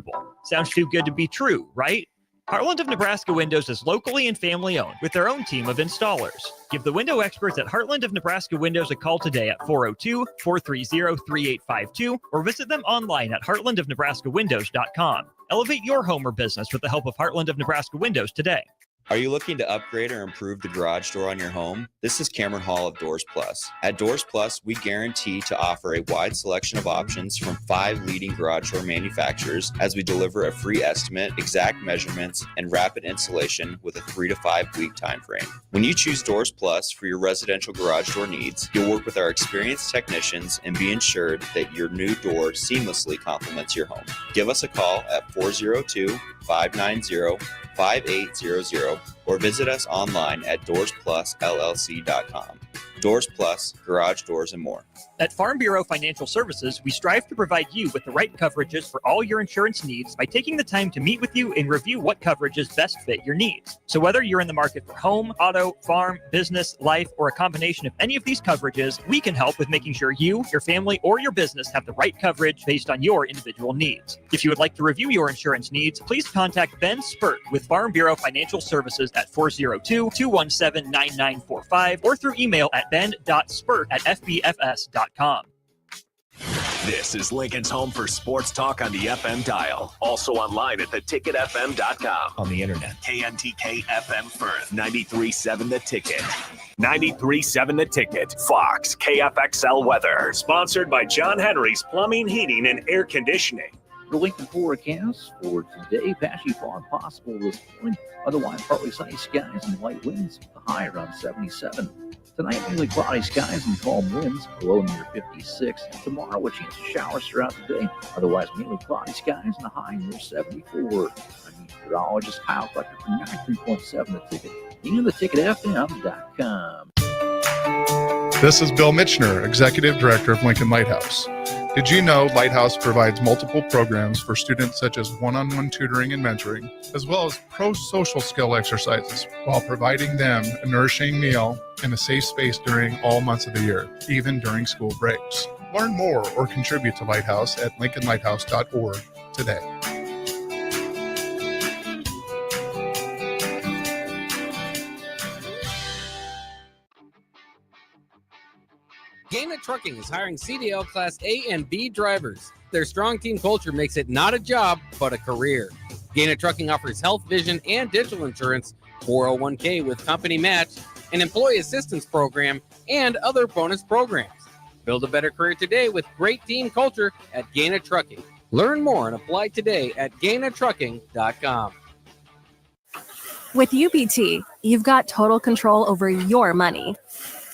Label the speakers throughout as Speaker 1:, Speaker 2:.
Speaker 1: unbreakable. Sounds too good to be true, right? Heartland of Nebraska Windows is locally and family owned with their own team of installers. Give the window experts at Heartland of Nebraska Windows a call today at 402-430-3852 or visit them online at heartlandofnebraskawindows.com. Elevate your home or business with the help of Heartland of Nebraska Windows today.
Speaker 2: Are you looking to upgrade or improve the garage door on your home? This is Cameron Hall of Doors Plus. At Doors Plus, we guarantee to offer a wide selection of options from 5 leading garage door manufacturers as we deliver a free estimate, exact measurements, and rapid installation with a 3 to 5 week time frame. When you choose Doors Plus for your residential garage door needs, you'll work with our experienced technicians and be ensured that your new door seamlessly complements your home. Give us a call at 402-590-5800 or visit us online at doorsplusllc.com. Doors Plus, garage doors, and more.
Speaker 1: At Farm Bureau Financial Services, we strive to provide you with the right coverages for all your insurance needs by taking the time to meet with you and review what coverages best fit your needs. So whether you're in the market for home, auto, farm, business, life, or a combination of any of these coverages, we can help with making sure you, your family, or your business have the right coverage based on your individual needs. If you would like to review your insurance needs, please contact Ben Spurt with Farm Bureau Financial Services at 402-217-9945 or through email at ben.spurt@fbfs.com.
Speaker 3: This is Lincoln's home for sports talk on the FM dial. Also online at theticketfm.com.
Speaker 4: On the internet.
Speaker 3: KNTK FM Firth, 93.7 The Ticket. 93.7 The Ticket. Fox, KFXL Weather. Sponsored by John Henry's Plumbing, Heating, and Air Conditioning.
Speaker 4: The Lincoln forecast for today, patchy fog possible this morning. Otherwise, partly sunny skies and light winds. The high around 77. Tonight, mainly cloudy skies and calm winds, low near 56. Tomorrow, a chance of showers throughout the day. Otherwise, mainly cloudy skies and a high near 74. I'm meteorologist Kyle Fletcher from 93.7 The Ticket and theticketfm.com.
Speaker 5: This is Bill Mitchner, Executive Director of Lincoln Lighthouse. Did you know Lighthouse provides multiple programs for students such as one-on-one tutoring and mentoring, as well as pro-social skill exercises, while providing them a nourishing meal and a safe space during all months of the year, even during school breaks? Learn more or contribute to Lighthouse at lincolnlighthouse.org today.
Speaker 6: Gaina Trucking is hiring CDL Class A and B drivers. Their strong team culture makes it not a job, but a career. Gaina Trucking offers health, vision, and dental insurance, 401k with company match, an employee assistance program, and other bonus programs. Build a better career today with great team culture at Gaina Trucking. Learn more and apply today at gainatrucking.com.
Speaker 7: With UBT, you've got total control over your money.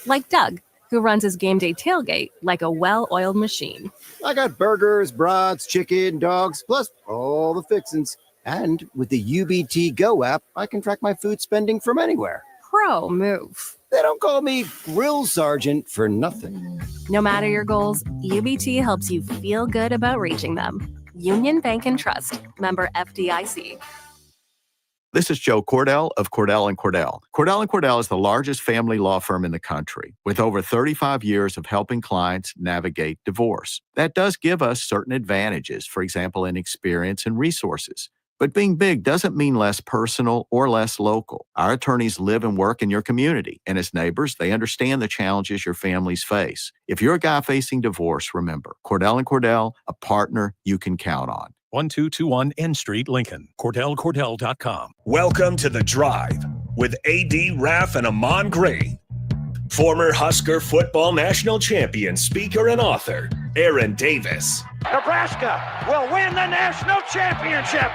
Speaker 7: Like Doug, who runs his game day tailgate like a well-oiled machine.
Speaker 8: I got burgers, brats, chicken, dogs, plus all the fixins. And with the UBT Go app, I can track my food spending from anywhere.
Speaker 7: Pro move.
Speaker 8: They don't call me Grill Sergeant for nothing.
Speaker 7: No matter your goals, UBT helps you feel good about reaching them. Union Bank and Trust. Member FDIC.
Speaker 9: This is Joe Cordell of Cordell & Cordell. Cordell & Cordell is the largest family law firm in the country, with over 35 years of helping clients navigate divorce. That does give us certain advantages, for example, in experience and resources. But being big doesn't mean less personal or less local. Our attorneys live and work in your community, and as neighbors, they understand the challenges your families face. If you're a guy facing divorce, remember, Cordell & Cordell, a partner you can count on.
Speaker 10: 1221 N Street, Lincoln. CordellCordell.com.
Speaker 3: Welcome to The Drive with A.D. Raff and Ahman Green. Former Husker football national champion, speaker, and author, Aaron Davis.
Speaker 11: Nebraska will win the national championship.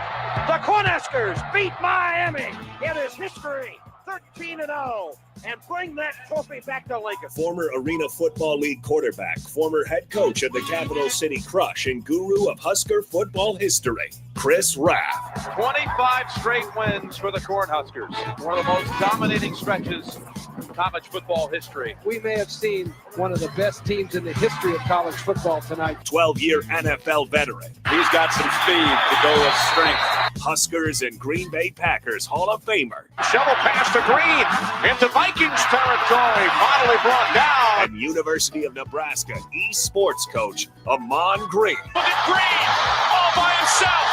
Speaker 11: The Cornhuskers beat Miami. It is history, 13-0, and bring that trophy back to Lincoln.
Speaker 3: Former Arena Football League quarterback, former head coach of the Capital City Crush, and guru of Husker football history, Chris Raff.
Speaker 12: 25 straight wins for the Cornhuskers. One of the most dominating stretches in college football history.
Speaker 13: We may have seen one of the best teams in the history of college football tonight.
Speaker 3: 12-year NFL veteran.
Speaker 12: He's got some speed to go with strength.
Speaker 3: Huskers and Green Bay Packers Hall of Famer.
Speaker 12: Shovel pass to Green into Vikings territory. Finally brought down.
Speaker 3: And University of Nebraska eSports coach, Ahman Green.
Speaker 12: Look at Green all by himself.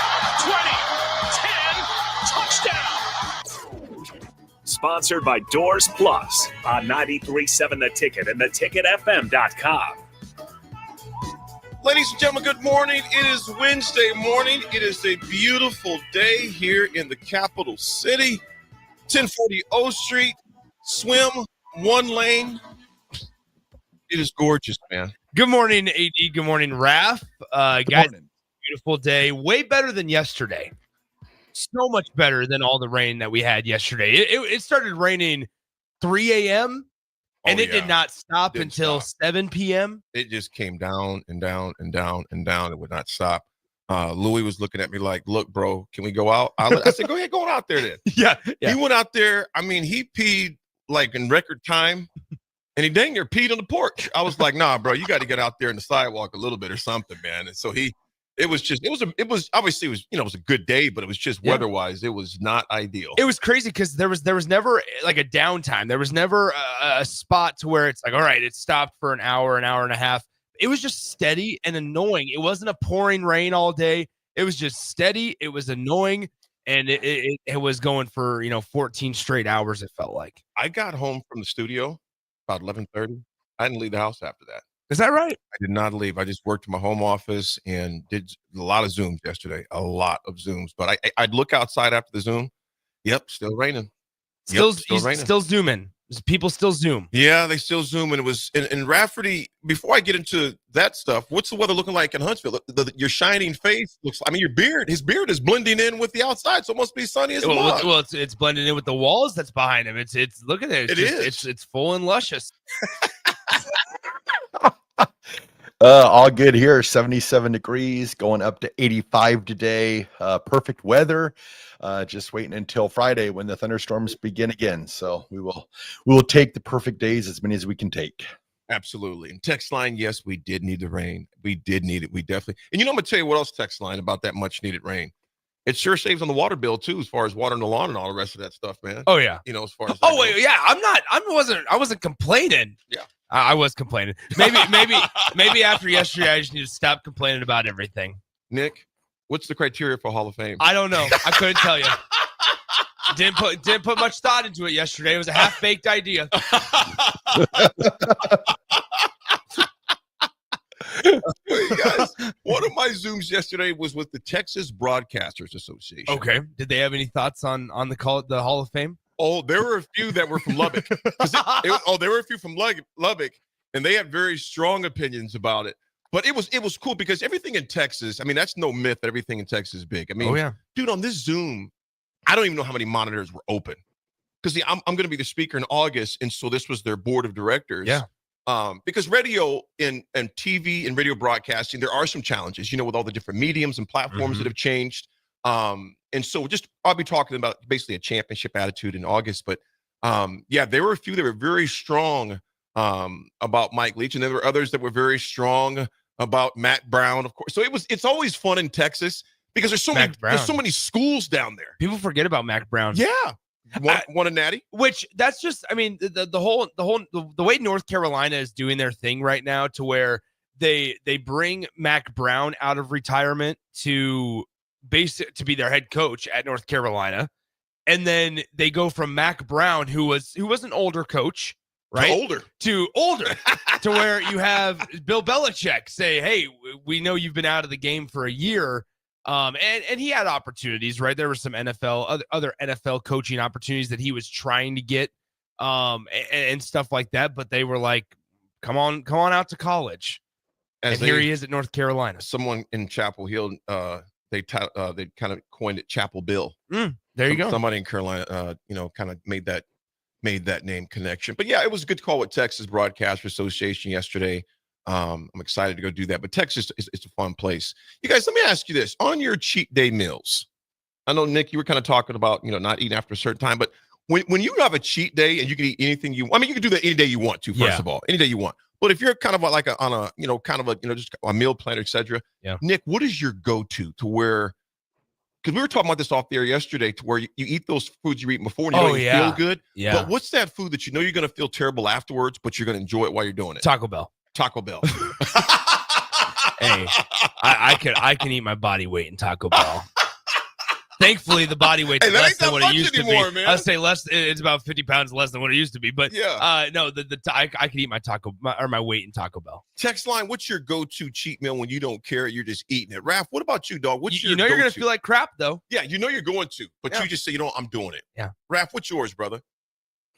Speaker 3: touchdown. Sponsored by Doors Plus on 93.7 The Ticket and theticketfm.com.
Speaker 14: Ladies and gentlemen, good morning. It is Wednesday morning. It is a beautiful day here in the capital city. 1040 O Street, swim, one lane. It is gorgeous, man.
Speaker 15: Good morning, AD. Good morning, Raff. Guys, morning. Beautiful day. Way better than yesterday. So much better than all the rain that we had yesterday. It started raining 3 a.m. and it did not stop until 7 p.m.
Speaker 14: It just came down and down and down and down. It would not stop. Louis was looking at me like, look, bro, can we go out? I said, go ahead, go out there then.
Speaker 15: Yeah.
Speaker 14: He went out there. I mean, he peed like in record time and he dang near peed on the porch. I was like, nah, bro, you got to get out there in the sidewalk a little bit or something, man. And so it was obviously it was a good day, but it was just weather-wise, it was not ideal.
Speaker 15: It was crazy because there was never like a downtime. There was never a spot to where it's like, all right, it stopped for an hour and a half. It was just steady and annoying. It wasn't a pouring rain all day. It was just steady. It was annoying, and it was going for 14 straight hours. It felt like.
Speaker 14: I got home from the studio about 11:30. I didn't leave the house after that.
Speaker 15: Is that right?
Speaker 14: I did not leave. I just worked in my home office and did a lot of Zooms yesterday. A lot of Zooms. But I'd look outside after the Zoom. Yep, still raining.
Speaker 15: Still raining. Still zooming. People still Zoom.
Speaker 14: Yeah, they still Zoom. And it was in Rafferty. Before I get into that stuff, what's the weather looking like in Huntsville? Your shining face looks. I mean, his beard is blending in with the outside, so it must be sunny as well.
Speaker 15: Well, it's blending in with the walls that's behind him. It's look at it. It's full and luscious.
Speaker 16: All good here. 77 degrees, going up to 85 today. Perfect weather. Just waiting until Friday when the thunderstorms begin again. So we will take the perfect days, as many as we can take.
Speaker 14: Absolutely. And text line, yes, we did need the rain. We did need it. We definitely. And I'm going to tell you what else text line about that much needed rain. It sure saves on the water bill too, as far as watering the lawn and all the rest of that stuff, man.
Speaker 15: Oh yeah.
Speaker 14: As far as
Speaker 15: I wasn't complaining.
Speaker 14: Yeah.
Speaker 15: I was complaining. Maybe after yesterday, I just need to stop complaining about everything.
Speaker 14: Nick, what's the criteria for Hall of Fame?
Speaker 15: I don't know. I couldn't tell you. Didn't put much thought into it yesterday. It was a half-baked idea.
Speaker 14: Guys, one of my Zooms yesterday was with the Texas Broadcasters Association.
Speaker 15: Okay. Did they have any thoughts on the Hall of Fame?
Speaker 14: Oh, there were a few that were from Lubbock. There were a few from Lubbock, and they had very strong opinions about it. But it was cool because everything in Texas, I mean, that's no myth that everything in Texas is big. I mean, dude, on this Zoom, I don't even know how many monitors were open. Because I'm going to be the speaker in August, and so this was their board of directors.
Speaker 15: Yeah.
Speaker 14: Because radio and TV and radio broadcasting, there are some challenges, with all the different mediums and platforms that have changed. And so I'll be talking about basically a championship attitude in August. But there were a few that were very strong about Mike Leach, and there were others that were very strong about Matt Brown, of course. So it's always fun in Texas because there's so many schools down there.
Speaker 15: People forget about Mac Brown.
Speaker 14: Yeah. Won a natty,
Speaker 15: which that's just, I mean, the way North Carolina is doing their thing right now, to where they bring Mac Brown out of retirement to be their head coach at North Carolina, and then they go from Mac Brown, who was an older coach, right, to older, to where you have Bill Belichick say, "Hey, we know you've been out of the game for a year." And he had opportunities, right? There were some other NFL coaching opportunities that he was trying to get, and stuff like that. But they were like, come on out to college. Here he is at North Carolina.
Speaker 14: Someone in Chapel Hill, they kind of coined it Chapel Bill.
Speaker 15: There you go.
Speaker 14: Somebody in Carolina, kind of made that name connection. But yeah, it was a good call with Texas Broadcaster Association yesterday. I'm excited to go do that. But Texas is a fun place. You guys, let me ask you this. On your cheat day meals, I know, Nick, you were kind of talking about, not eating after a certain time, but when you have a cheat day and you can eat anything you can do that any day you want to, first of all, any day you want. But if you're kind of like just a meal plan, et cetera, Nick, what is your go-to to where, because we were talking about this off the air yesterday, to where you eat those foods you're eating before and you feel good. Yeah. But what's that food that you're going to feel terrible afterwards, but you're going to enjoy it while you're doing it?
Speaker 15: Taco Bell. Hey, I can eat my body weight in Taco Bell. Thankfully, the body weight's
Speaker 14: Hey, that
Speaker 15: less
Speaker 14: ain't
Speaker 15: than
Speaker 14: that
Speaker 15: what it
Speaker 14: much
Speaker 15: used
Speaker 14: anymore,
Speaker 15: to be.
Speaker 14: man.
Speaker 15: I'd say less. It's about 50 pounds less than what it used to be. But
Speaker 14: Yeah.
Speaker 15: no, I could eat my weight in Taco Bell.
Speaker 14: Text line, what's your go-to cheat meal when you don't care? You're just eating it. Raff, what about you, dog? What's
Speaker 15: You know you're gonna feel like crap though.
Speaker 14: Yeah, you know you're going to, but
Speaker 15: Yeah.
Speaker 14: you just say, I'm doing it.
Speaker 15: Yeah.
Speaker 14: Raff, what's yours, brother?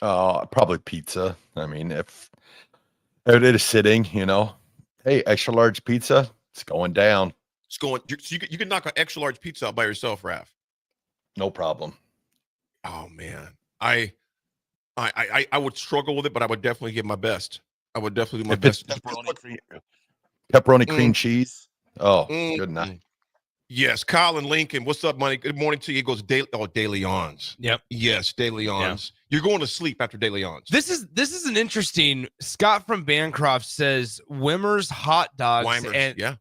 Speaker 16: Probably pizza. I mean, if it is sitting, hey, extra large pizza, it's going down.
Speaker 14: It's going. You can knock an extra large pizza out by yourself, Raff.
Speaker 16: No problem.
Speaker 14: Oh man, I would struggle with it, but I would definitely give my best. I would definitely do my
Speaker 16: If it's
Speaker 14: best.
Speaker 16: pepperoni cream cheese. Oh, good night.
Speaker 14: Yes, Kyle and Lincoln. What's up, money? Good morning to you. He goes De Leon's.
Speaker 15: Yep.
Speaker 14: Yes, De Leon's. You're going to sleep after De Leon's.
Speaker 15: This is an interesting. Scott from Bancroft says Wimmer's hot dogs
Speaker 14: Weimers,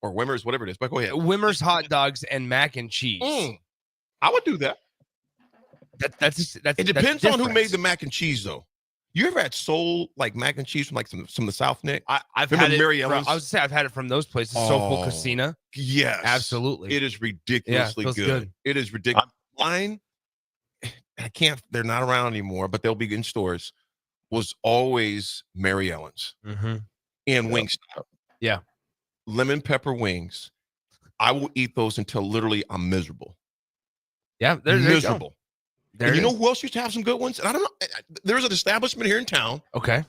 Speaker 14: or Wimmers, whatever it is. But go ahead.
Speaker 15: Wimmer's hot dogs and mac and cheese.
Speaker 14: I would do that.
Speaker 15: That's
Speaker 14: it depends on who made the mac and cheese, though. You ever had soul like mac and cheese from like some of the South, Nick?
Speaker 15: I've
Speaker 14: Remember
Speaker 15: had it.
Speaker 14: Mary
Speaker 15: I was
Speaker 14: Ellen's?
Speaker 15: gonna say I've had it from those places. Soulful Casino.
Speaker 14: Yes,
Speaker 15: absolutely.
Speaker 14: It is ridiculously
Speaker 15: feels
Speaker 14: good. It is ridiculous. Mine, I can't. They're not around anymore, but they'll be in stores. Was always Mary Ellen's and Wingstop.
Speaker 15: Yeah,
Speaker 14: lemon pepper wings. I will eat those until literally I'm miserable.
Speaker 15: Yeah, they're
Speaker 14: miserable.
Speaker 15: There
Speaker 14: And you know who else used to have some good ones? And I don't know. There's an establishment here in town.
Speaker 15: Okay.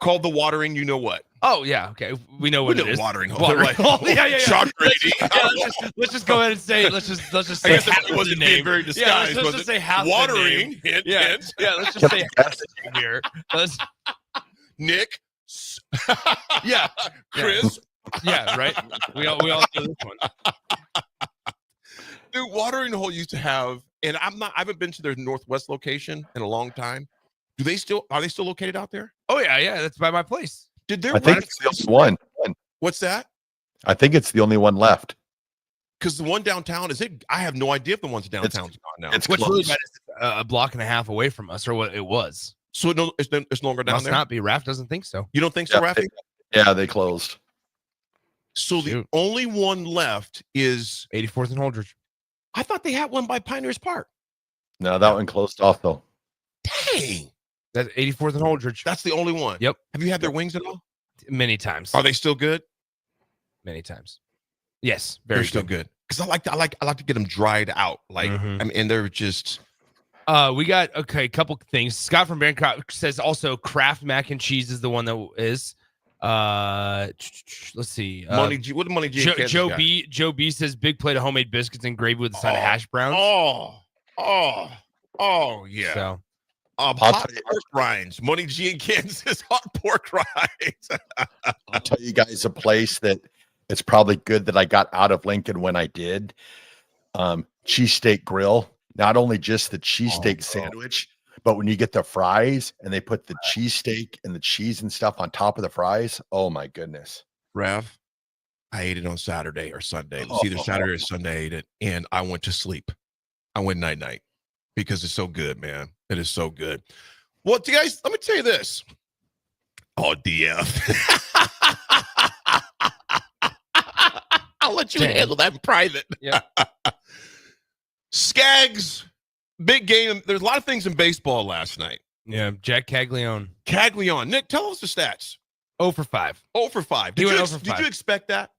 Speaker 14: Called the Watering. You know what?
Speaker 15: Oh yeah. Okay. We know what it is.
Speaker 14: Watering hole.
Speaker 15: Watering hole. Yeah.
Speaker 14: Chocolate.
Speaker 15: Let's just go ahead and say it. Let's just say
Speaker 14: I guess
Speaker 15: half
Speaker 14: it wasn't
Speaker 15: the name.
Speaker 14: being very disguised.
Speaker 15: Let's just say half
Speaker 14: Watering.
Speaker 15: the name.
Speaker 14: Hint.
Speaker 15: Yeah. Let's just say half the name here.
Speaker 14: Nick.
Speaker 15: Yeah.
Speaker 14: Chris.
Speaker 15: Yeah. Right. We all know this one.
Speaker 14: Dude, Watering Hole used to have, and I haven't been to their Northwest location in a long time. Are they still located out there?
Speaker 15: Oh yeah. That's by my place.
Speaker 14: Did their
Speaker 16: I think it's the only one.
Speaker 14: What's that?
Speaker 16: I think it's the only one left.
Speaker 14: Because the one downtown I have no idea if the one's downtown's gone now.
Speaker 16: It's
Speaker 15: What's
Speaker 16: close.
Speaker 15: really bad is a block and a half away from us, or what it was.
Speaker 14: So it's no longer down
Speaker 15: Must
Speaker 14: there?
Speaker 15: not be. Raff doesn't think so.
Speaker 14: You don't think so, Raff?
Speaker 16: They closed.
Speaker 14: So the only one left is
Speaker 15: 84th and Holdridge.
Speaker 14: I thought they had one by Pioneers Park.
Speaker 16: No, that one closed off though.
Speaker 14: Dang.
Speaker 15: That's 84th and Holdridge.
Speaker 14: That's the only one.
Speaker 15: Yep.
Speaker 14: Have you had their wings at all?
Speaker 15: Many times.
Speaker 14: Are they still good?
Speaker 15: Many times. Yes,
Speaker 14: They're
Speaker 15: very
Speaker 14: still good. Because I like to get them dried out. Like I mean, and they're just.
Speaker 15: We got a couple things. Scott from Bancroft says also Kraft mac and cheese is the one that is. Let's see.
Speaker 14: Money G. What did Money G?
Speaker 15: Joe B. Joe B says big plate of homemade biscuits and gravy with a side of hash browns.
Speaker 14: Oh yeah.
Speaker 15: So.
Speaker 14: Hot pork rinds. Money G in Kansas. Hot pork rinds.
Speaker 16: I'll tell you guys a place that it's probably good that I got out of Lincoln when I did. Cheesesteak Grill. Not only just the cheesesteak sandwich, but when you get the fries and they put the cheesesteak and the cheese and stuff on top of the fries. Oh my goodness.
Speaker 14: Rav, I ate it on Saturday or Sunday. It was either Saturday or Sunday I ate it, and I went to sleep. I went night because it's so good, man. It is so good. Well, guys, let me tell you this. Oh, DF. I'll let you handle that in private.
Speaker 15: Yeah.
Speaker 14: Skaggs, big game. There's a lot of things in baseball last night.
Speaker 15: Yeah, Jack Caglione.
Speaker 14: Nick, tell us the stats.
Speaker 15: 0 for 5.
Speaker 14: 0 for 5.
Speaker 15: He went 0 for 5.
Speaker 14: Did you expect that?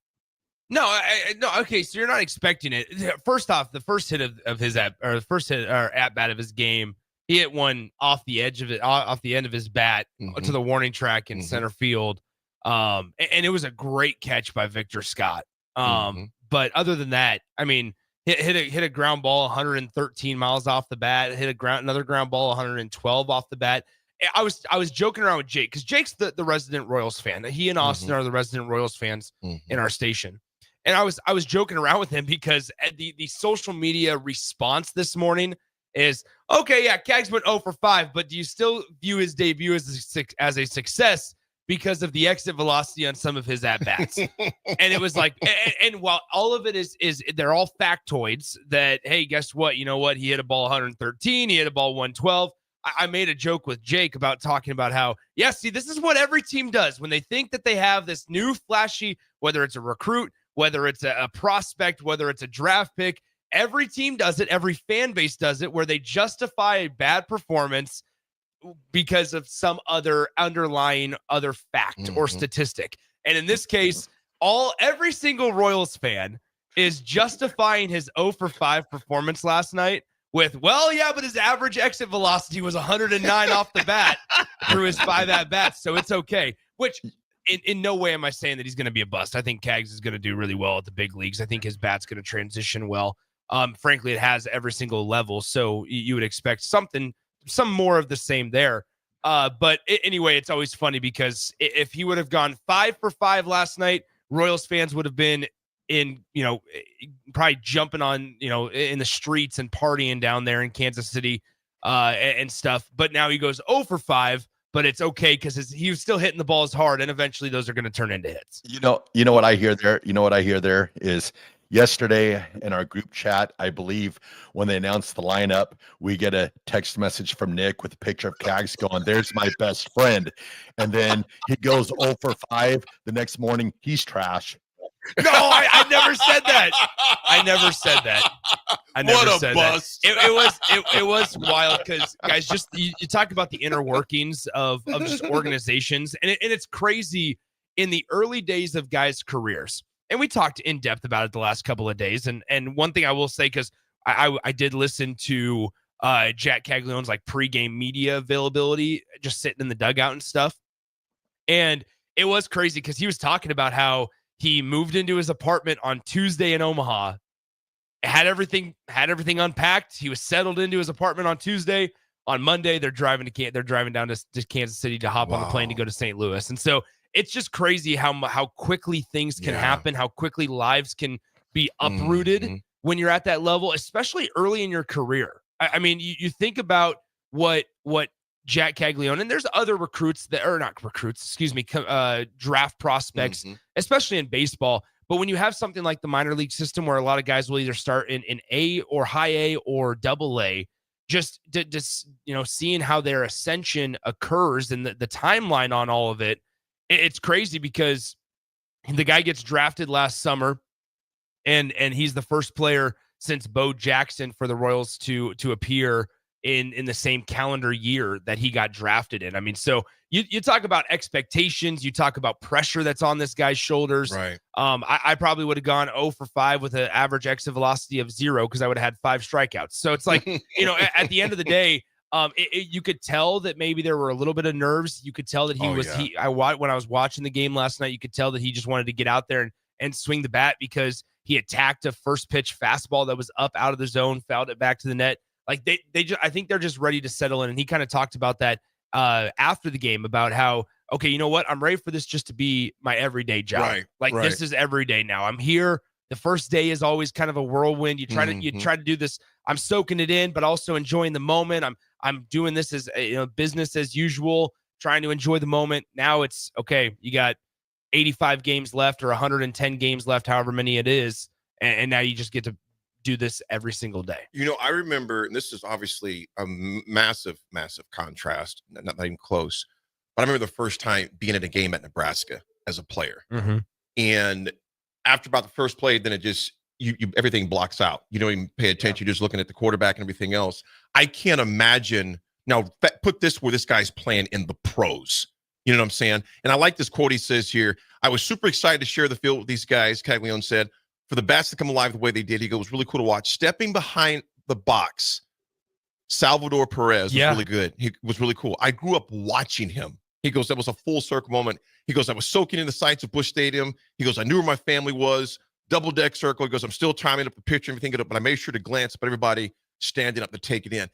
Speaker 15: No, no. Okay, so you're not expecting it. First off, the first hit of his at bat of his game, he hit one off the edge of it, off the end of his bat to the warning track in center field. And it was a great catch by Victor Scott. But other than that, I mean, hit a ground ball 113 miles off the bat. Another ground ball 112 off the bat. I was joking around with Jake because Jake's the resident Royals fan. He and Austin are the resident Royals fans in our station. And I was joking around with him because the social media response this morning is, okay, yeah, Cags went 0 for 5, but do you still view his debut as a success because of the exit velocity on some of his at-bats? And it was like, and while all of it is they're all factoids that, hey, guess what? You know what? He hit a ball 113. He hit a ball 112. I made a joke with Jake about talking about how, see, this is what every team does when they think that they have this new flashy, whether it's a recruit, whether it's a prospect, whether it's a draft pick, every team does it. Every fan base does it, where they justify a bad performance because of some other underlying other fact or statistic. And in this case, every single Royals fan is justifying his 0 for 5 performance last night with, well, yeah, but his average exit velocity was 109 off the bat through his 5 at-bats, so it's okay. Which, in no way am I saying that he's going to be a bust. I think Kaggs is going to do really well at the big leagues. I think his bat's going to transition well. Frankly, it has every single level, so you would expect some more of the same there. But anyway, it's always funny because if he would have gone 5 for 5 last night, Royals fans would have been probably jumping on, in the streets and partying down there in Kansas City and stuff. But now he goes 0 for 5, but it's okay because he was still hitting the balls hard, and eventually those are going to turn into hits.
Speaker 16: You know what I hear there? You know what I hear there is yesterday in our group chat, I believe when they announced the lineup, we get a text message from Nick with a picture of Kaggs going, "There's my best friend." And then he goes 0 for 5. The next morning, he's trash.
Speaker 15: No, I never said that. I never said that. I never
Speaker 14: What a
Speaker 15: said
Speaker 14: bust.
Speaker 15: that. It was wild because, guys, just you talk about the inner workings of just organizations, and it's crazy in the early days of guys' careers. And we talked in depth about it the last couple of days. And one thing I will say, because I did listen to Jack Caglione's like pregame media availability, just sitting in the dugout and stuff. And it was crazy because he was talking about how he moved into his apartment on Tuesday in Omaha, had everything unpacked. He was settled into his apartment on Tuesday. On Monday, they're driving down to Kansas City to hop on the plane to go to St. Louis. And so it's just crazy how quickly things can happen, how quickly lives can be uprooted when you're at that level, especially early in your career. I mean, you think about what Jack Caglione, and there's other draft prospects, especially in baseball. But when you have something like the minor league system where a lot of guys will either start in A or high A or double A, just seeing how their ascension occurs and the timeline on all of it, it's crazy because the guy gets drafted last summer and he's the first player since Bo Jackson for the Royals to appear in the same calendar year that he got drafted in. I mean, so you talk about expectations, you talk about pressure that's on this guy's shoulders.
Speaker 14: Right.
Speaker 15: I probably would have gone 0 for 5 with an average exit velocity of 0 because I would have had 5 strikeouts. So it's like, at the end of the day, you could tell that maybe there were a little bit of nerves. You could tell that when I was watching the game last night, you could tell that he just wanted to get out there and swing the bat because he attacked a first pitch fastball that was up out of the zone, fouled it back to the net. Like I think they're just ready to settle in. And he kind of talked about that after the game about how, okay, you know what? I'm ready for this just to be my everyday job. Right. This is every day now. I'm here. The first day is always kind of a whirlwind. You try to do this. I'm soaking it in, but also enjoying the moment. I'm doing this as business as usual, trying to enjoy the moment. Now it's okay. You got 85 games left or 110 games left, however many it is. And now you just get to do this every single day.
Speaker 14: I remember, and this is obviously a massive, massive contrast, not even close, but I remember the first time being at a game at Nebraska as a player. And after about the first play, then it just, you everything blocks out. You don't even pay attention. You're just looking at the quarterback and everything else. I can't imagine. Now, put this where this guy's playing in the pros. You know what I'm saying? And I like this quote he says here. I was super excited to share the field with these guys, Caglione said. For the bats to come alive the way they did, he goes, it was really cool to watch. Stepping behind the box, Salvador Perez was really good. He was really cool. I grew up watching him. He goes, that was a full circle moment. He goes, I was soaking in the sights of Busch Stadium. He goes, I knew where my family was. Double deck circle. He goes, I'm still timing up the picture and everything, but I made sure to glance up at everybody standing up to take it in.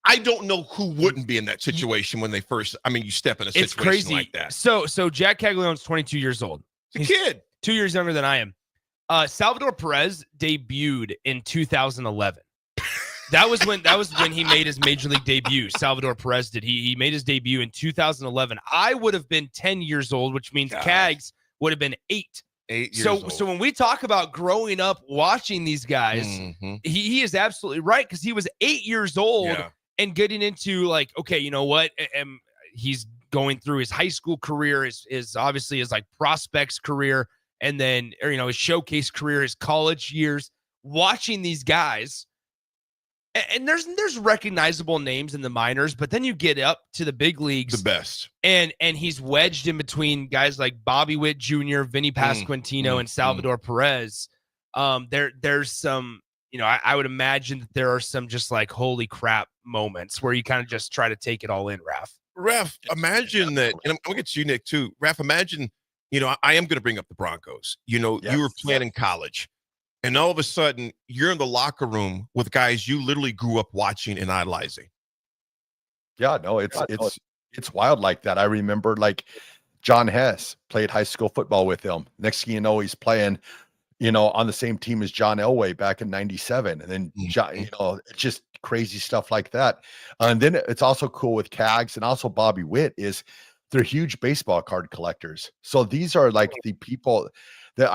Speaker 14: I don't know who wouldn't be in that situation when they first, you step in a situation
Speaker 15: crazy.
Speaker 14: Like that.
Speaker 15: So Jack Caglione's 22 years old.
Speaker 14: He's a kid.
Speaker 15: 2 years younger than I am. Salvador Perez debuted in 2011. That was when he made his major league debut. Salvador Perez did. He made his debut in 2011. I would have been 10 years old, which means Kaggs would have been 8.
Speaker 14: 8 years old.
Speaker 15: So when we talk about growing up watching these guys, he is absolutely right because he was 8 years old and getting into like, okay, you know what? He's going through his high school career, is obviously his like prospects career, and then his showcase career, his college years, watching these guys, and there's recognizable names in the minors, but then you get up to the big leagues,
Speaker 14: the best,
Speaker 15: and he's wedged in between guys like Bobby Witt Jr., Vinny Pasquantino, and Salvador Perez. There's some, I would imagine that there are some just like holy crap moments where you kind of just try to take it all in,
Speaker 14: Raff, imagine that, and I'm gonna get to you, Nick, too. Raff, imagine, I am gonna bring up the Broncos. You were playing in college. And all of a sudden, you're in the locker room with guys you literally grew up watching and idolizing.
Speaker 16: Yeah, no, it's wild like that. I remember like John Hess played high school football with him. Next thing you know, he's playing, on the same team as John Elway back in '97. And then, it's just crazy stuff like that. And then it's also cool with Cags and also Bobby Witt is they're huge baseball card collectors. So these are like the people that,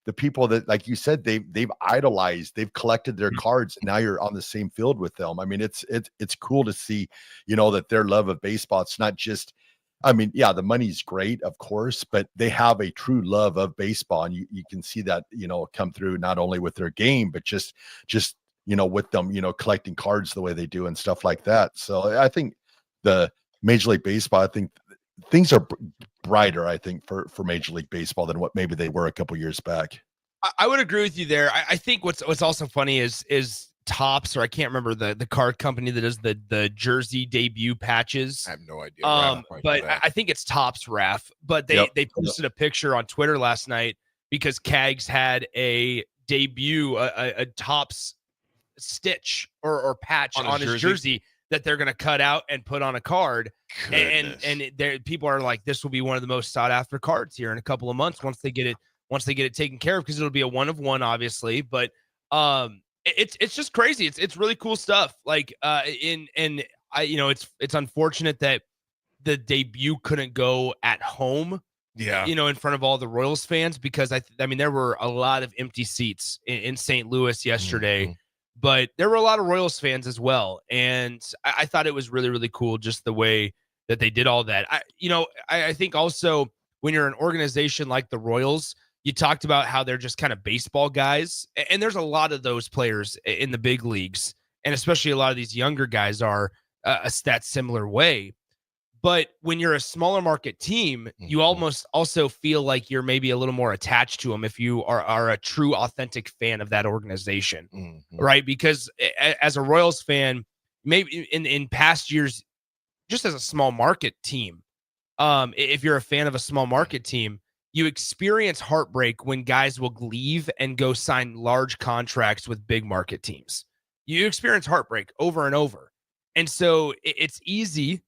Speaker 16: the people that, like you said, they've idolized, they've collected their cards, and now you're on the same field with them. It's cool to see, that their love of baseball, it's not just, the money's great, of course, but they have a true love of baseball, and you can see that, come through not only with their game, but just with them, collecting cards the way they do and stuff like that. So I think the Major League Baseball, I think things are brighter, I think, for Major League Baseball than what maybe they were a couple years back.
Speaker 15: I would agree with you there. I think what's also funny is Topps, or I can't remember the card company that does the jersey debut patches.
Speaker 14: I have no idea.
Speaker 15: But I think it's Topps, Raff. But they posted a picture on Twitter last night because Cags had a debut, a Topps stitch or patch on his jersey that they're going to cut out and put on a card. And people are like, this will be one of the most sought after cards here in a couple of months once they get it taken care of, because it'll be a 1-of-1, obviously. But it's just crazy. It's really cool stuff. Like it's unfortunate that the debut couldn't go at home.
Speaker 14: Yeah.
Speaker 15: In front of all the Royals fans, because there were a lot of empty seats in St. Louis yesterday. But there were a lot of Royals fans as well. And I thought it was really, really cool just the way that they did all that. I think also when you're an organization like the Royals, you talked about how they're just kind of baseball guys. And there's a lot of those players in the big leagues. And especially a lot of these younger guys are a that similar way. But when you're a smaller market team, you almost also feel like you're maybe a little more attached to them if you are a true, authentic fan of that organization, right? Because as a Royals fan, maybe in past years, just as a small market team, if you're a fan of a small market team, you experience heartbreak when guys will leave and go sign large contracts with big market teams. You experience heartbreak over and over. And so it's easy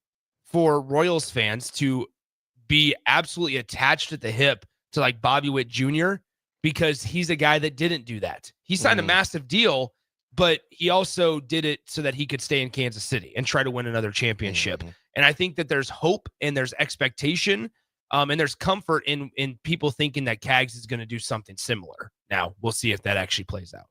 Speaker 15: for Royals fans to be absolutely attached at the hip to like Bobby Witt Jr. because he's a guy that didn't do that. He signed a massive deal, but he also did it so that he could stay in Kansas City and try to win another championship. And I think that there's hope and there's expectation and there's comfort in people thinking that Cags is going to do something similar. Now we'll see if that actually plays out.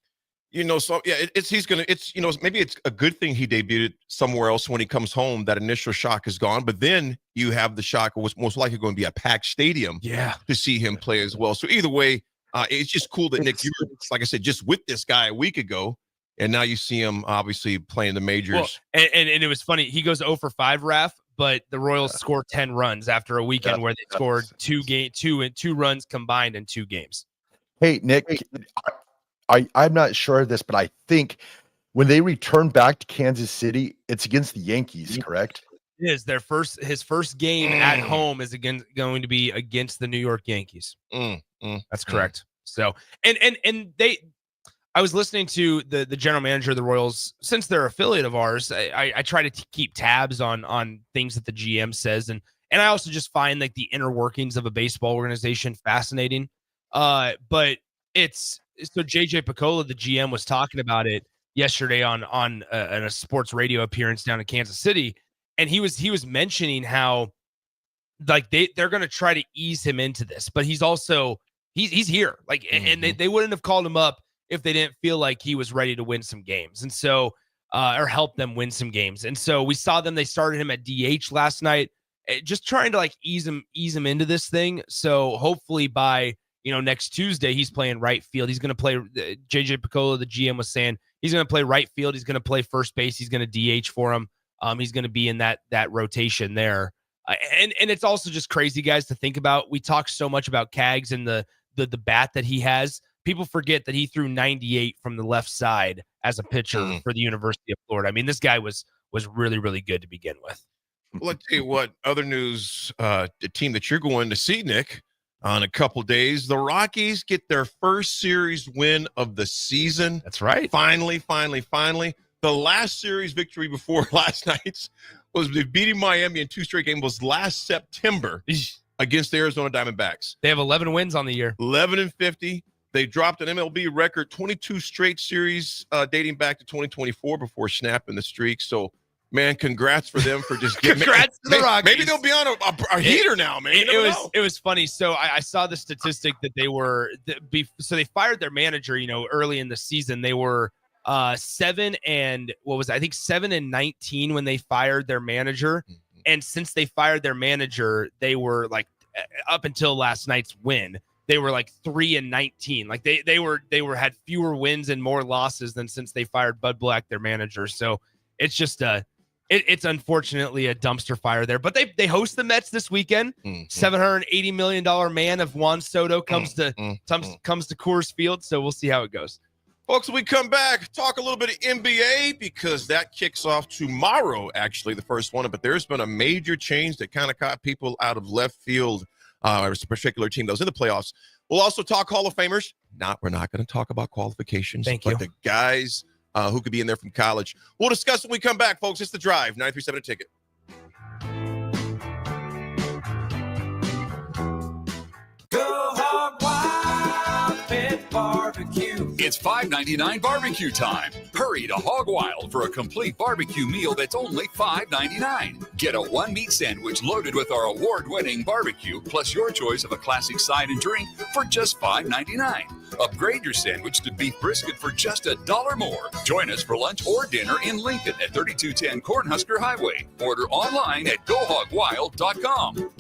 Speaker 14: So yeah, maybe it's a good thing he debuted somewhere else when he comes home. That initial shock is gone, but then you have the shock of what's most likely going to be a packed stadium to see him play as well. So either way, it's just cool that Nick, you were, like I said, just with this guy a week ago, and now you see him obviously playing the majors.
Speaker 15: Well, and it was funny. He goes 0 for 5, Raff, but the Royals scored 10 runs after a weekend where they scored two runs combined in 2 games.
Speaker 16: Hey, Nick, I'm not sure of this, but I think when they return back to Kansas City, it's against the Yankees, correct?
Speaker 15: It is. His first game at home is going to be against the New York Yankees. That's correct. So, I was listening to the general manager of the Royals. Since they're affiliate of ours, I try to keep tabs on things that the GM says, and I also just find like the inner workings of a baseball organization fascinating. But so JJ Picola, the GM, was talking about it yesterday on a sports radio appearance down in Kansas City, and he was mentioning how like they're going to try to ease him into this, but he's also he's here, like, and they wouldn't have called him up if they didn't feel like he was ready to win some games, and so or help them win some games. And so we saw they started him at DH last night, just trying to like ease him into this thing. So hopefully by next Tuesday, he's playing right field. He's going to play, JJ Piccolo, the GM, was saying he's going to play right field. He's going to play first base. He's going to DH for him. He's going to be in that rotation there. And it's also just crazy, guys, to think about. We talk so much about Kaggs and the bat that he has. People forget that he threw 98 from the left side as a pitcher for the University of Florida. I mean, this guy was really, really good to begin with.
Speaker 14: Well, I'll tell you what, other news, the team that you're going to see, Nick, on a couple days, the Rockies get their first series win of the season.
Speaker 15: That's right.
Speaker 14: Finally. The last series victory before last night's was beating Miami in 2 straight games was last September against the Arizona Diamondbacks.
Speaker 15: They have 11 wins on the year.
Speaker 14: 11-50. They dropped an MLB record 22 straight series dating back to 2024 before snapping the streak. So, man, congrats for them for just getting
Speaker 15: congrats to the Rockies.
Speaker 14: Maybe they'll be on a heater now, man.
Speaker 15: It was funny. So I saw the statistic that they were so they fired their manager, early in the season. They were 7-19 when they fired their manager. And since they fired their manager, they were like, up until last night's win, they were like 3-19. Like they had fewer wins and more losses than since they fired Bud Black, their manager. So it's just it's unfortunately a dumpster fire there. But they host the Mets this weekend. $780 million man of Juan Soto comes to Coors Field. So we'll see how it goes.
Speaker 14: Folks, when we come back, talk a little bit of NBA because that kicks off tomorrow, actually, the first one. But there's been a major change that kind of caught people out of left field. There's a particular team that was in the playoffs. We'll also talk Hall of Famers. We're not going to talk about qualifications.
Speaker 15: Thank you.
Speaker 14: But the guys who could be in there from college. We'll discuss when we come back, folks. It's The Drive, 937 A Ticket.
Speaker 17: Barbecue. It's $5.99 barbecue time. Hurry to Hog Wild for a complete barbecue meal that's only $5.99. Get a one-meat sandwich loaded with our award-winning barbecue, plus your choice of a classic side and drink for just $5.99. Upgrade your sandwich to beef brisket for just $1 more. Join us for lunch or dinner in Lincoln at 3210 Cornhusker Highway. Order online at GoHogWild.com.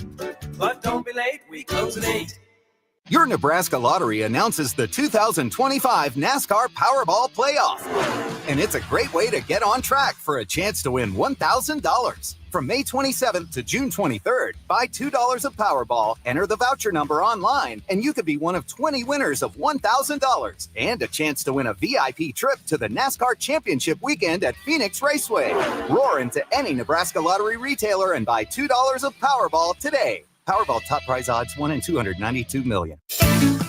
Speaker 18: But don't be late, we close at 8.
Speaker 19: Your Nebraska Lottery announces the 2025 NASCAR Powerball Playoff. And it's a great way to get on track for a chance to win $1,000. From May 27th to June 23rd, buy $2 of Powerball, enter the voucher number online, and you could be one of 20 winners of $1,000 and a chance to win a VIP trip to the NASCAR Championship weekend at Phoenix Raceway. Roar into any Nebraska Lottery retailer and buy $2 of Powerball today. Powerball top prize odds 1 in 292 million.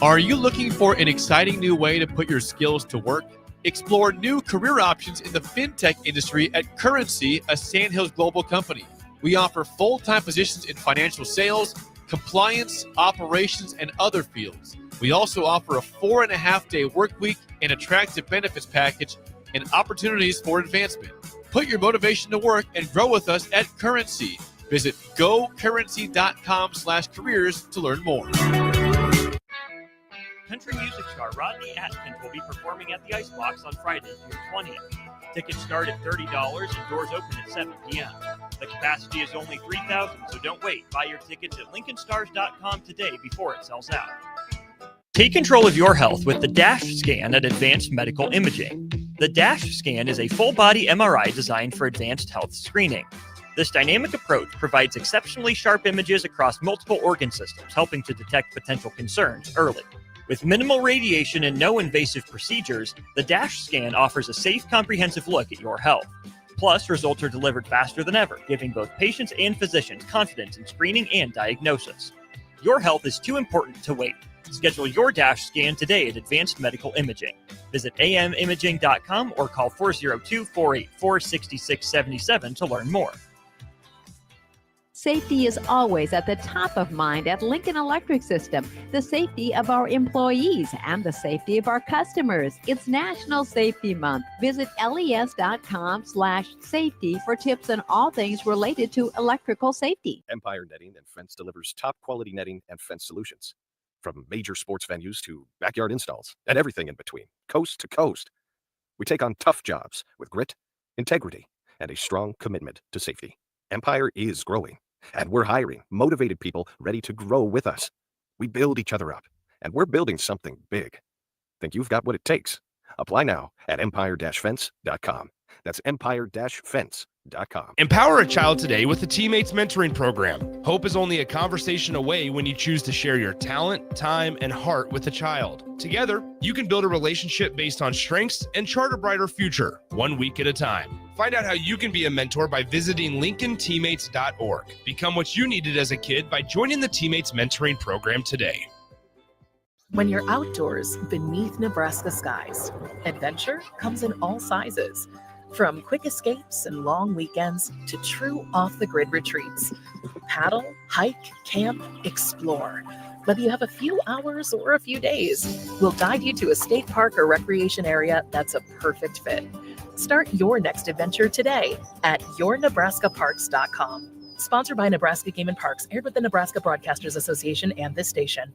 Speaker 20: Are you looking for an exciting new way to put your skills to work? Explore new career options in the fintech industry at Currency, a Sandhills global company. We offer full-time positions in financial sales, compliance, operations, and other fields. We also offer a 4.5-day work week, an attractive benefits package, and opportunities for advancement. Put your motivation to work and grow with us at Currency. Visit gocurrency.com/careers to learn more.
Speaker 1: Country music star Rodney Atkins will be performing at the Icebox on Friday, June 20th. Tickets start at $30 and doors open at 7 p.m. The capacity is only 3,000, so don't wait. Buy your tickets at lincolnstars.com today before it sells out. Take control of your health with the DASH scan at Advanced Medical Imaging. The DASH scan is a full-body MRI designed for advanced health screening. This dynamic approach provides exceptionally sharp images across multiple organ systems, helping to detect potential concerns early. With minimal radiation and no invasive procedures, the DASH scan offers a safe, comprehensive look at your health. Plus, results are delivered faster than ever, giving both patients and physicians confidence in screening and diagnosis. Your health is too important to wait. Schedule your DASH scan today at Advanced Medical Imaging. Visit amimaging.com or call 402-484-6677 to learn more.
Speaker 21: Safety is always at the top of mind at Lincoln Electric System. The safety of our employees and the safety of our customers. It's National Safety Month. Visit les.com/safety for tips on all things related to electrical safety.
Speaker 22: Empire Netting and Fence delivers top quality netting and fence solutions. From major sports venues to backyard installs and everything in between, coast to coast. We take on tough jobs with grit, integrity, and a strong commitment to safety. Empire is growing. And we're hiring motivated people ready to grow with us. We build each other up And we're building something big. Think you've got what it takes? Apply now at empire-fence.com. That's empire-fence.com.
Speaker 15: Empower a child today with the Teammates Mentoring Program. Hope is only a conversation away when you choose to share your talent, time, and heart with a child. Together, you can build a relationship based on strengths and chart a brighter future, 1 week at a time. Find out how you can be a mentor by visiting LincolnTeammates.org. Become what you needed as a kid by joining the Teammates Mentoring Program today.
Speaker 2: When you're outdoors beneath Nebraska skies, adventure comes in all sizes. From quick escapes and long weekends to true off-the-grid retreats. Paddle, hike, camp, explore. Whether you have a few hours or a few days, we'll guide you to a state park or recreation area that's a perfect fit. Start your next adventure today at yournebraskaparks.com. Sponsored by Nebraska Game and Parks, aired with the Nebraska Broadcasters Association and this station.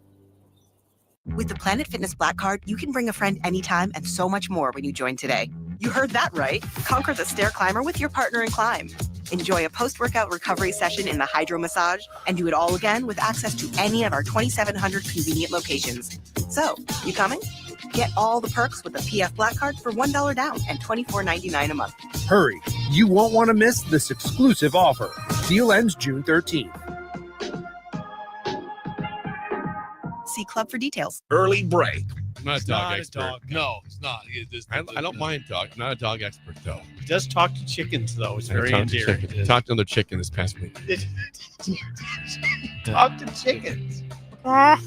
Speaker 4: With the Planet Fitness Black Card, you can bring a friend anytime and so much more when you join today. You heard that right. Conquer the stair climber with your partner in climb. Enjoy a post-workout recovery session in the hydro massage and do it all again with access to any of our 2,700 convenient locations. So, you coming? Get all the perks with the PF Black Card for $1 down and $24.99 a month.
Speaker 13: Hurry, you won't want to miss this exclusive offer. Deal ends June 13th.
Speaker 4: See Club for details.
Speaker 3: Early break.
Speaker 23: I'm not a dog expert. No, it's not. I don't mind dog. I'm not a dog expert, though.
Speaker 24: He does talk to chickens, though. It's very
Speaker 23: talked
Speaker 24: endearing.
Speaker 23: to talked to another chicken this past week.
Speaker 24: Talk to chickens.
Speaker 23: What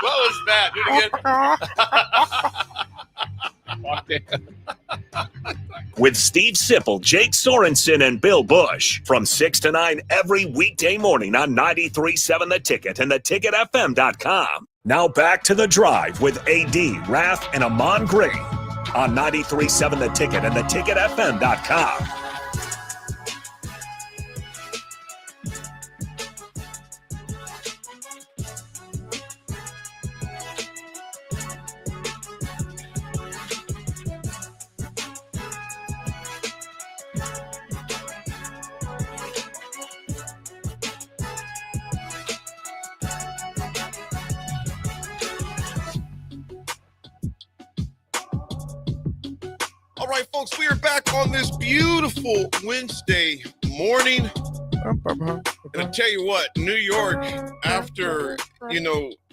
Speaker 23: was that? Do it again.
Speaker 3: With Steve Sipple, Jake Sorensen, and Bill Bush from 6 to 9 every weekday morning on 93.7 The Ticket and theticketfm.com. Now back to The Drive with AD, Raff, and Ahman Gray on 93.7 The Ticket and theticketfm.com.
Speaker 14: All right, folks, we are back on this beautiful Wednesday morning. And I tell you what, New York, after,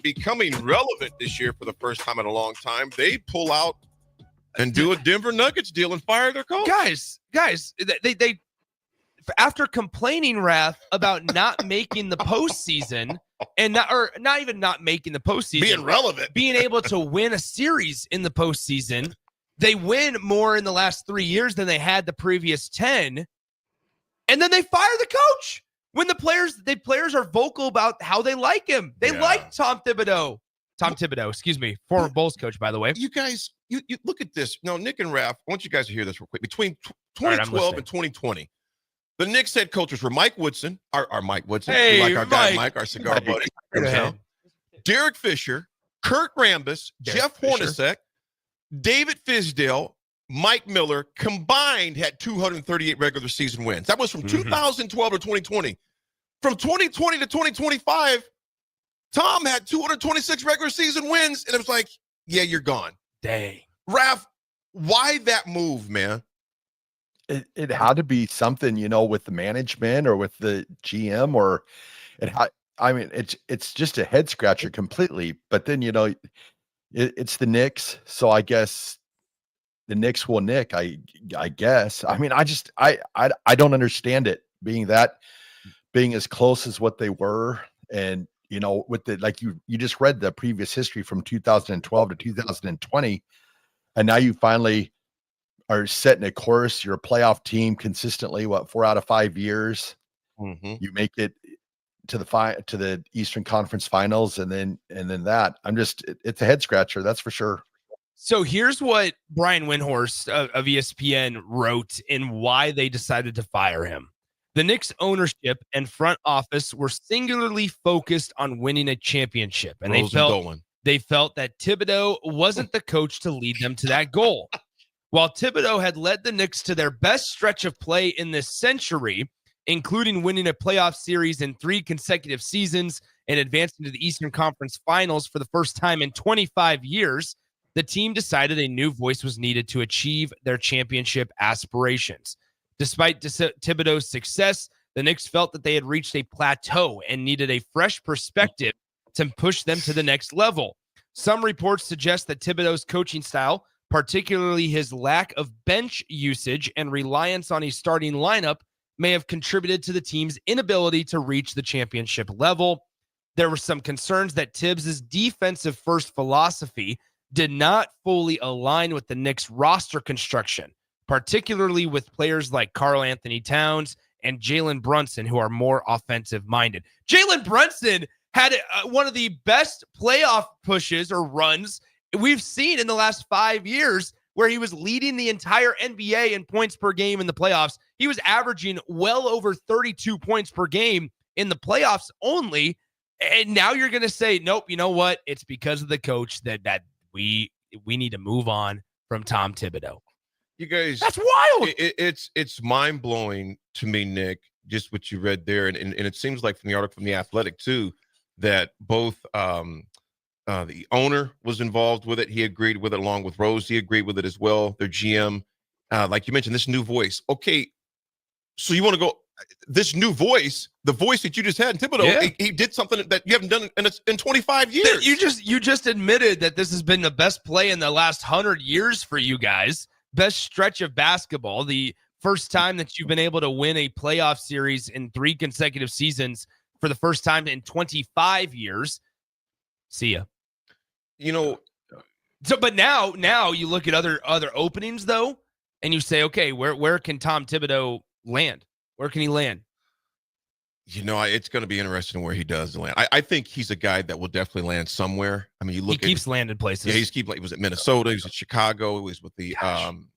Speaker 14: becoming relevant this year for the first time in a long time, they pull out and do a Denver Nuggets deal and fire their coach.
Speaker 15: Guys, they after complaining, Raff, about not making the postseason and not even not making the postseason,
Speaker 14: being relevant,
Speaker 15: being able to win a series in the postseason. They win more in the last 3 years than they had the previous 10. And then they fire the coach when the players are vocal about how they like him. They like Tom Thibodeau, former Bulls coach, by the way.
Speaker 14: You guys, you look at this. No, Nick and Raff, I want you guys to hear this real quick. Between 2012 and 2020, the Knicks head coaches were Mike Woodson, our Mike Woodson,
Speaker 15: hey,
Speaker 14: our guy Mike, our cigar buddy, Derek Fisher, Kurt Rambis, Jeff Hornacek, David Fisdale, Mike Miller combined had 238 regular season wins. That was from 2012 to 2020. From 2020 to 2025, Tom had 226 regular season wins, and it was like, yeah, you're gone.
Speaker 15: Dang.
Speaker 14: Raff, why that move, man?
Speaker 16: It had to be something, with the management or with the GM or it's just a head scratcher completely. But then, it's the Knicks, so I guess the Knicks will nick. I guess. I mean, I don't understand it being as close as what they were, and with the like you just read the previous history from 2012 to 2020, and now you finally are setting a course. You're a playoff team consistently. 4 out of 5 years, you make it to the Eastern Conference Finals, and then that. It's a head scratcher, that's for sure.
Speaker 15: So here's what Brian Windhorst of ESPN wrote in why they decided to fire him. The Knicks ownership and front office were singularly focused on winning a championship, and they felt that Thibodeau wasn't the coach to lead them to that goal. While Thibodeau had led the Knicks to their best stretch of play in this century, including winning a playoff series in 3 consecutive seasons and advancing to the Eastern Conference Finals for the first time in 25 years, the team decided a new voice was needed to achieve their championship aspirations. Despite Thibodeau's success, the Knicks felt that they had reached a plateau and needed a fresh perspective to push them to the next level. Some reports suggest that Thibodeau's coaching style, particularly his lack of bench usage and reliance on a starting lineup, may have contributed to the team's inability to reach the championship level. There were some concerns that Tibbs' defensive-first philosophy did not fully align with the Knicks' roster construction, particularly with players like Karl Anthony Towns and Jalen Brunson, who are more offensive-minded. Jalen Brunson had one of the best playoff pushes or runs we've seen in the last 5 years, where he was leading the entire NBA in points per game in the playoffs. He was averaging well over 32 points per game in the playoffs only. And now you're going to say, nope, you know what? It's because of the coach that we need to move on from Tom Thibodeau.
Speaker 14: You guys,
Speaker 15: that's wild.
Speaker 14: It's mind blowing to me, Nick, just what you read there. And it seems like from the article from The Athletic too, that both the owner was involved with it. He agreed with it along with Rose. He agreed with it as well. Their GM, like you mentioned, this new voice. Okay. So you want to go this new voice, the voice that you just had in Thibodeau, he did something that you haven't done in 25 years.
Speaker 15: You just admitted that this has been the best play in the last 100 years for you guys. Best stretch of basketball. The first time that you've been able to win a playoff series in 3 consecutive seasons for the first time in 25 years. See ya.
Speaker 14: You know,
Speaker 15: so but now you look at other openings though, and you say, okay, where can Tom Thibodeau land? Where can he land?
Speaker 14: You know, it's going to be interesting where he does land. I think he's a guy that will definitely land somewhere. I mean, he keeps
Speaker 15: landing places.
Speaker 14: Yeah, he was at Minnesota. He was at Chicago. He was with the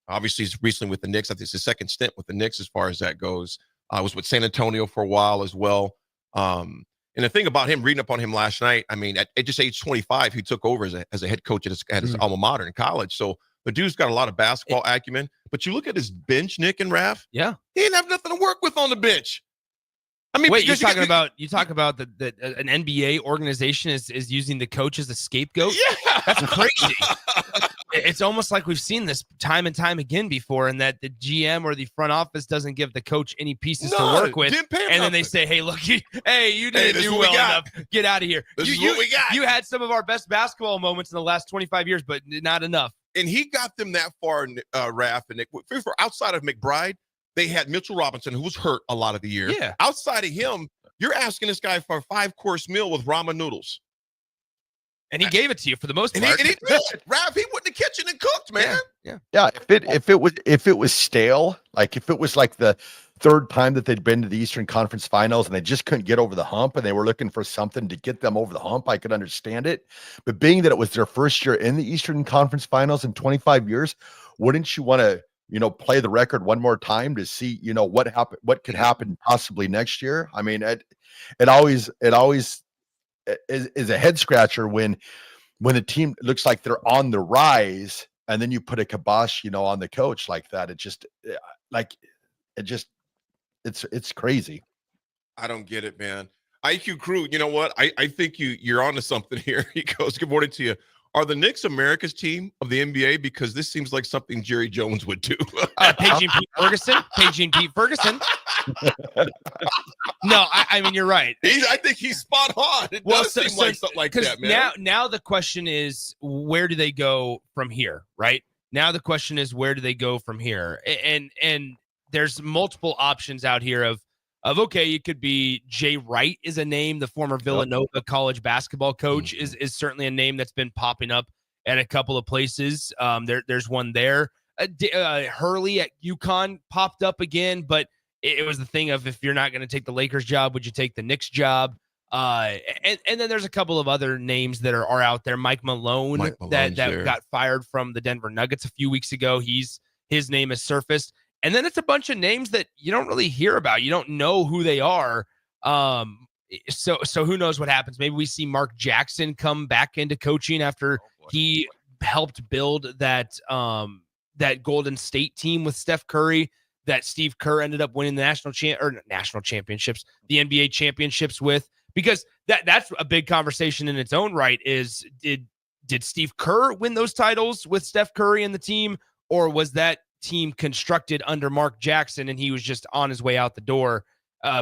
Speaker 14: obviously he's recently with the Knicks. I think it's his second stint with the Knicks as far as that goes. I was with San Antonio for a while as well. And the thing about him, reading up on him last night, I mean, at just age 25, he took over as a head coach at his alma mater in college. So the dude's got a lot of basketball acumen. But you look at his bench, Nick and Raff.
Speaker 15: Yeah,
Speaker 14: he didn't have nothing to work with on the bench. I mean,
Speaker 15: wait, you talk about that an NBA organization is using the coach as a scapegoat?
Speaker 14: Yeah,
Speaker 15: that's crazy. It's almost like we've seen this time and time again before, and that the GM or the front office doesn't give the coach any pieces to work with, and then they say, "Hey, look, you didn't do well enough. Get out of here."
Speaker 14: This is what we got.
Speaker 15: You had some of our best basketball moments in the last 25 years, but not enough.
Speaker 14: And he got them that far, Raff and Nick. For outside of McBride, they had Mitchell Robinson, who was hurt a lot of the year.
Speaker 15: Yeah.
Speaker 14: Outside of him, you're asking this guy for a 5-course meal with ramen noodles.
Speaker 15: And he gave it to you for the most part.
Speaker 14: And he did. Raff, he went in the kitchen and cooked, man.
Speaker 16: Yeah. If it was stale, like if it was like the third time that they'd been to the Eastern Conference Finals and they just couldn't get over the hump and they were looking for something to get them over the hump, I could understand it. But being that it was their first year in the Eastern Conference Finals in 25 years, wouldn't you want to, play the record one more time to see, what could happen possibly next year? I mean, it always is a head scratcher when the team looks like they're on the rise and then you put a kibosh, on the coach like that. It's crazy.
Speaker 14: I don't get it, man. IQ Crew, you know what? I think you're onto something here. He goes, good morning to you. Are the Knicks America's team of the NBA? Because this seems like something Jerry Jones would do.
Speaker 15: Paging Pete Ferguson. No, I mean, you're right.
Speaker 14: I think he's spot on. It does seem like something like that, man.
Speaker 15: Now the question is, where do they go from here, right? Now the question is, where do they go from here? And there's multiple options out here of okay, it could be Jay Wright is a name. The former Villanova college basketball coach is certainly a name that's been popping up at a couple of places. There's one there. Hurley at UConn popped up again, but it was the thing of, if you're not going to take the Lakers job, would you take the Knicks job? And then there's a couple of other names that are out there. Mike Malone that got fired from the Denver Nuggets a few weeks ago. His name has surfaced. And then it's a bunch of names that you don't really hear about. You don't know who they are. So who knows what happens? Maybe we see Mark Jackson come back into coaching after he helped build that Golden State team with Steph Curry that Steve Kerr ended up winning the national championships, the NBA championships with. Because that's a big conversation in its own right. Is did Steve Kerr win those titles with Steph Curry and the team, or was that team constructed under Mark Jackson and he was just on his way out the door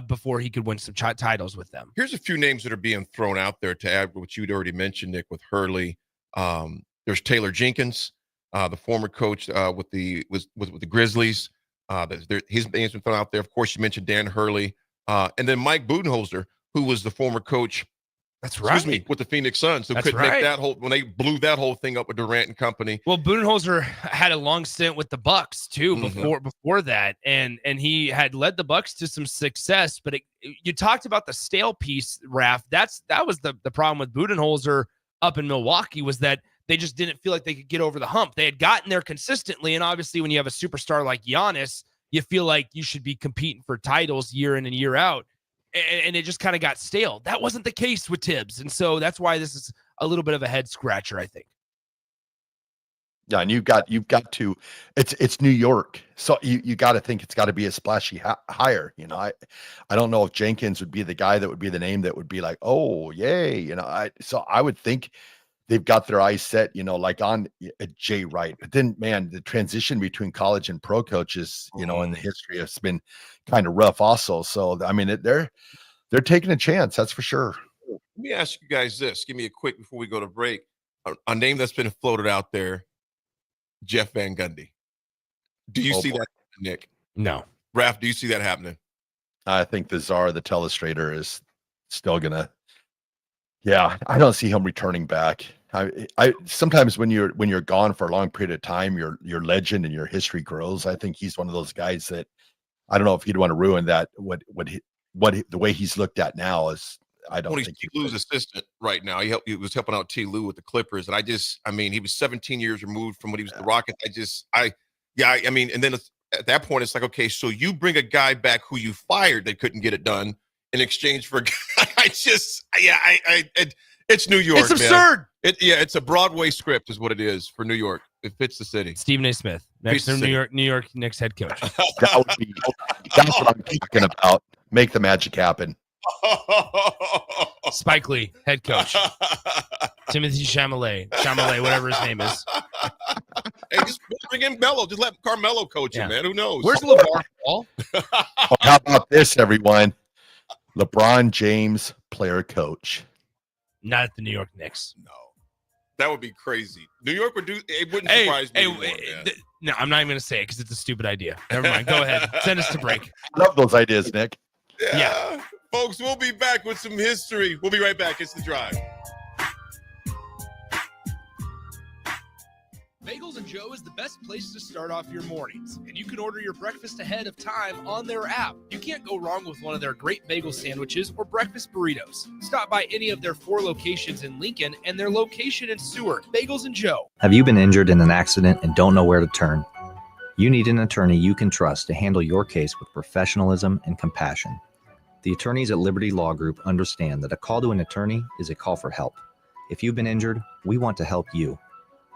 Speaker 15: before he could win some titles with them?
Speaker 14: Here's a few names that are being thrown out there to add what you'd already mentioned, Nick, with Hurley. There's Taylor Jenkins, the former coach with the Grizzlies. His name's been thrown out there. Of course, you mentioned Dan Hurley, and then Mike Budenholzer, who was the former coach.
Speaker 15: That's right.
Speaker 14: With the Phoenix Suns, who couldn't make that whole when they blew that whole thing up with Durant and company.
Speaker 15: Well, Budenholzer had a long stint with the Bucks too before that, and he had led the Bucks to some success. But you talked about the stale piece, Raff. That was the problem with Budenholzer up in Milwaukee, was that they just didn't feel like they could get over the hump. They had gotten there consistently, and obviously when you have a superstar like Giannis, you feel like you should be competing for titles year in and year out. And it just kind of got stale. That wasn't the case with Tibbs. And so that's why this is a little bit of a head scratcher, I think.
Speaker 16: Yeah, and you've got to, it's New York. So you got to think it's got to be a splashy hire. You know, I don't know if Jenkins would be the guy that would be the name that would be like, oh, yay. You know, so I would think they've got their eyes set, you know, like on Jay Wright. But then, man, the transition between college and pro coaches, you know, in the history has been kind of rough also. So, I mean, they're taking a chance. That's for sure.
Speaker 14: Let me ask you guys this. Give me a quick before we go to break. A name that's been floated out there, Jeff Van Gundy. Do you see that, Nick?
Speaker 15: No.
Speaker 14: Raff, do you see that happening?
Speaker 16: I think the czar, the telestrator, is still going to. Yeah, I don't see him returning back. I sometimes when you're gone for a long period of time, your legend and your history grows. I think he's one of those guys that I don't know if he'd want to ruin that. What the way he's looked at now is I don't think
Speaker 14: T. Lue's assistant right now. He was helping out T. Lue with the Clippers, and I mean, he was 17 years removed from when he was the Rockets. I mean, and then at that point, it's like, okay, so you bring a guy back who you fired that couldn't get it done in exchange for a guy. It's New York.
Speaker 15: It's absurd.
Speaker 14: Man. It's a Broadway script, is what it is for New York. It fits the city.
Speaker 15: Stephen A. Smith, next to New York Knicks head coach.
Speaker 16: That's what I'm talking about. Make the magic happen.
Speaker 15: Spike Lee, head coach. Timothy Chalamet, whatever his name is.
Speaker 14: Hey, just bring in Melo. Just let Carmelo coach him, man. Who knows?
Speaker 15: Where's LeVar Ball?
Speaker 16: How about this, everyone? LeBron James, player coach.
Speaker 15: Not at the New York Knicks.
Speaker 14: No. That would be crazy. New York would do it. Wouldn't surprise me anymore,
Speaker 15: no, I'm not even going to say it because it's a stupid idea. Never mind. Go ahead. Send us to break.
Speaker 16: Love those ideas, Nick.
Speaker 14: Yeah. Folks, we'll be back with some history. We'll be right back. It's The Drive.
Speaker 20: Bagels and Joe is the best place to start off your mornings, and you can order your breakfast ahead of time on their app. You can't go wrong with one of their great bagel sandwiches or breakfast burritos. Stop by any of their 4 locations in Lincoln and their location in Seward. Bagels and Joe.
Speaker 5: Have you been injured in an accident and don't know where to turn? You need an attorney you can trust to handle your case with professionalism and compassion. The attorneys at Liberty Law Group understand that a call to an attorney is a call for help. If you've been injured, we want to help you.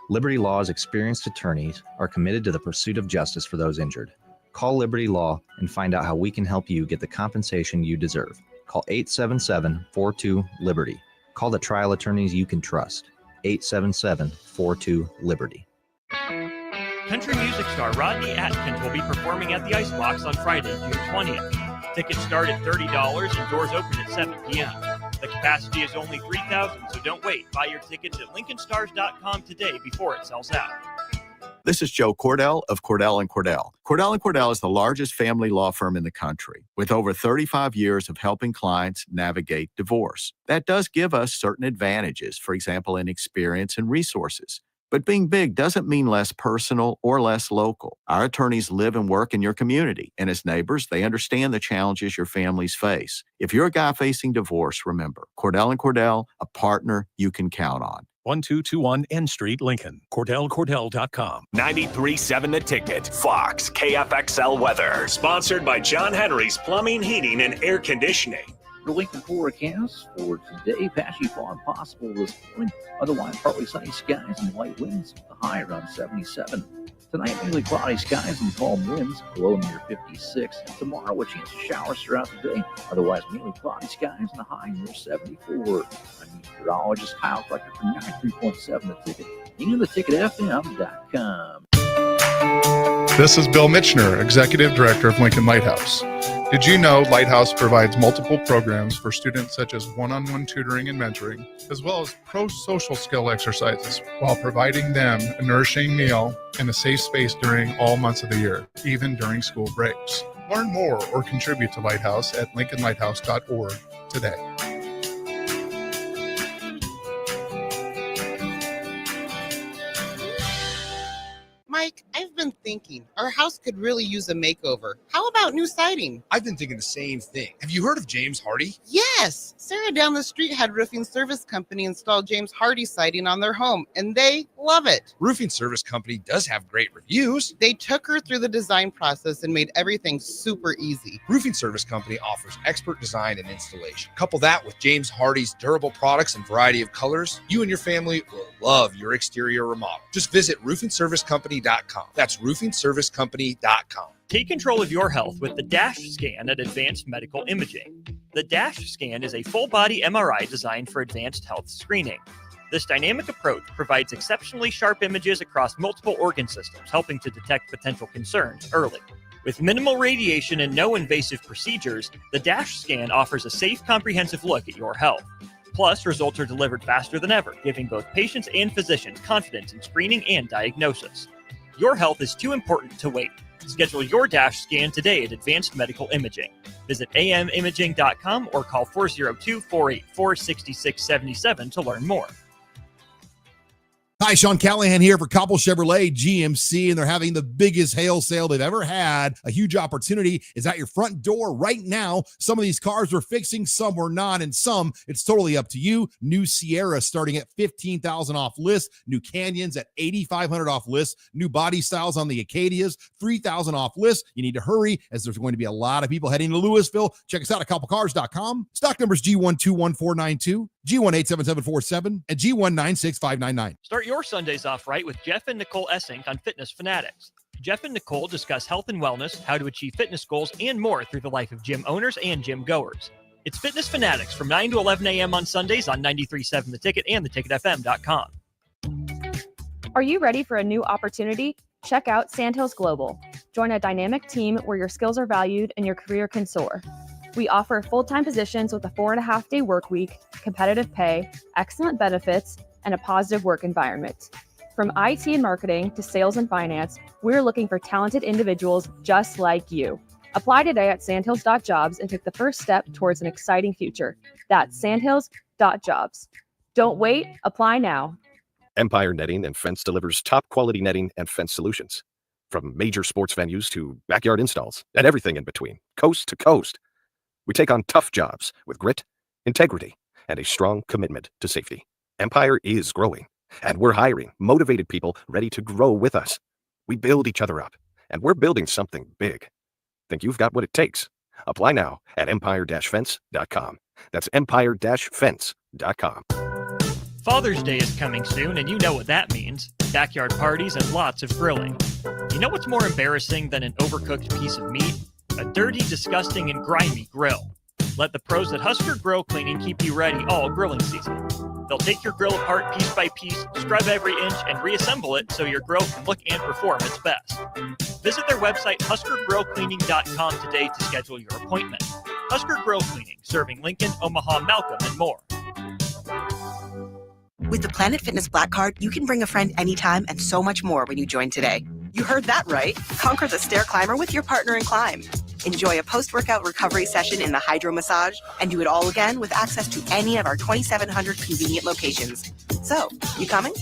Speaker 5: Liberty Law's experienced attorneys are committed to the pursuit of justice for those injured. Call Liberty Law and find out how we can help you get the compensation you deserve. Call 877-42-LIBERTY. Call the trial attorneys you can trust. 877-42-LIBERTY.
Speaker 1: Country music star Rodney Atkins will be performing at the Icebox on Friday, June 20th. Tickets start at $30 and doors open at 7 p.m. The capacity is only 3,000, so don't wait. Buy your tickets at LincolnStars.com today before it sells out.
Speaker 9: This is Joe Cordell of Cordell & Cordell. Cordell & Cordell is the largest family law firm in the country, with over 35 years of helping clients navigate divorce. That does give us certain advantages, for example, in experience and resources. But being big doesn't mean less personal or less local. Our attorneys live and work in your community, and as neighbors, they understand the challenges your families face. If you're a guy facing divorce, remember, Cordell & Cordell, a partner you can count on.
Speaker 10: 1221 N Street, Lincoln. CordellCordell.com.
Speaker 3: 93.7 The Ticket. Fox KFXL weather. Sponsored by John Henry's Plumbing, Heating, and Air Conditioning.
Speaker 6: The Lincoln forecast for today, patchy fog possible this morning. Otherwise, partly sunny skies and light winds. The high around 77. Tonight, mainly cloudy skies and calm winds, below near 56. And tomorrow, a chance of showers throughout the day. Otherwise, mainly cloudy skies and a high near 74. I'm meteorologist Kyle Collector from 93.7 The Ticket and theticketfm.com.
Speaker 7: This is Bill Mitchner, Executive Director of Lincoln Lighthouse. Did you know Lighthouse provides multiple programs for students such as one-on-one tutoring and mentoring, as well as pro-social skill exercises, while providing them a nourishing meal and a safe space during all months of the year, even during school breaks? Learn more or contribute to Lighthouse at lincolnlighthouse.org today.
Speaker 8: Mike, I've been thinking our house could really use a makeover. How about new siding?
Speaker 11: I've been thinking the same thing. Have you heard of James Hardy?
Speaker 8: Yes! Sarah down the street had Roofing Service Company install James Hardy siding on their home, and they love it.
Speaker 11: Roofing Service Company does have great reviews.
Speaker 8: They took her through the design process and made everything super easy.
Speaker 11: Roofing Service Company offers expert design and installation. Couple that with James Hardy's durable products and variety of colors, you and your family will love your exterior remodel. Just visit roofingservicecompany.com. That's roofingservicecompany.com.
Speaker 1: Take control of your health with the DASH scan at Advanced Medical Imaging. The DASH scan is a full-body MRI designed for advanced health screening. This dynamic approach provides exceptionally sharp images across multiple organ systems, helping to detect potential concerns early. With minimal radiation and no invasive procedures, the DASH scan offers a safe, comprehensive look at your health. Plus, results are delivered faster than ever, giving both patients and physicians confidence in screening and diagnosis. Your health is too important to wait. Schedule your DASH scan today at Advanced Medical Imaging. Visit amimaging.com or call 402-484-6677 to learn more.
Speaker 12: Hi, Sean Callahan here for Cobble Chevrolet GMC, and they're having the biggest hail sale they've ever had. A huge opportunity is at your front door right now. Some of these cars we're fixing, some we're not, and some it's totally up to you. New Sierra starting at $15,000 off list. New Canyons at $8,500 off list. New body styles on the Acadias, $3,000 off list. You need to hurry as there's going to be a lot of people heading to Louisville. Check us out at cobblecars.com. Stock numbers G121492, G187747, and G196599.
Speaker 1: Start your Sundays off right with Jeff and Nicole Essink on Fitness Fanatics. Jeff and Nicole discuss health and wellness, how to achieve fitness goals, and more through the life of gym owners and gym goers. It's Fitness Fanatics from 9 to 11 a.m. on Sundays on 93.7 The Ticket and theticketfm.com.
Speaker 25: Are you ready for a new opportunity? Check out Sandhills Global. Join a dynamic team where your skills are valued and your career can soar. We offer full-time positions with a 4.5-day work week, competitive pay, excellent benefits, and a positive work environment. From IT and marketing to sales and finance, we're looking for talented individuals just like you. Apply today at sandhills.jobs and take the first step towards an exciting future. That's sandhills.jobs. Don't wait, apply now.
Speaker 22: Empire Netting and Fence delivers top quality netting and fence solutions. From major sports venues to backyard installs and everything in between, coast to coast. We take on tough jobs with grit, integrity, and a strong commitment to safety. Empire is growing, and we're hiring motivated people ready to grow with us. We build each other up, and we're building something big. Think you've got what it takes? Apply now at empire-fence.com. That's empire-fence.com.
Speaker 1: Father's Day is coming soon, and you know what that means. Backyard parties and lots of grilling. You know what's more embarrassing than an overcooked piece of meat? A dirty, disgusting, and grimy grill. Let the pros at Husker Grill Cleaning keep you ready all grilling season. They'll take your grill apart piece by piece, scrub every inch, and reassemble it so your grill can look and perform its best. Visit their website, huskergrillcleaning.com today to schedule your appointment. Husker Grill Cleaning, serving Lincoln, Omaha, Malcolm, and more.
Speaker 4: With the Planet Fitness Black Card, you can bring a friend anytime and so much more when you join today. You heard that right. Conquer the stair climber with your partner in climb. Enjoy a post-workout recovery session in the hydro massage and do it all again with access to any of our 2,700 convenient locations. So, you coming?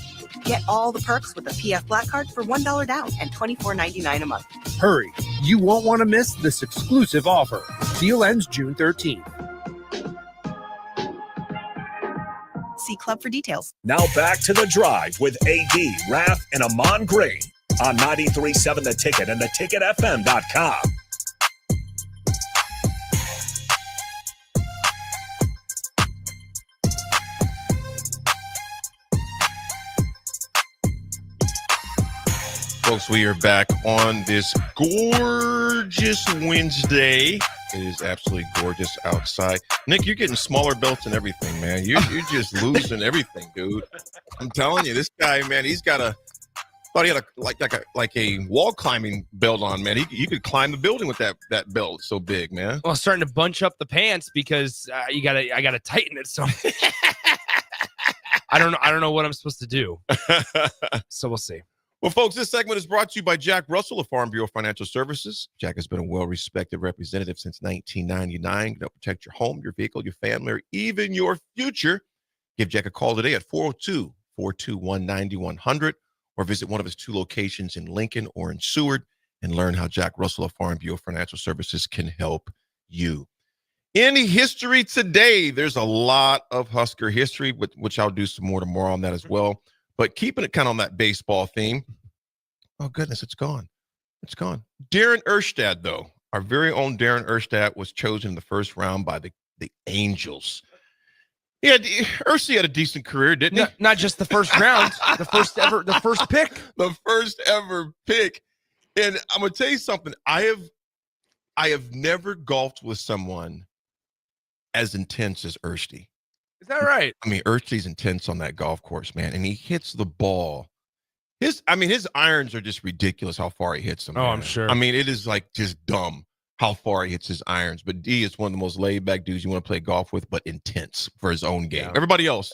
Speaker 4: Get all the perks with the PF Black Card for $1 down and $24.99 a month.
Speaker 13: Hurry, you won't want to miss this exclusive offer. Deal ends June 13th.
Speaker 4: See Club for details.
Speaker 3: Now back to The Drive with AD, Raff, and Ahman Green on 93.7 The Ticket and theticketfm.com.
Speaker 14: Folks, we are back on this gorgeous Wednesday. It is absolutely gorgeous outside. Nick, you're getting smaller belts and everything, man. You're just losing everything, dude. I'm telling you, this guy, man, he's got thought he had a wall climbing belt on, man. You could climb the building with that belt. It's so big, man.
Speaker 15: Well, starting to bunch up the pants because I gotta tighten it. So I don't know what I'm supposed to do. So we'll see.
Speaker 14: Well, folks, this segment is brought to you by Jack Russell of Farm Bureau Financial Services. Jack has been a well-respected representative since 1999. To protect your home, your vehicle, your family, or even your future. Give Jack a call today at 402-421-9100 or visit one of his 2 locations in Lincoln or in Seward and learn how Jack Russell of Farm Bureau Financial Services can help you. In history today, there's a lot of Husker history, which I'll do some more tomorrow on that as well. But keeping it kind of on that baseball theme. Oh, goodness, it's gone. It's gone. Darren Erstad, though, our very own Darren Erstad was chosen in the first round by the Angels. Yeah, Ersty had a decent career, didn't he?
Speaker 15: Not just the first round, the first pick.
Speaker 14: The first ever pick. And I'm going to tell you something. I have never golfed with someone as intense as Ersty.
Speaker 15: Is that right?
Speaker 14: I mean, Ersty's intense on that golf course, man, and he hits the ball. His irons are just ridiculous how far he hits them.
Speaker 15: Oh,
Speaker 14: man.
Speaker 15: I'm sure.
Speaker 14: I mean, it is like just dumb how far he hits his irons. But D is one of the most laid-back dudes you want to play golf with, but intense for his own game. Yeah. Everybody else,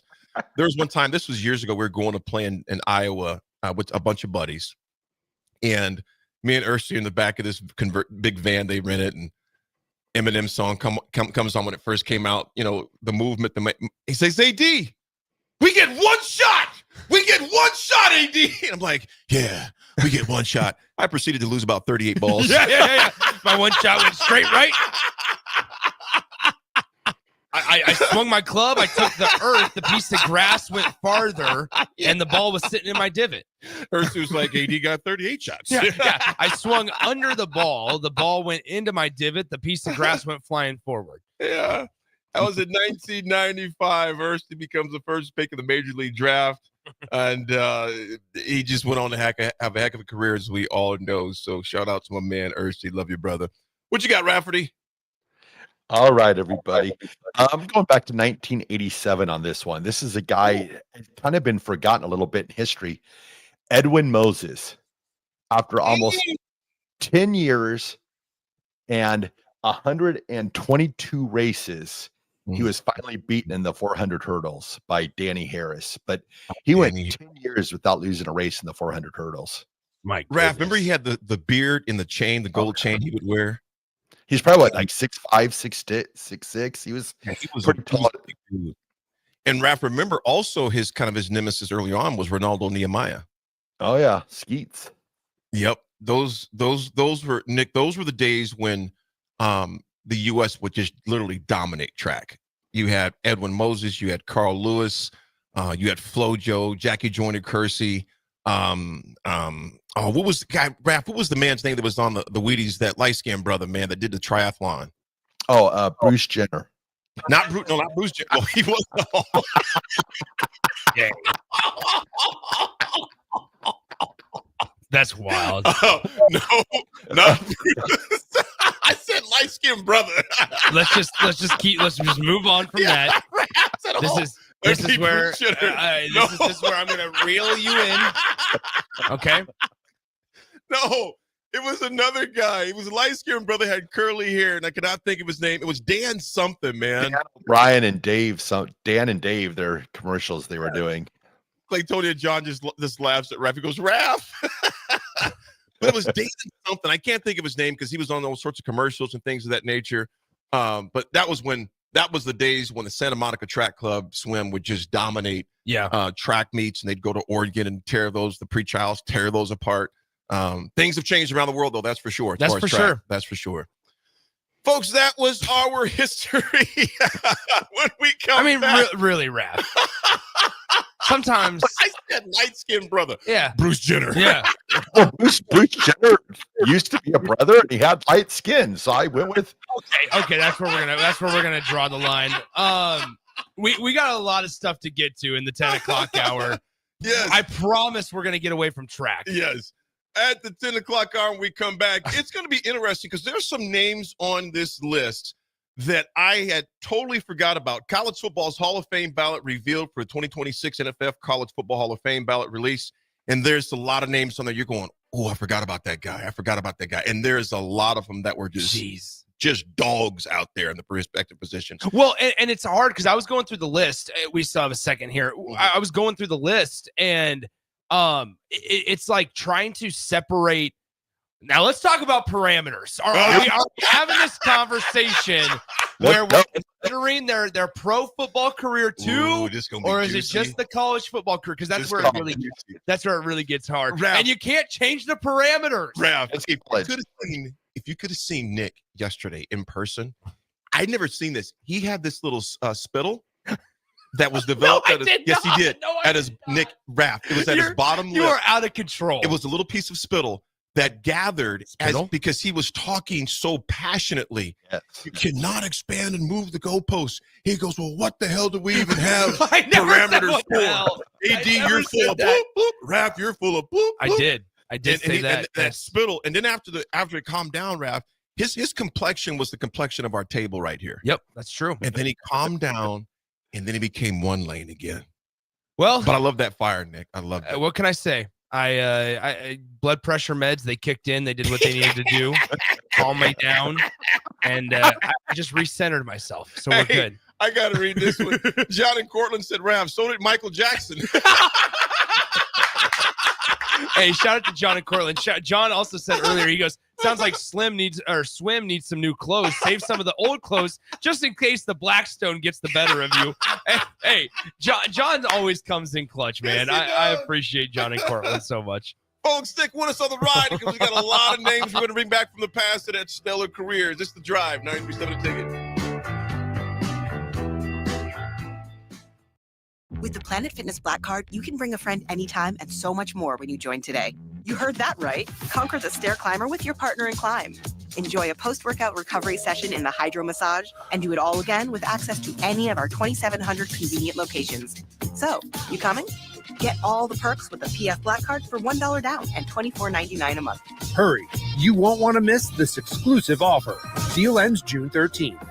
Speaker 14: there was one time, this was years ago, we were going to play in Iowa with a bunch of buddies, and me and Ersty in the back of this big van they rented, and Eminem song comes on when it first came out. You know, the movement. He says, "Hey D, we get one shot. We get one shot, AD." And I'm like, "Yeah, we get one shot." I proceeded to lose about 38 balls.
Speaker 15: Yeah. My one shot went straight right. I swung my club. I took the earth. The piece of grass went farther, and the ball was sitting in my divot.
Speaker 14: Earth was like, AD got 38 shots.
Speaker 15: Yeah. I swung under the ball. The ball went into my divot. The piece of grass went flying forward.
Speaker 14: Yeah. That was in 1995. Ersty becomes the first pick in the Major League Draft. And he just went on to have a heck of a career, as we all know. So shout out to my man, Ersty. Love you, brother. What you got, Rafferty?
Speaker 16: All right, everybody. I'm going back to 1987 on this one. This is a guy kind of been forgotten a little bit in history. Edwin Moses, after almost 10 years and 122 races, he was finally beaten in the 400 hurdles by Danny Harris. But he went 10 years without losing a race in the 400 hurdles.
Speaker 14: Mike, Raff, remember he had the beard in the chain, the gold chain he would wear?
Speaker 16: He's probably what, like 6'5", 6'6". He was pretty tall.
Speaker 14: And Raff, remember also his nemesis early on was Ronaldo Nehemiah.
Speaker 16: Oh yeah, Skeets.
Speaker 14: Yep. Those were, Nick, those were the days when the US would just literally dominate track. You had Edwin Moses, you had Carl Lewis, you had Flojo, Jackie Joyner Kersey. What was the guy, Raff? What was the man's name that was on the Wheaties, that light-skinned brother, man, that did the triathlon?
Speaker 16: Bruce Jenner.
Speaker 14: Not Bruce Jenner. Oh, he was.
Speaker 15: Yeah. That's wild.
Speaker 14: No, not Bruce. I said light-skinned brother.
Speaker 15: Let's just move on from that. This is where I'm gonna reel you in. Okay.
Speaker 14: No, it was another guy. It was a light-skinned brother, had curly hair, and I could not think of his name. It was Dan something, man.
Speaker 16: Ryan and Dave. Dan and Dave, their commercials they were doing.
Speaker 14: Like Tony and John just laughs at Raff. He goes, Raff. But it was Dan something. I can't think of his name because he was on all sorts of commercials and things of that nature. But that was the days when the Santa Monica Track Club swim would just dominate track meets, and they'd go to Oregon and the pre-trials, tear those apart. Things have changed around the world, though. That's for sure.
Speaker 15: That's for sure.
Speaker 14: That's for sure. Folks, that was our history. When we come back.
Speaker 15: Really, Raff. Sometimes
Speaker 14: I said light-skinned brother.
Speaker 15: Yeah.
Speaker 14: Bruce Jenner.
Speaker 15: Yeah.
Speaker 16: Well, Bruce Jenner used to be a brother, and he had light skin, so I went with.
Speaker 15: Okay. That's where we're gonna draw the line. We got a lot of stuff to get to in the 10 o'clock hour.
Speaker 14: Yes.
Speaker 15: I promise we're gonna get away from track.
Speaker 14: Yes. at the 10 o'clock hour when we come back. It's going to be interesting because there's some names on this list that I had totally forgot about. College football's Hall of Fame ballot revealed for 2026 NFL College Football Hall of Fame ballot release. And there's a lot of names on there. You're going, oh, I forgot about that guy. And there's a lot of them that were just dogs out there in the respective positions.
Speaker 15: Well, and it's hard because I was going through the list. We still have a second here. I was going through the list, and it's like trying to separate. Now let's talk about parameters. Are we having this conversation where we're considering their pro football career too, or is it just the college football career? Because that's where it really gets hard.
Speaker 14: Raff,
Speaker 15: and you can't change the parameters.
Speaker 14: Raff, if you could have seen Nick yesterday in person, I'd never seen this. He had this little spittle that was developed. Yes, he did. At his Raff. It was at his bottom lip.
Speaker 15: You are out of control.
Speaker 14: It was a little piece of spittle that gathered because he was talking so passionately. Yes. You cannot expand and move the goalposts. He goes, well, what the hell do we even have parameters for? AD, you're full of boop, boop. Raff, you're full of boop, boop.
Speaker 15: I did say that.
Speaker 14: That spittle. And then after it calmed down, Raff, his complexion was the complexion of our table right here.
Speaker 15: Yep, that's true.
Speaker 14: And then he calmed down, and then he became one lane again.
Speaker 15: Well,
Speaker 14: but I love that fire, Nick. I love that.
Speaker 15: What can I say? I blood pressure meds, they kicked in. They did what they needed to do, calm me down, and I just recentered myself. So we're good.
Speaker 14: I got to read this one. John in Cortland said, Raff, so did Michael Jackson.
Speaker 15: Hey, shout out to John in Cortland. John also said earlier, he goes, sounds like Swim needs some new clothes. Save some of the old clothes just in case the Blackstone gets the better of you. Hey, John always comes in clutch, man.
Speaker 14: Yes,
Speaker 15: I appreciate John in Cortland so much.
Speaker 14: Folks, stick with us on the ride because we got a lot of names we're going to bring back from the past to that stellar career. This is The Drive, 93.7 The Ticket.
Speaker 4: With the Planet Fitness Black Card, you can bring a friend anytime and so much more when you join today. You heard that right. Conquer the stair climber with your partner in climb. Enjoy a post-workout recovery session in the hydro massage and do it all again with access to any of our 2,700 convenient locations. So, you coming? Get all the perks with the PF Black Card for $1 down and $24.99 a month.
Speaker 13: Hurry. You won't want to miss this exclusive offer. Deal ends June 13th.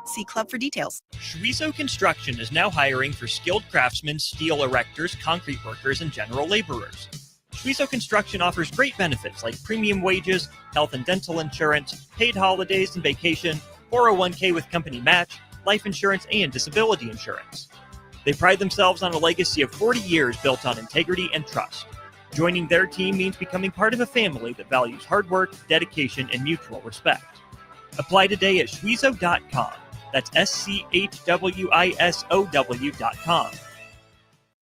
Speaker 4: See Club for details.
Speaker 1: Schweizo Construction is now hiring for skilled craftsmen, steel erectors, concrete workers, and general laborers. Schweizo Construction offers great benefits like premium wages, health and dental insurance, paid holidays and vacation, 401k with company match, life insurance, and disability insurance. They pride themselves on a legacy of 40 years built on integrity and trust. Joining their team means becoming part of a family that values hard work, dedication, and mutual respect. Apply today at schweizo.com. That's SCHWISOW.com.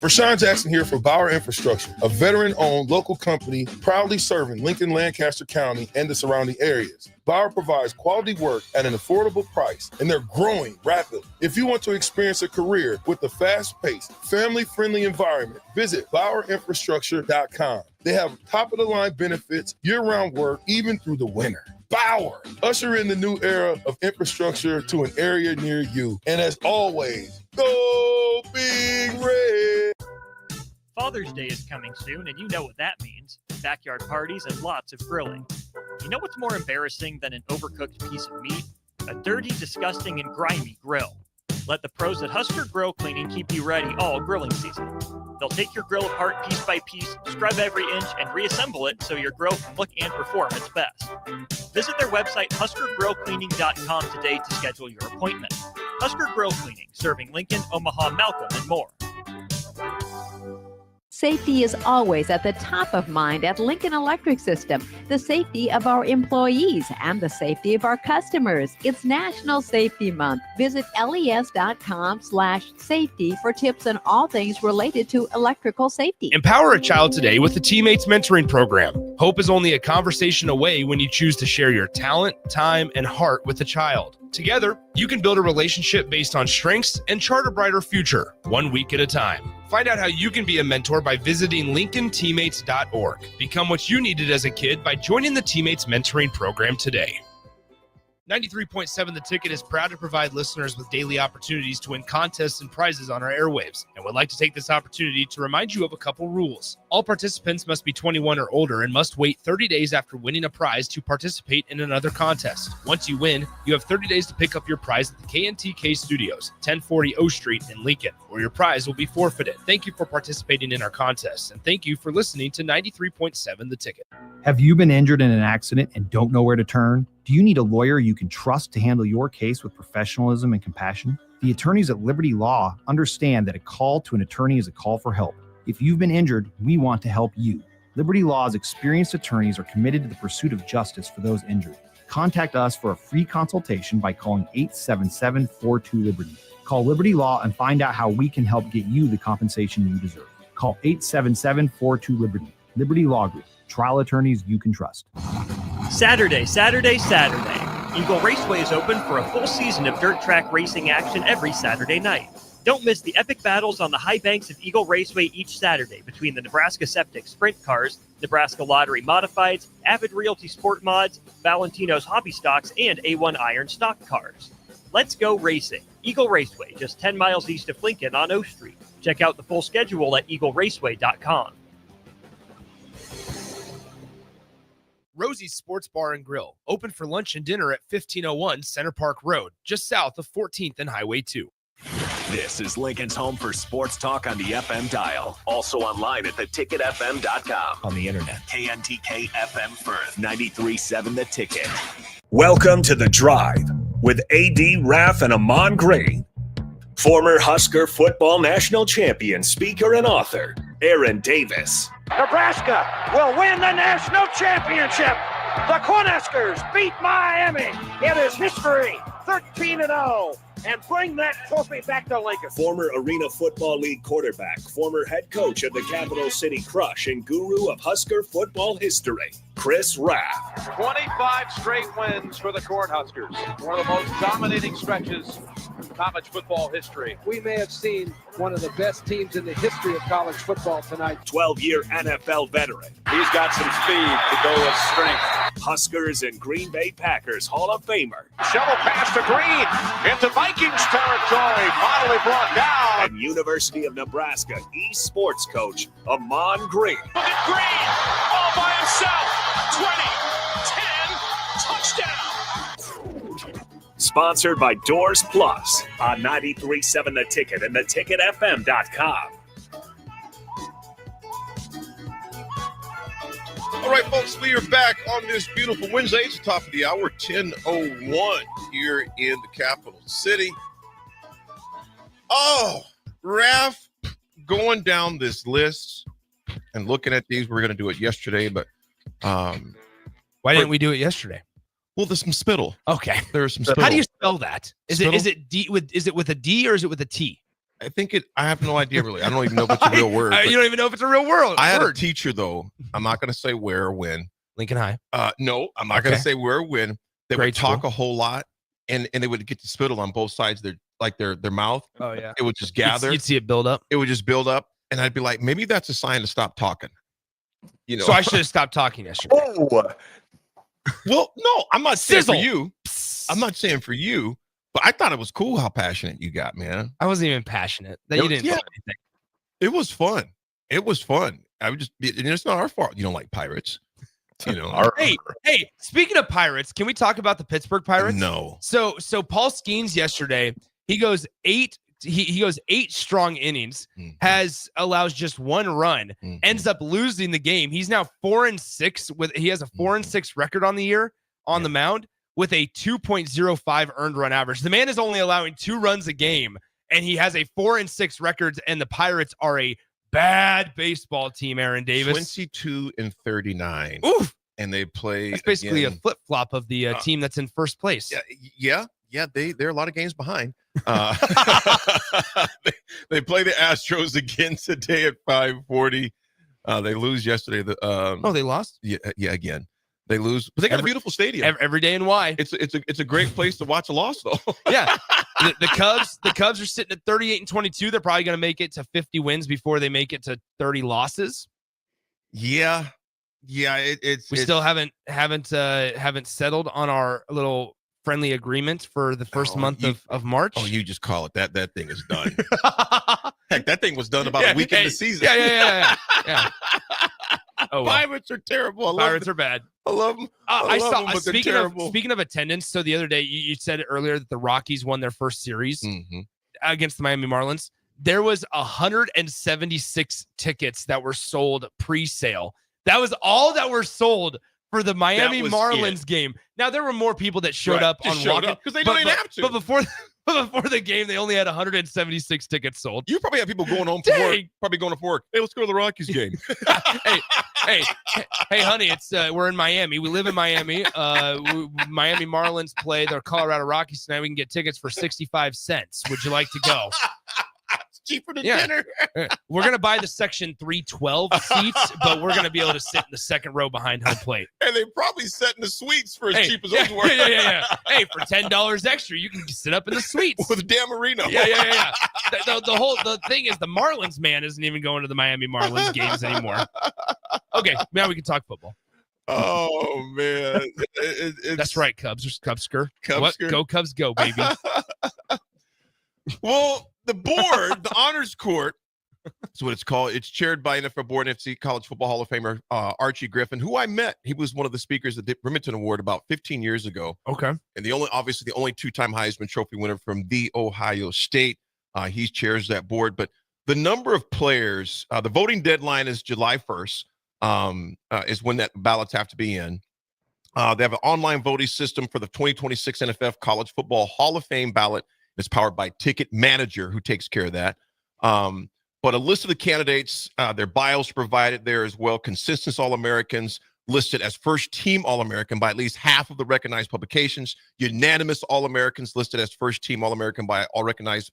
Speaker 2: Rashawn Jackson here for Bauer Infrastructure, a veteran-owned local company proudly serving Lincoln, Lancaster County, and the surrounding areas. Bauer provides quality work at an affordable price, and they're growing rapidly. If you want to experience a career with a fast-paced, family-friendly environment, visit BauerInfrastructure.com. They have top-of-the-line benefits, year-round work, even through the winter. Bauer, usher in the new era of infrastructure to an area near you. And as always, go Big Red!
Speaker 1: Father's Day is coming soon, and you know what that means. Backyard parties and lots of grilling. You know what's more embarrassing than an overcooked piece of meat? A dirty, disgusting, and grimy grill. Let the pros at Husker Grill Cleaning keep you ready all grilling season. They'll take your grill apart piece by piece, scrub every inch, and reassemble it so your grill can look and perform its best. Visit their website, HuskerGrillCleaning.com today to schedule your appointment. Husker Grill Cleaning, serving Lincoln, Omaha, Malcolm, and more.
Speaker 17: Safety is always at the top of mind at Lincoln Electric System. The safety of our employees and the safety of our customers. It's National Safety Month. Visit les.com/safety for tips on all things related to electrical safety.
Speaker 15: Empower a child today with the Teammates Mentoring Program. Hope is only a conversation away when you choose to share your talent, time, and heart with a child. Together, you can build a relationship based on strengths and chart a brighter future, 1 week at a time. Find out how you can be a mentor by visiting LincolnTeammates.org. Become what you needed as a kid by joining the Teammates Mentoring Program today. 93.7 The Ticket is proud to provide listeners with daily opportunities to win contests and prizes on our airwaves, and would like to take this opportunity to remind you of a couple rules. All participants must be 21 or older and must wait 30 days after winning a prize to participate in another contest. Once you win, you have 30 days to pick up your prize at the KNTK Studios, 1040 O Street in Lincoln, or your prize will be forfeited. Thank you for participating in our contest, and thank you for listening to 93.7 The Ticket.
Speaker 18: Have you been injured in an accident and don't know where to turn? Do you need a lawyer you can trust to handle your case with professionalism and compassion? The attorneys at Liberty Law understand that a call to an attorney is a call for help. If you've been injured, we want to help you. Liberty Law's experienced attorneys are committed to the pursuit of justice for those injured. Contact us for a free consultation by calling 877-42-LIBERTY. Call Liberty Law and find out how we can help get you the compensation you deserve. Call 877-42-LIBERTY. Liberty Law Group. Trial attorneys you can trust.
Speaker 1: Saturday. Eagle Raceway is open for a full season of dirt track racing action every Saturday night. Don't miss the epic battles on the high banks of Eagle Raceway each Saturday between the Nebraska Septic Sprint Cars, Nebraska Lottery Modifieds, Avid Realty Sport Mods, Valentino's Hobby Stocks, and A1 Iron Stock Cars. Let's go racing. Eagle Raceway, just 10 miles east of Lincoln on O Street. Check out the full schedule at eagleraceway.com.
Speaker 15: Rosie's Sports Bar and Grill, open for lunch and dinner at 1501 Center Park Road, just south of 14th and Highway 2.
Speaker 3: This is Lincoln's home for sports talk on the FM dial. Also online at theticketfm.com.
Speaker 10: On the internet.
Speaker 3: KNTK FM Firth, 93.7 The Ticket. Welcome to The Drive with AD Raff and Ahman Green. Former Husker football national champion, speaker, and author, Aaron Davis.
Speaker 13: Nebraska will win the national championship. The Cornhuskers beat Miami. It is history, 13-0, and bring that trophy back to Lincoln.
Speaker 3: Former Arena Football League quarterback, former head coach of the Capital City Crush, and guru of Husker football history, Chris Raff.
Speaker 19: 25 straight wins for the Cornhuskers. One of the most dominating stretches in college football history.
Speaker 13: We may have seen one of the best teams in the history of college football tonight.
Speaker 3: 12-year NFL veteran.
Speaker 19: He's got some speed to go with strength.
Speaker 3: Huskers and Green Bay Packers Hall of Famer.
Speaker 19: Shovel pass to Green into Vikings territory. Finally brought down.
Speaker 3: And University of Nebraska eSports coach, Ahman Green.
Speaker 19: Look at Green all by himself. 20, 10, touchdown.
Speaker 3: Sponsored by Doors Plus on 93.7 The Ticket and theticketfm.com.
Speaker 14: All right, folks, we are back on this beautiful Wednesday. It's the top of the hour, 10:01 here in the capital city. Oh, Raff, going down this list and looking at these, we were going to do it yesterday, but
Speaker 15: why didn't we do it yesterday?
Speaker 14: Well, there's some spittle.
Speaker 15: Okay,
Speaker 14: there's some spittle.
Speaker 15: How do you spell that? Is
Speaker 14: Spittle?
Speaker 15: is it with a D or is it with a T?
Speaker 14: I think I have no idea really. I don't even know if it's a real word.
Speaker 15: You don't even know if it's a real word.
Speaker 14: I had a teacher though. I'm not going to say where or when.
Speaker 15: Lincoln High.
Speaker 14: No, I'm not going to say where or when. They
Speaker 15: Grade
Speaker 14: would talk
Speaker 15: school.
Speaker 14: a whole lot, and they would get the spittle on both sides of their mouth.
Speaker 15: Oh yeah.
Speaker 14: It would just gather.
Speaker 15: You'd see it build up.
Speaker 14: It would just build up, and I'd be like, maybe that's a sign to stop talking. You know.
Speaker 15: So I should have stopped talking yesterday.
Speaker 16: Oh,
Speaker 14: well, no, I'm not saying
Speaker 15: Sizzle.
Speaker 14: for you. I'm not saying for you, but I thought it was cool how passionate you got, man.
Speaker 15: I wasn't even passionate. That you didn't say anything.
Speaker 14: It was fun. It was fun. I would just, and it's not our fault. You don't like Pirates, you know.
Speaker 15: Hey, speaking of Pirates, can we talk about the Pittsburgh Pirates?
Speaker 14: No.
Speaker 15: So Paul Skeens yesterday, he goes 8 strong innings, allows just one run, ends up losing the game. He's now 4-6 he has a 4-6 record on the year on the mound with a 2.05 earned run average. The man is only allowing 2 runs a game, and he has a 4-6 record, and the Pirates are a bad baseball team, Aaron Davis.
Speaker 14: 22-39.
Speaker 15: Oof.
Speaker 14: And they play.
Speaker 15: That's basically a flip-flop of the team that's in first place.
Speaker 14: Yeah. They're a lot of games behind. They play the Astros again today at 5:40. They lose yesterday.
Speaker 15: They lost?
Speaker 14: Yeah, again. They lose, but they got a beautiful stadium.
Speaker 15: Every day in Y.
Speaker 14: It's a great place to watch a loss, though.
Speaker 15: Yeah, the Cubs are sitting at 38-22. They're probably going to make it to 50 wins before they make it to 30 losses.
Speaker 14: Yeah.
Speaker 15: We still haven't settled on our little friendly agreement for the first month of March.
Speaker 14: Oh, you just call it that. That thing is done. Heck, that thing was done about a week into the season.
Speaker 15: Yeah. Oh, well.
Speaker 14: Pirates are terrible.
Speaker 15: Pirates are bad.
Speaker 14: I love them.
Speaker 15: I saw.
Speaker 14: Them, but they're terrible.
Speaker 15: Speaking of attendance, so the other day you said earlier that the Rockies won their first series against the Miami Marlins. There was 176 tickets that were sold pre-sale. That was all that were sold for the Miami Marlins game. Now there were more people that showed up on walk-in
Speaker 14: because they don't have to.
Speaker 15: But before the game, they only had 176 tickets sold.
Speaker 14: You probably have people going home from work. Probably going to work. Hey, let's go to the Rockies game.
Speaker 15: hey, honey, it's we're in Miami. We live in Miami. Miami Marlins play their Colorado Rockies tonight. We can get tickets for 65 cents. Would you like to go?
Speaker 14: It's cheaper than dinner.
Speaker 15: We're gonna buy the section 312 seats, but we're gonna be able to sit in the second row behind home plate.
Speaker 14: And they probably set in the suites for as cheap as those were.
Speaker 15: Yeah. Hey, for $10 extra, you can sit up in the suites
Speaker 14: with Dan Marino.
Speaker 15: Yeah. The thing is, the Marlins man isn't even going to the Miami Marlins games anymore. Okay, now we can talk football.
Speaker 14: Oh man,
Speaker 15: that's right, Cubs. Cubsker.
Speaker 14: Cubsker.
Speaker 15: Go Cubs, go baby.
Speaker 14: Well, the board, the honors court, that's what it's called. It's chaired by NFL Board and FC College Football Hall of Famer Archie Griffin, who I met. He was one of the speakers at the Remington Award about 15 years ago.
Speaker 15: Okay.
Speaker 14: And the only two-time Heisman Trophy winner from The Ohio State. He chairs that board. But the number of players, the voting deadline is July 1st, is when that ballots have to be in. They have an online voting system for the 2026 NFL College Football Hall of Fame ballot. It's powered by Ticket Manager, who takes care of that. But a list of the candidates, their bios provided there as well. Consensus All-Americans listed as first-team All-American by at least half of the recognized publications. Unanimous All-Americans listed as first-team All-American by all recognized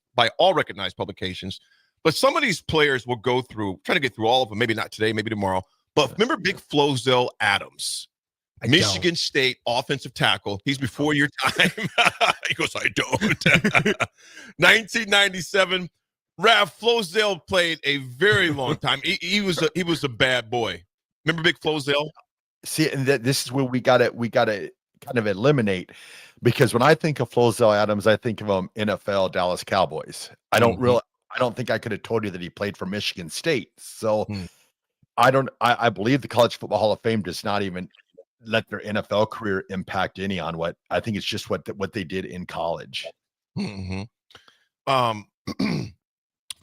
Speaker 14: publications. But some of these players will go through, trying to get through all of them. Maybe not today, maybe tomorrow. But remember Big Flozell Adams. Michigan State offensive tackle. He's before your time. He goes, I don't. 1997. Raff Flozell played a very long time. He was a bad boy. Remember Big Flozell?
Speaker 16: See, and this is where we gotta kind of eliminate, because when I think of Flozell Adams, I think of NFL Dallas Cowboys. I don't think I could have told you that he played for Michigan State. So I believe the College Football Hall of Fame does not even let their NFL career impact any on what I think it's just what they did in college.
Speaker 14: Well,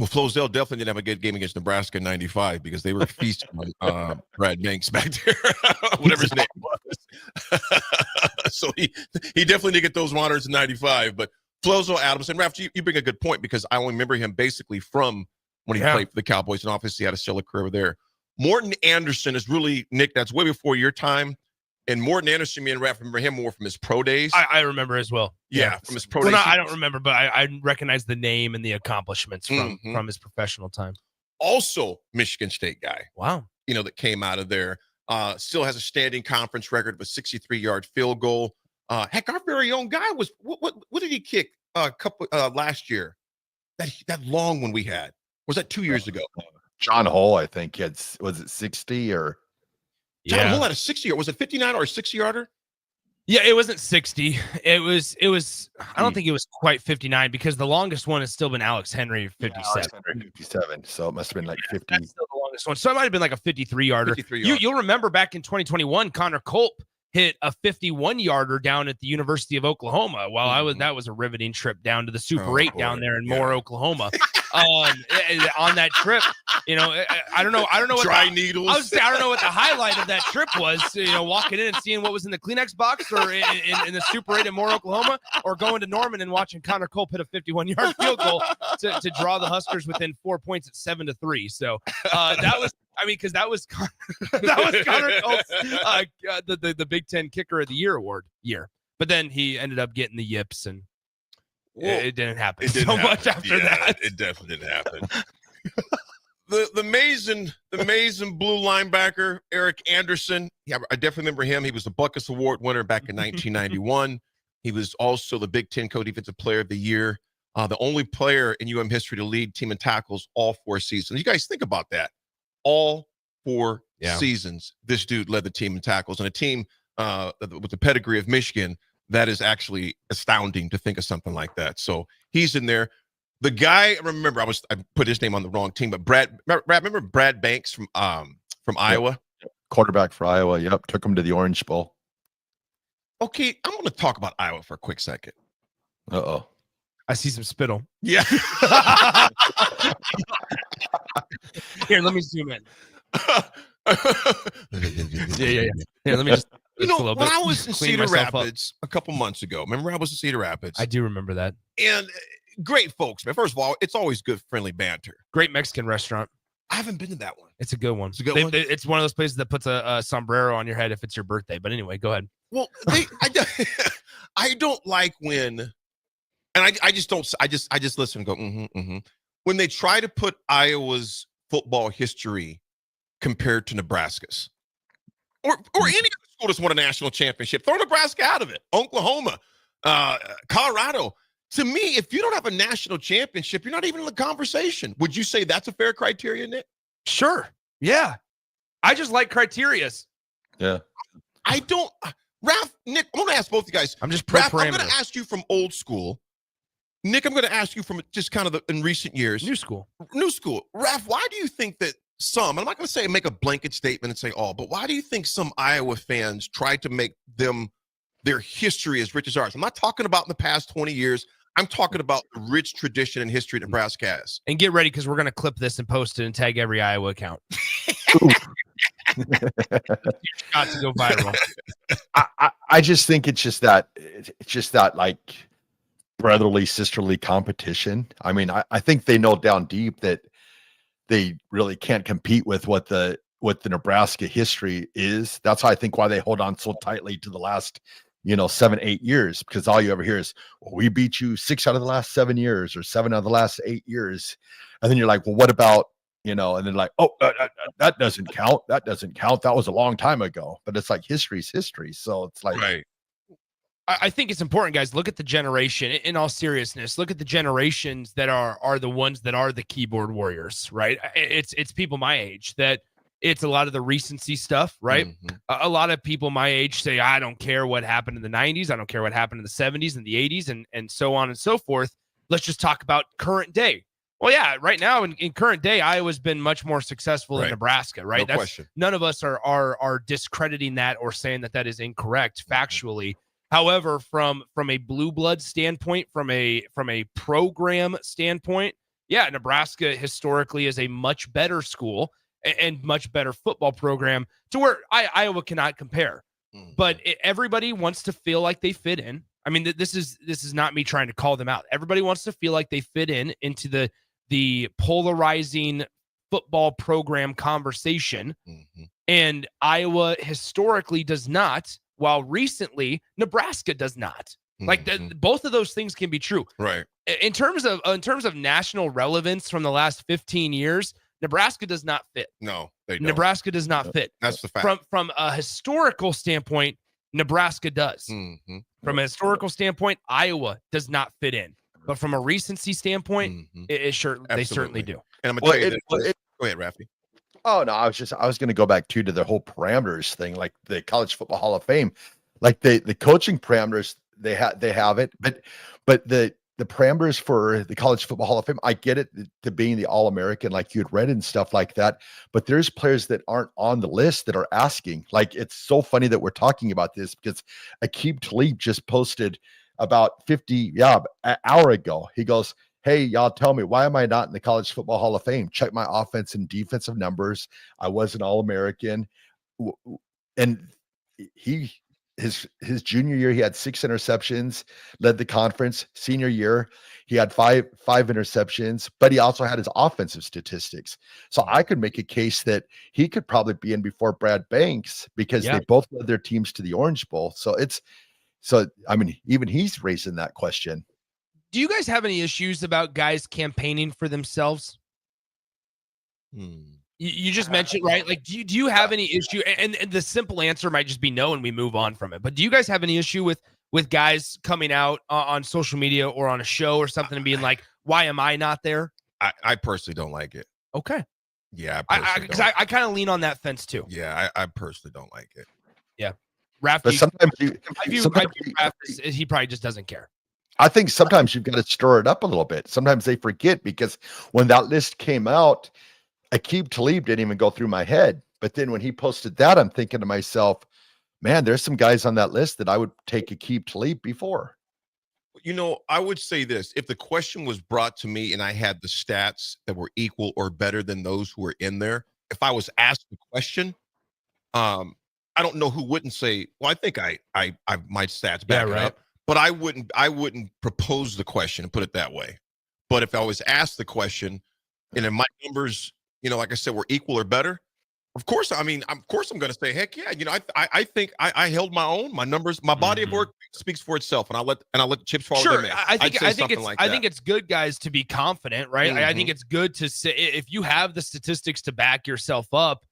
Speaker 14: Flozell definitely didn't have a good game against Nebraska in '95 because they were feasting on Brad Banks back there, whatever his name was. So he definitely didn't get those honors in '95. But Flozell Adams, and Raff, you bring a good point, because I only remember him basically from when he played for the Cowboys, and obviously had a stellar career there. Morton Anderson is really, Nick, that's way before your time. And Morton Anderson, me and Raff remember him more from his pro days.
Speaker 15: I remember as well.
Speaker 14: Yeah, from his pro days.
Speaker 15: I don't remember, but I recognize the name and the accomplishments from his professional time.
Speaker 14: Also, Michigan State guy.
Speaker 15: Wow.
Speaker 14: That came out of there. Still has a standing conference record of a 63-yard field goal. Heck, our very own guy was what did he kick last year? That long one we had. Was that 2 years ago?
Speaker 16: John Hull, I think, was it 60 or?
Speaker 14: John Hull had a 60-yard. Was it 59 or a 60-yarder?
Speaker 15: Yeah, it wasn't 60. It was. I don't think it was quite 59, because the longest one has still been Alex Henry, 57.
Speaker 16: Alex Henry, 57. So it must have been like 50.
Speaker 15: That's still the longest one. So it might have been like a 53-yarder. You'll remember back in 2021, Connor Culp hit a 51-yarder down at the University of Oklahoma. Well, that was a riveting trip down to the Super 8 down there in Moore, Oklahoma. On that trip, I don't know what
Speaker 14: dry needles.
Speaker 15: I don't know what the highlight of that trip was. Walking in and seeing what was in the Kleenex box, or in the Super 8 in Moore, Oklahoma, or going to Norman and watching Connor Culp hit a 51-yard field goal to draw the Huskers within 4 points at 7-3. So that was. Because that was Connor Culp's the Big Ten Kicker of the Year award year. But then he ended up getting the yips, and it didn't happen much after that.
Speaker 14: It definitely didn't happen. the amazing blue linebacker Eric Anderson. Yeah, I definitely remember him. He was the Buckus Award winner back in 1991. He was also the Big Ten Co-Defensive Player of the Year. The only player in UM history to lead team in tackles all 4 seasons. You guys think about that. All 4 seasons, this dude led the team in tackles, and a team with the pedigree of Michigan that is actually astounding to think of something like that. So he's in there. The guy, remember, I put his name on the wrong team, but remember Brad Banks from Iowa?
Speaker 16: Quarterback for Iowa. Yep. Took him to the Orange Bowl.
Speaker 14: Okay, I'm going to talk about Iowa for a quick second.
Speaker 16: Uh-oh.
Speaker 15: I see some spittle.
Speaker 14: Yeah.
Speaker 15: Here, let me zoom in. Yeah. Here, let me just.
Speaker 14: You know, when
Speaker 15: bit,
Speaker 14: I was in
Speaker 15: clean
Speaker 14: Cedar
Speaker 15: myself
Speaker 14: Rapids a couple months ago, remember I was in Cedar Rapids?
Speaker 15: I do remember that.
Speaker 14: And great folks, man. First of all, it's always good, friendly banter.
Speaker 15: Great Mexican restaurant.
Speaker 14: I haven't been to that one.
Speaker 15: It's a good one.
Speaker 14: It's a good one.
Speaker 15: It's one of those places that puts a sombrero on your head if it's your birthday. But anyway, go ahead.
Speaker 14: Well, I don't like when, and I just don't. I just listen and go, when they try to put Iowa's football history compared to Nebraska's, or any other school that's won a national championship. Throw Nebraska out of it. Oklahoma, Colorado. To me, if you don't have a national championship, you're not even in the conversation. Would you say that's a fair criteria, Nick?
Speaker 15: Sure. Yeah. I just like criterias.
Speaker 16: Yeah.
Speaker 14: I don't. Raff, Nick, I'm going to ask both you guys.
Speaker 15: I'm just
Speaker 14: Raff, I'm going to ask you from old school. Nick, I'm going to ask you from just kind of in recent years.
Speaker 15: New school.
Speaker 14: Raff, why do you think that some, I'm not going to say make a blanket statement and say all, but why do you think some Iowa fans try to make their history as rich as ours? I'm not talking about in the past 20 years. I'm talking about the rich tradition and history Nebraska has.
Speaker 15: And get ready because we're going to clip this and post it and tag every Iowa account. Got to go viral.
Speaker 16: I just think it's just that like brotherly, sisterly competition. I mean, I think they know down deep that they really can't compete with what the Nebraska history is. That's why they hold on so tightly to the last 7-8 years, because all you ever hear is, well, we beat you 6 out of the last 7 years or 7 out of the last 8 years. And then you're like, well, what about, and then like, oh, that doesn't count. That doesn't count. That was a long time ago. But it's like history's history. So it's like,
Speaker 14: right.
Speaker 15: I think it's important, guys. Look at the generation in all seriousness. Look at the generations that are the ones that are the keyboard warriors, right? It's people my age that it's a lot of the recency stuff, right?
Speaker 14: Mm-hmm.
Speaker 15: A lot of people my age say, I don't care what happened in the 90s. I don't care what happened in the 70s and the 80s and so on and so forth. Let's just talk about current day. Well, yeah, right now in current day, Iowa's been much more successful than Nebraska, right?
Speaker 14: No question.
Speaker 15: None of us are discrediting that or saying that is incorrect factually. However, from a blue blood standpoint, from a program standpoint, yeah, Nebraska historically is a much better school and much better football program to where Iowa cannot compare. But everybody wants to feel like they fit in. I mean, this is not me trying to call them out. Everybody wants to feel like they fit into the polarizing football program conversation. And Iowa historically does not, while recently Nebraska does not. Like both of those things can be true.
Speaker 14: Right.
Speaker 15: In terms of national relevance from the last 15 years, Nebraska does not fit.
Speaker 14: No, they don't.
Speaker 15: Nebraska does not fit.
Speaker 14: That's the fact.
Speaker 15: From a historical standpoint, Nebraska does. From a historical standpoint, Iowa does not fit in. But from a recency standpoint, they certainly do.
Speaker 14: And I'm going to tell you go ahead, Raffy.
Speaker 16: Oh no, I was going to go back to the whole parameters thing, like the College Football Hall of Fame, like the coaching parameters they have it, but the parameters for the College Football Hall of Fame, I get it to being the All-American, like you had read and stuff like that, but there's players that aren't on the list that are asking. Like, it's so funny that we're talking about this because Aqib Talib just posted about an hour ago. He goes, hey, y'all tell me, why am I not in the College Football Hall of Fame? Check my offense and defensive numbers. I was an All-American. And his junior year, he had 6 interceptions, led the conference. Senior year, he had five interceptions, but he also had his offensive statistics. So I could make a case that he could probably be in before Brad Banks because they both led their teams to the Orange Bowl. So I mean, even he's raising that question.
Speaker 15: Do you guys have any issues about guys campaigning for themselves? You just mentioned, right? Like, do you have any issue? And the simple answer might just be no, and we move on from it. But do you guys have any issue with guys coming out on social media or on a show or something and being like, why am I not there?
Speaker 14: I personally don't like it.
Speaker 15: Okay.
Speaker 14: Yeah,
Speaker 15: because I kind of lean on that fence too.
Speaker 14: Yeah, I personally don't like it.
Speaker 15: Yeah. Raff,
Speaker 16: But sometimes
Speaker 15: Raff he probably just doesn't care.
Speaker 16: I think sometimes you've got to stir it up a little bit. Sometimes they forget, because when that list came out, Aqib Talib didn't even go through my head. But then when he posted that, I'm thinking to myself, man, there's some guys on that list that I would take Aqib Talib before.
Speaker 14: You know, I would say this. If the question was brought to me and I had the stats that were equal or better than those who were in there, if I was asked the question, I don't know who wouldn't say, well, I think I my stats back it up. But I wouldn't propose the question and put it that way. But if I was asked the question, and then my numbers, you know, like I said, were equal or better, of course I'm going to say, heck yeah. You know, I think I held my own. My numbers, my body of work speaks for itself, and I let the chips fall.
Speaker 15: Sure,
Speaker 14: where they may.
Speaker 15: I think it's good, guys, to be confident, right? I think
Speaker 14: Mhm.
Speaker 15: it's good to say, if you have the statistics to back yourself up,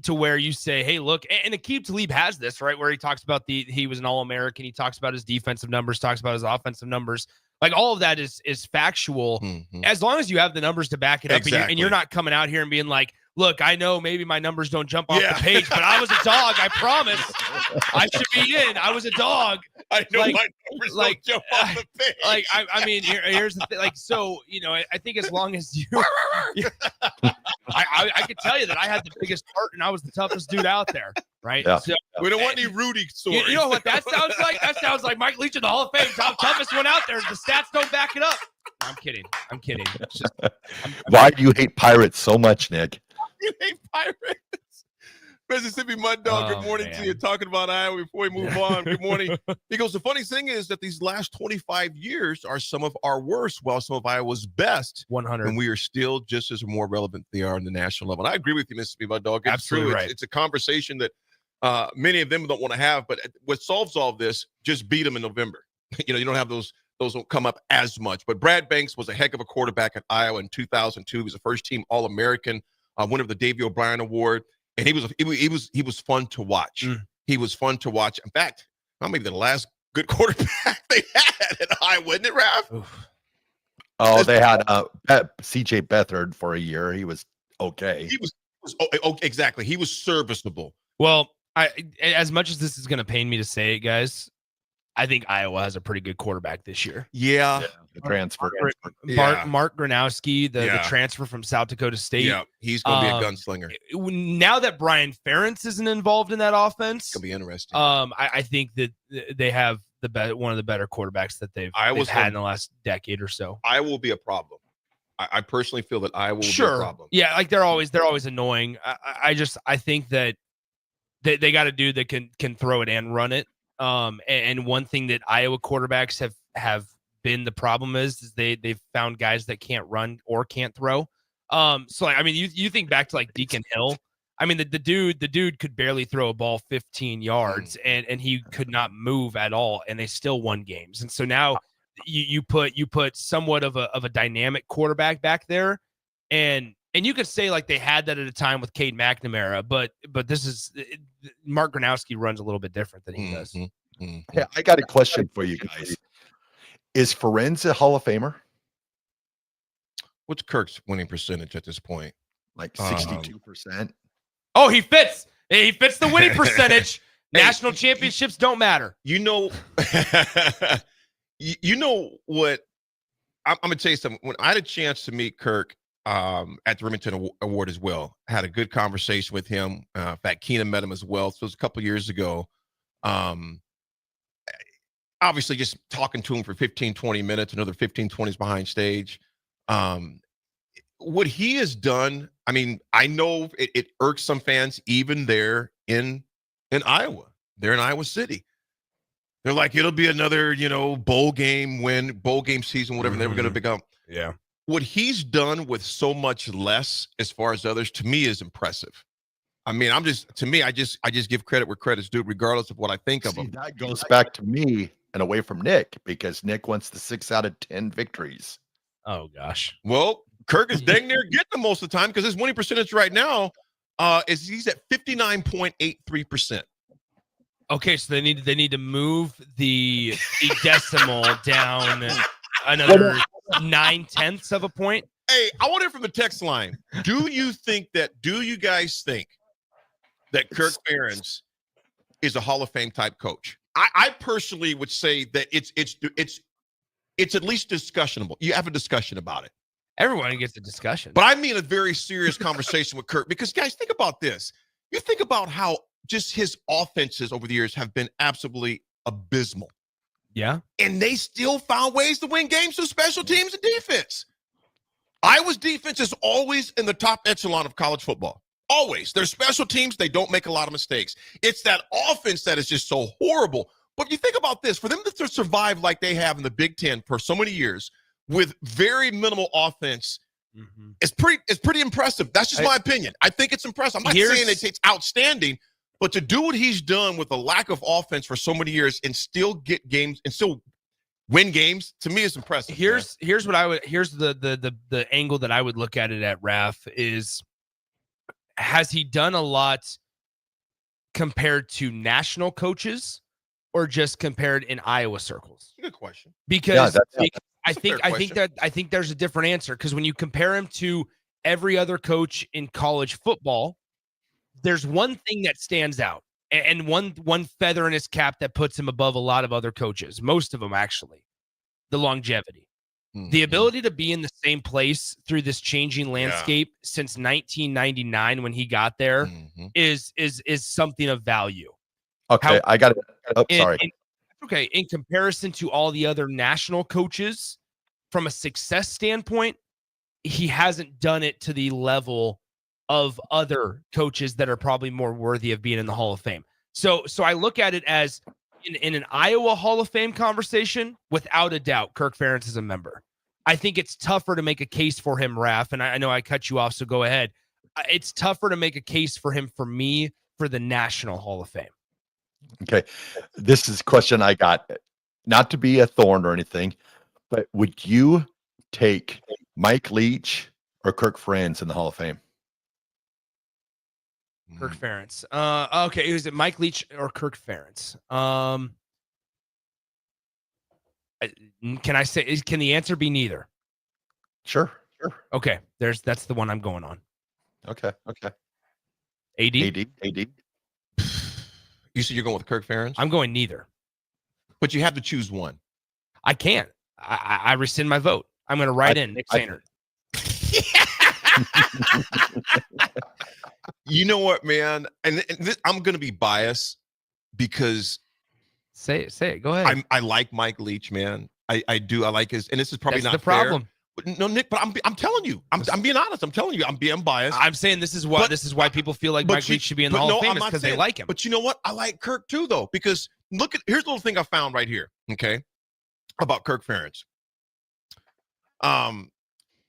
Speaker 15: to where you say, hey, look, and Aqib Talib has this, right? Where he talks about he was an All-American. He talks about his defensive numbers, talks about his offensive numbers. Like, all of that is factual, as long as you have the numbers to back it up. And you're not coming out here and being like, look, I know maybe my numbers don't jump off the page, but I was a dog. I promise. I should be in. I was a dog.
Speaker 14: I know my numbers don't jump off the page.
Speaker 15: Like, I mean, here's the thing. Like, so, you know, I think as long as you, I could tell you that I had the biggest heart and I was the toughest dude out there, right?
Speaker 16: Yeah.
Speaker 15: So,
Speaker 14: We don't want any Rudy stories.
Speaker 15: you know what that sounds like? That sounds like Mike Leach in the Hall of Fame, toughest one out there. The stats don't back it up. I'm kidding. It's just,
Speaker 16: Why do you hate Pirates so much, Nick?
Speaker 14: You hate Pirates. Mississippi Mud Dog, good morning to you. Talking about Iowa before we move on. Good morning. He goes, the funny thing is that these last 25 years are some of our worst, while some of Iowa's best.
Speaker 15: 100.
Speaker 14: And we are still just as more relevant they are on the national level. And I agree with you, Mississippi Mud Dog. It's
Speaker 15: Absolutely
Speaker 14: true.
Speaker 15: right.
Speaker 14: It's a conversation that many of them don't want to have. But what solves all this, just beat them in November. You know, you don't have those don't come up as much. But Brad Banks was a heck of a quarterback at Iowa in 2002. He was a first-team All-American. Winner of the Davey O'Brien Award, and he was fun to watch. He was fun to watch. In fact, maybe the last good quarterback they had at Iowa, wasn't it, Raff?
Speaker 16: Oh, they had C.J. Beathard for a year. He was okay.
Speaker 14: He was exactly. He was serviceable.
Speaker 15: well, as much as this is going to pain me to say it, guys, I think Iowa has a pretty good quarterback this year.
Speaker 14: Yeah.
Speaker 16: The transfer.
Speaker 15: Mark Gronowski, the transfer from South Dakota State.
Speaker 14: Yeah, he's going to be a gunslinger.
Speaker 15: Now that Brian Ferentz isn't involved in that offense,
Speaker 14: It's going to be interesting.
Speaker 15: I think that they have one of the better quarterbacks that they've had in the last decade or so.
Speaker 14: Iowa will be a problem. I personally feel that Iowa will be a problem.
Speaker 15: Yeah, like they're always annoying. I think that they got a dude that can throw it and run it. And one thing that Iowa quarterbacks have been the problem is they've found guys that can't run or can't throw. So I mean, you think back to like Deacon Hill. I mean, the dude could barely throw a ball 15 yards and he could not move at all, and they still won games. And so now you put somewhat of a dynamic quarterback back there, and you could say like they had that at a time with Cade McNamara, but this is Mark Gronowski runs a little bit different than he does.
Speaker 16: Hey, I got a question for you guys. Is Ferenz a Hall of Famer?
Speaker 14: What's Kirk's winning percentage at this point?
Speaker 16: Like 62%.
Speaker 15: Oh, he fits. He fits the winning percentage. National championships don't matter.
Speaker 14: You know, you know what? I'm going to tell you something. When I had a chance to meet Kirk at the Remington Award as well, I had a good conversation with him. In fact, Keenan met him as well. So it was a couple years ago. Obviously, just talking to him for 15, 20 minutes, another 15, 20s behind stage. What he has done, I mean, I know it irks some fans even there in Iowa. They're in Iowa City. They're like, it'll be another, bowl game season, whatever they were going to become.
Speaker 15: Yeah.
Speaker 14: What he's done with so much less as far as others, to me, is impressive. I mean, I just give credit where credit's due, regardless of what I think of him.
Speaker 16: That goes back to me and away from Nick, because Nick wants the 6 out of 10 victories.
Speaker 15: Oh, gosh.
Speaker 14: Well, Kirk is dang near getting them most of the time, because his winning percentage right now is he's at 59.83%.
Speaker 15: Okay, so they need to move the decimal down another 9/10 of a point.
Speaker 14: Hey, I want to hear from the text line. Do you guys think that Kirk Ferentz is a Hall of Fame type coach. I personally would say that it's at least discussionable. You have a discussion about it.
Speaker 15: Everyone gets a discussion.
Speaker 14: But I mean a very serious conversation with Kirk, because, guys, think about this. You think about how just his offenses over the years have been absolutely abysmal.
Speaker 15: Yeah.
Speaker 14: And they still found ways to win games through special teams and defense. Iowa's defense is always in the top echelon of college football. Always. Their special teams, they don't make a lot of mistakes. It's that offense that is just so horrible. But you think about this, for them to survive like they have in the Big Ten for so many years with very minimal offense, it's pretty impressive. That's just my opinion. I think it's impressive. I'm not saying it's outstanding, but to do what he's done with a lack of offense for so many years and still get games and still win games, to me is impressive.
Speaker 15: Here's the angle that I would look at it at, Raff, is has he done a lot compared to national coaches or just compared in Iowa circles?
Speaker 14: Good question.
Speaker 15: Because I think there's a different answer, because when you compare him to every other coach in college football, there's one thing that stands out and one feather in his cap that puts him above a lot of other coaches, most of them actually: the longevity. The ability to be in the same place through this changing landscape since 1999 when he got there is something of value.
Speaker 16: Okay, I got it. Sorry.
Speaker 15: In comparison to all the other national coaches, from a success standpoint, he hasn't done it to the level of other coaches that are probably more worthy of being in the Hall of Fame. So I look at it as in an Iowa Hall of Fame conversation, without a doubt, Kirk Ferentz is a member. I think it's tougher to make a case for him, Raff, and I know I cut you off, so go ahead. It's tougher to make a case for him, for me, for the National Hall of Fame.
Speaker 16: Okay. This is a question I got, not to be a thorn or anything, but would you take Mike Leach or Kirk Ferentz in the Hall of Fame?
Speaker 15: Kirk Ferentz. Okay, is it Mike Leach or Kirk Ferentz? Can the answer be neither?
Speaker 16: Sure.
Speaker 15: Okay, that's the one I'm going on.
Speaker 16: Okay.
Speaker 15: AD.
Speaker 14: You said you're going with Kirk Ferentz?
Speaker 15: I'm going neither.
Speaker 14: But you have to choose one.
Speaker 15: I can't. I rescind my vote. I'm going to write in Nick Sainert.
Speaker 14: You know what, man? And I'm going to be biased because
Speaker 15: say it. Go ahead.
Speaker 14: I like Mike Leach, man. I do. I like his, and this is probably
Speaker 15: That's
Speaker 14: not
Speaker 15: the problem.
Speaker 14: Fair. No, Nick, but I'm telling you, I'm being honest. I'm telling you, I'm being biased.
Speaker 15: I'm saying this is why people feel like Mike Leach should be in the Hall of Fame, because they like him.
Speaker 14: But you know what? I like Kirk too, though, because here's a little thing I found right here. Okay, about Kirk Ferentz.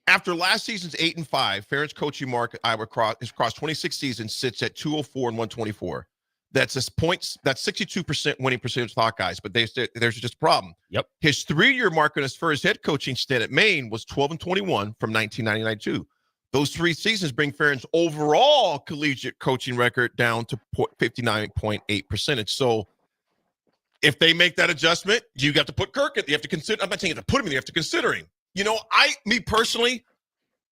Speaker 14: After last season's 8-5, Ferentz coaching mark Iowa across 26 seasons sits at 204 and 124. That's his points. That's 62% winning percentage for Hawkeyes, but there's just a problem.
Speaker 15: Yep.
Speaker 14: His 3-year mark on his first head coaching stint at Maine was 12 and 21 from 1999-2. Those 3 seasons bring Ferentz' overall collegiate coaching record down to 59.8%. So if they make that adjustment, you got to put Kirk in. You have to consider. I'm not saying you have to put him in. You have to consider him. You know, me personally,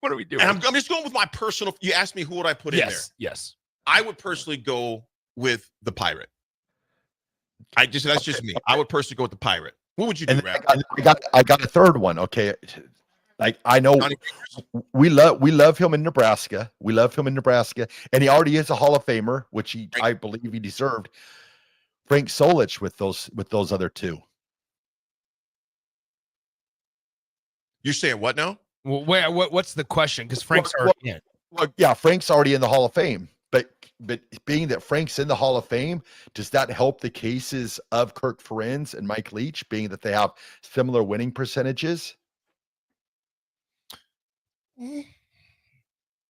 Speaker 15: what are we doing?
Speaker 14: And I'm just going with my personal. You asked me who would I put in there?
Speaker 15: Yes.
Speaker 14: I would personally go with the Pirate. That's just me. I would personally go with the Pirate. What would you do, Raff?
Speaker 16: I got a third one. Okay. Like, I know we love him in Nebraska. And he already is a Hall of Famer, which I believe he deserved. Frank Solich with those other 2.
Speaker 14: You're saying what now?
Speaker 15: Well, what's the question? Because Frank's already in.
Speaker 16: Well, yeah, Frank's already in the Hall of Fame. But being that Frank's in the Hall of Fame, does that help the cases of Kirk Ferentz and Mike Leach, being that they have similar winning percentages?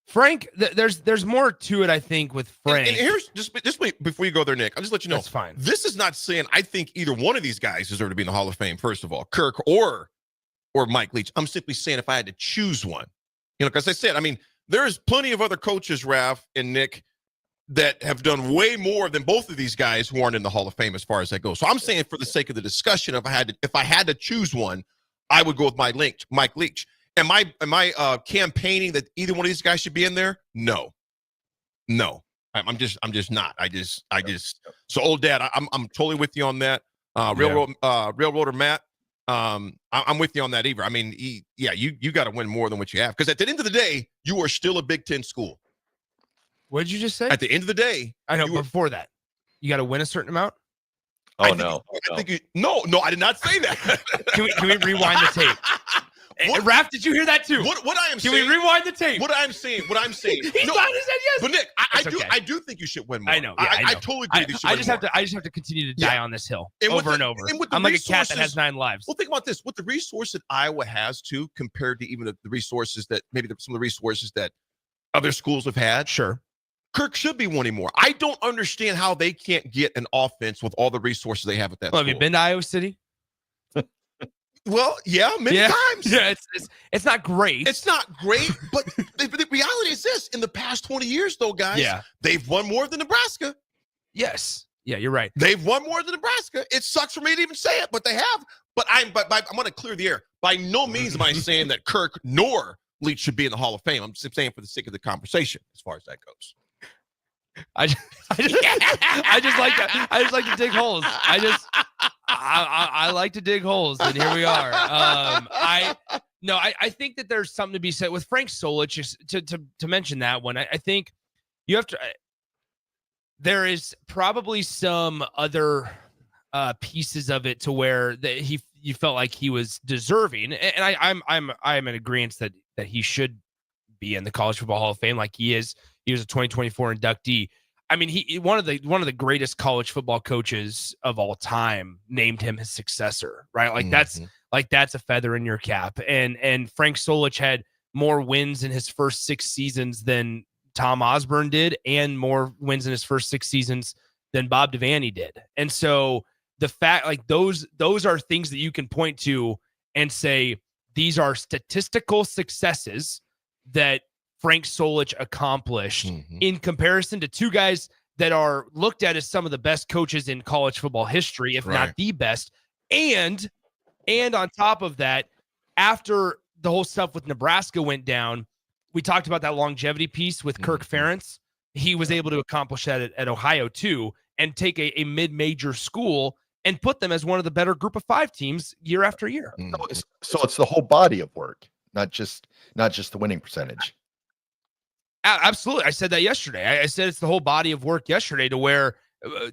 Speaker 15: Frank, there's more to it, I think, with Frank.
Speaker 14: And here's just wait before you go there, Nick. I'll just let you know.
Speaker 15: That's fine.
Speaker 14: This is not saying I think either one of these guys deserve to be in the Hall of Fame. First of all, Kirk or Mike Leach. I'm simply saying if I had to choose one, because I said, I mean, there's plenty of other coaches, Raff and Nick, that have done way more than both of these guys who aren't in the Hall of Fame as far as that goes. So I'm saying, for the sake of the discussion, if I had to choose one, I would go with Mike Leach. Am I campaigning that either one of these guys should be in there? No. I'm just not. So old dad, I'm totally with you on that. Railroader Matt, I'm with you on that either. I mean, you got to win more than what you have, because at the end of the day, you are still a Big Ten school.
Speaker 15: What did you just say?
Speaker 14: At the end of the day,
Speaker 15: I know. Before that, you got to win a certain amount.
Speaker 14: I think no, I did not say that.
Speaker 15: Can we rewind the tape? Raff, did you hear that too?
Speaker 14: What I am
Speaker 15: Can
Speaker 14: saying?
Speaker 15: we rewind the tape?
Speaker 14: What I'm saying.
Speaker 15: He's nodding his head yes.
Speaker 14: But Nick,
Speaker 15: okay.
Speaker 14: I do think you should win more.
Speaker 15: I know. Yeah,
Speaker 14: I totally agree.
Speaker 15: I just have to continue to die on this hill over and over. I'm like a cat that has 9 lives.
Speaker 14: Well, think about this: with the resource that Iowa has too, compared to even the resources that some of the resources that other schools have had.
Speaker 15: Sure.
Speaker 14: Kirk should be wanting more. I don't understand how they can't get an offense with all the resources they have at that school.
Speaker 15: Have you been to Iowa City?
Speaker 14: Well, yeah, many times.
Speaker 15: Yeah, it's not great.
Speaker 14: It's not great, but the reality is this: in the past 20 years, though, guys, they've won more than Nebraska.
Speaker 15: Yes. Yeah, you're right.
Speaker 14: They've won more than Nebraska. It sucks for me to even say it, but they have. But I'm going to clear the air. By no means am I saying that Kirk nor Leach should be in the Hall of Fame. I'm just saying for the sake of the conversation, as far as that goes.
Speaker 15: I just like to dig holes. I like to dig holes, and here we are. I think that there's something to be said with Frank Solich. To mention that one, I think you have to. There is probably some other pieces of it to where you felt like he was deserving, and I'm in agreement that he should be in the College Football Hall of Fame, like he is. He was a 2024 inductee. I mean, he one of the greatest college football coaches of all time named him his successor, right? Like that's a feather in your cap. And Frank Solich had more wins in his first 6 seasons than Tom Osborne did, and more wins in his first 6 seasons than Bob Devaney did. And so the fact, like those are things that you can point to and say these are statistical successes that Frank Solich accomplished in comparison to 2 guys that are looked at as some of the best coaches in college football history, if not the best. And on top of that, after the whole stuff with Nebraska went down, we talked about that longevity piece with Kirk Ferentz. He was able to accomplish that at Ohio too, and take a mid-major school and put them as one of the better group of 5 teams year after year.
Speaker 16: So it's the whole body of work, not just the winning percentage.
Speaker 15: Absolutely. I said that yesterday. I said it's the whole body of work yesterday, to where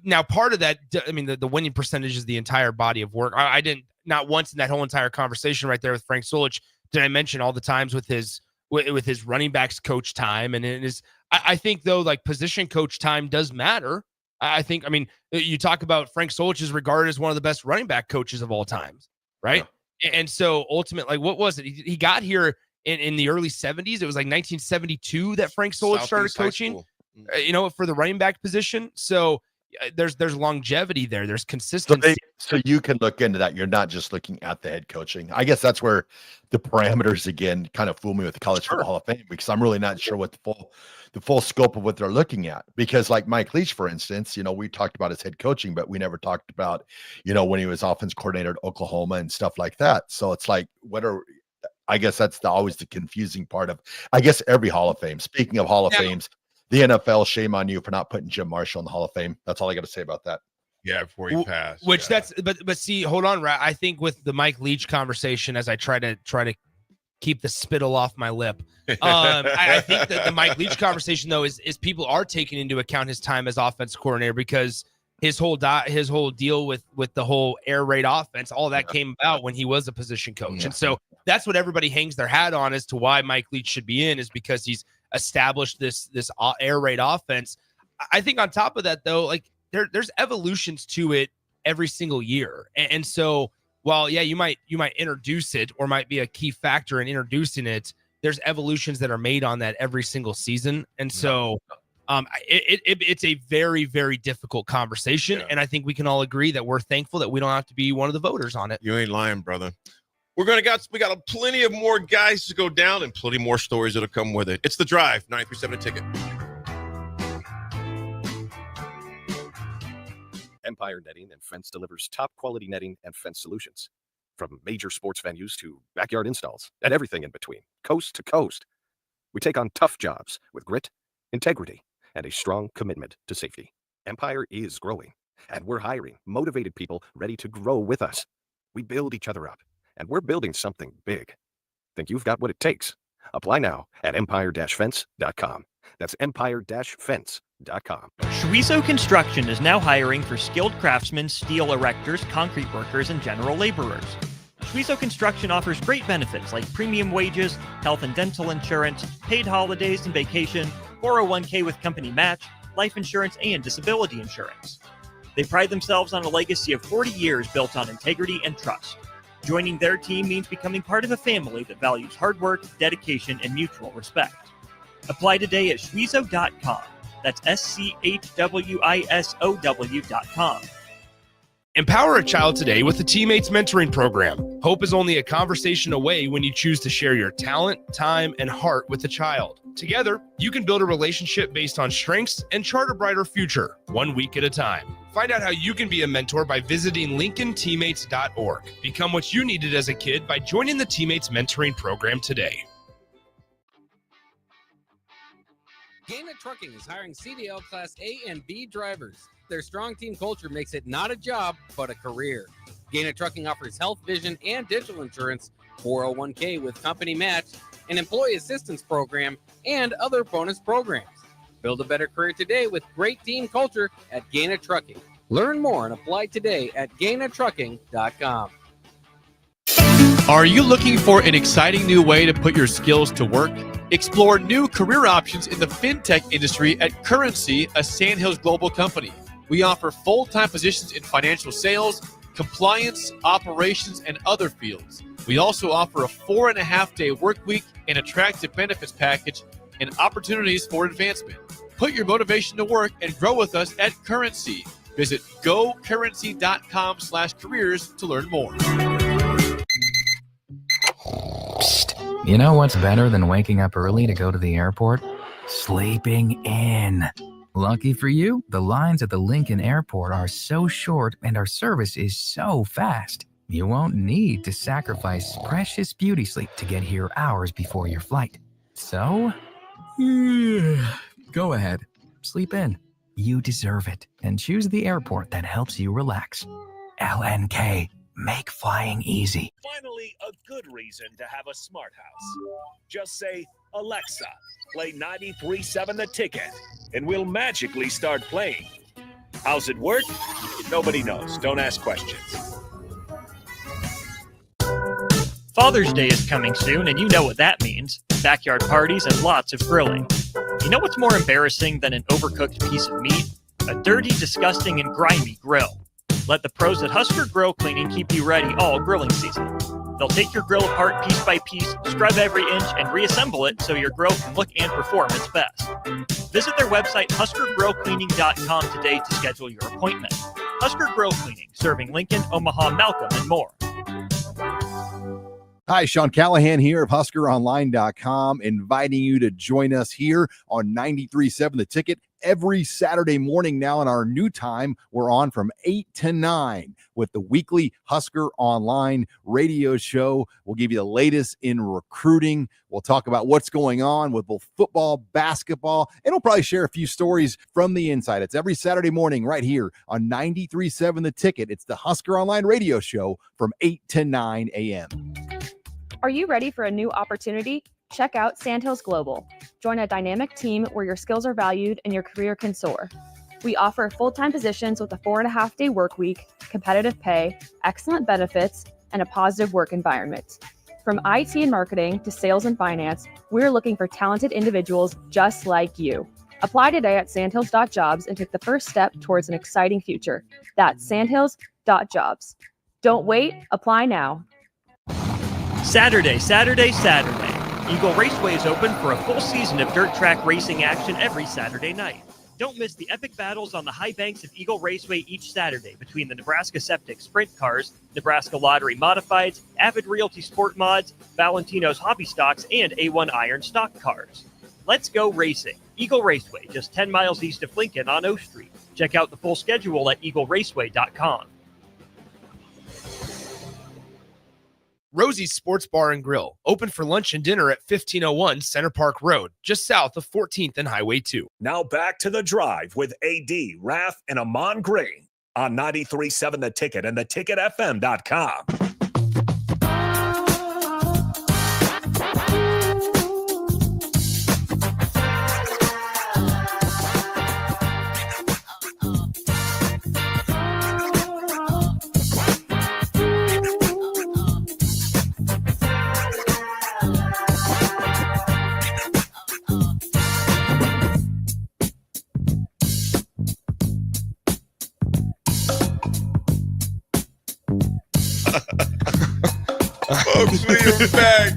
Speaker 15: now part of that, I mean, the winning percentage is the entire body of work. I didn't, not once in that whole entire conversation right there with Frank Solich did I mention all the times with his running backs coach time. And it is, I think though, like position coach time does matter. I think, I mean, you talk about Frank Solich is regarded as one of the best running back coaches of all times. Right. Yeah. And so ultimately, like, what was it? He got here in the early 70s. It was like 1972 that Frank Solich started coaching, for the running back position. So there's longevity there. There's consistency.
Speaker 16: So you can look into that. You're not just looking at the head coaching. I guess that's where the parameters again kind of fool me with the College Football Hall of Fame, because I'm really not sure what the full scope of what they're looking at. Because like Mike Leach, for instance, we talked about his head coaching, but we never talked about, when he was offense coordinator at Oklahoma and stuff like that. So it's like, I guess that's always the confusing part of, I guess, every Hall of Fame. Speaking of Hall of Fames, the NFL, shame on you for not putting Jim Marshall in the Hall of Fame. That's all I got to say about that.
Speaker 14: Yeah, before he passed.
Speaker 15: But see, hold on, Rat. I think with the Mike Leach conversation, as I try to keep the spittle off my lip, I think that the Mike Leach conversation though is people are taking into account his time as offense coordinator, because his whole deal with the whole air raid offense, all that came about when he was a position coach. And so that's what everybody hangs their hat on as to why Mike Leach should be in, is because he's established this air raid offense. I think on top of that though, like there's evolutions to it every single year. And so while you might introduce it, or might be a key factor in introducing it, there's evolutions that are made on that every single season. And so it's a very, very difficult conversation. And I think we can all agree that we're thankful that we don't have to be one of the voters on it.
Speaker 14: You ain't lying, brother. We got plenty of more guys to go down and plenty more stories that'll come with it. It's The Drive, 937 Ticket.
Speaker 22: Empire Netting and Fence delivers top quality netting and fence solutions. From major sports venues to backyard installs and everything in between, coast to coast. We take on tough jobs with grit, integrity, and a strong commitment to safety. Empire is growing, and we're hiring motivated people ready to grow with us. We build each other up, and we're building something big. Think you've got what it takes? Apply now at empire-fence.com. That's empire-fence.com.
Speaker 1: Schwizo Construction is now hiring for skilled craftsmen, steel erectors, concrete workers, and general laborers. Schwizo Construction offers great benefits like premium wages, health and dental insurance, paid holidays and vacation, 401k with company match, life insurance, and disability insurance. They pride themselves on a legacy of 40 years built on integrity and trust. Joining their team means becoming part of a family that values hard work, dedication, and mutual respect. Apply today at schwizo.com. That's schwisow.com.
Speaker 15: Empower a child today with the Teammates Mentoring Program. Hope is only a conversation away when you choose to share your talent, time, and heart with the child. Together, you can build a relationship based on strengths and chart a brighter future, 1 week at a time. Find out how you can be a mentor by visiting LincolnTeammates.org. Become what you needed as a kid by joining the Teammates Mentoring Program today.
Speaker 5: Gaina Trucking is hiring CDL Class A and B drivers. Their strong team culture makes it not a job, but a career. Gaina Trucking offers health, vision, and digital insurance, 401k with company match, an employee assistance program, and other bonus programs. Build a better career today with great team culture at Gaina Trucking. Learn more and apply today at GainaTrucking.com.
Speaker 20: Are you looking for an exciting new way to put your skills to work? Explore new career options in the fintech industry at Currency, a Sandhills global company. We offer full-time positions in financial sales, compliance, operations, and other fields. We also offer a 4.5-day work week, an attractive benefits package, and opportunities for advancement. Put your motivation to work and grow with us at Currency. Visit gocurrency.com/careers to learn more.
Speaker 21: You know what's better than waking up early to go to the airport? Sleeping in. Lucky for you, the lines at the Lincoln Airport are so short and our service is so fast. You won't need to sacrifice precious beauty sleep to get here hours before your flight. So, go ahead, sleep in. You deserve it, and choose the airport that helps you relax. LNK. Make flying easy.
Speaker 3: Finally, a good reason to have a smart house. Just say, Alexa, play 93.7 The Ticket, and we'll magically start playing. How's it work? Nobody knows. Don't ask questions.
Speaker 1: Father's Day is coming soon, and you know what that means. Backyard parties and lots of grilling. You know what's more embarrassing than an overcooked piece of meat? A dirty, disgusting, and grimy grill. Let the pros at Husker Grill Cleaning keep you ready all grilling season. They'll take your grill apart piece by piece, scrub every inch, and reassemble it so your grill can look and perform its best. Visit their website, huskergrillcleaning.com today to schedule your appointment. Husker Grill Cleaning, serving Lincoln, Omaha, Malcolm, and more.
Speaker 12: Hi, Sean Callahan here of HuskerOnline.com, inviting you to join us here on 93.7 The Ticket every Saturday morning now in our new time. We're on from 8 to 9 with the weekly Husker Online radio show. We'll give you the latest in recruiting. We'll talk about what's going on with both football, basketball, and we'll probably share a few stories from the inside. It's every Saturday morning right here on 93.7 The Ticket. It's the Husker Online radio show from 8 to 9 a.m.
Speaker 25: Are you ready for a new opportunity? Check out Sandhills Global. Join a dynamic team where your skills are valued and your career can soar. We offer full-time positions with a 4.5-day work week, competitive pay, excellent benefits, and a positive work environment. From IT and marketing to sales and finance, we're looking for talented individuals just like you. Apply today at sandhills.jobs and take the first step towards an exciting future. That's sandhills.jobs. Don't wait, apply now.
Speaker 1: Saturday. Eagle Raceway is open for a full season of dirt track racing action every Saturday night. Don't miss the epic battles on the high banks of Eagle Raceway each Saturday between the Nebraska Septic Sprint Cars, Nebraska Lottery Modifieds, Avid Realty Sport Mods, Valentino's Hobby Stocks, and A1 Iron Stock Cars. Let's go racing. Eagle Raceway, just 10 miles east of Lincoln on O Street. Check out the full schedule at eagleraceway.com.
Speaker 15: Rosie's Sports Bar and Grill, open for lunch and dinner at 1501 Center Park Road, just south of 14th and Highway 2.
Speaker 3: Now back to The Drive with AD, Raff, and Ahman Green on 93.7 The Ticket and theticketfm.com.
Speaker 14: Folks, we are back.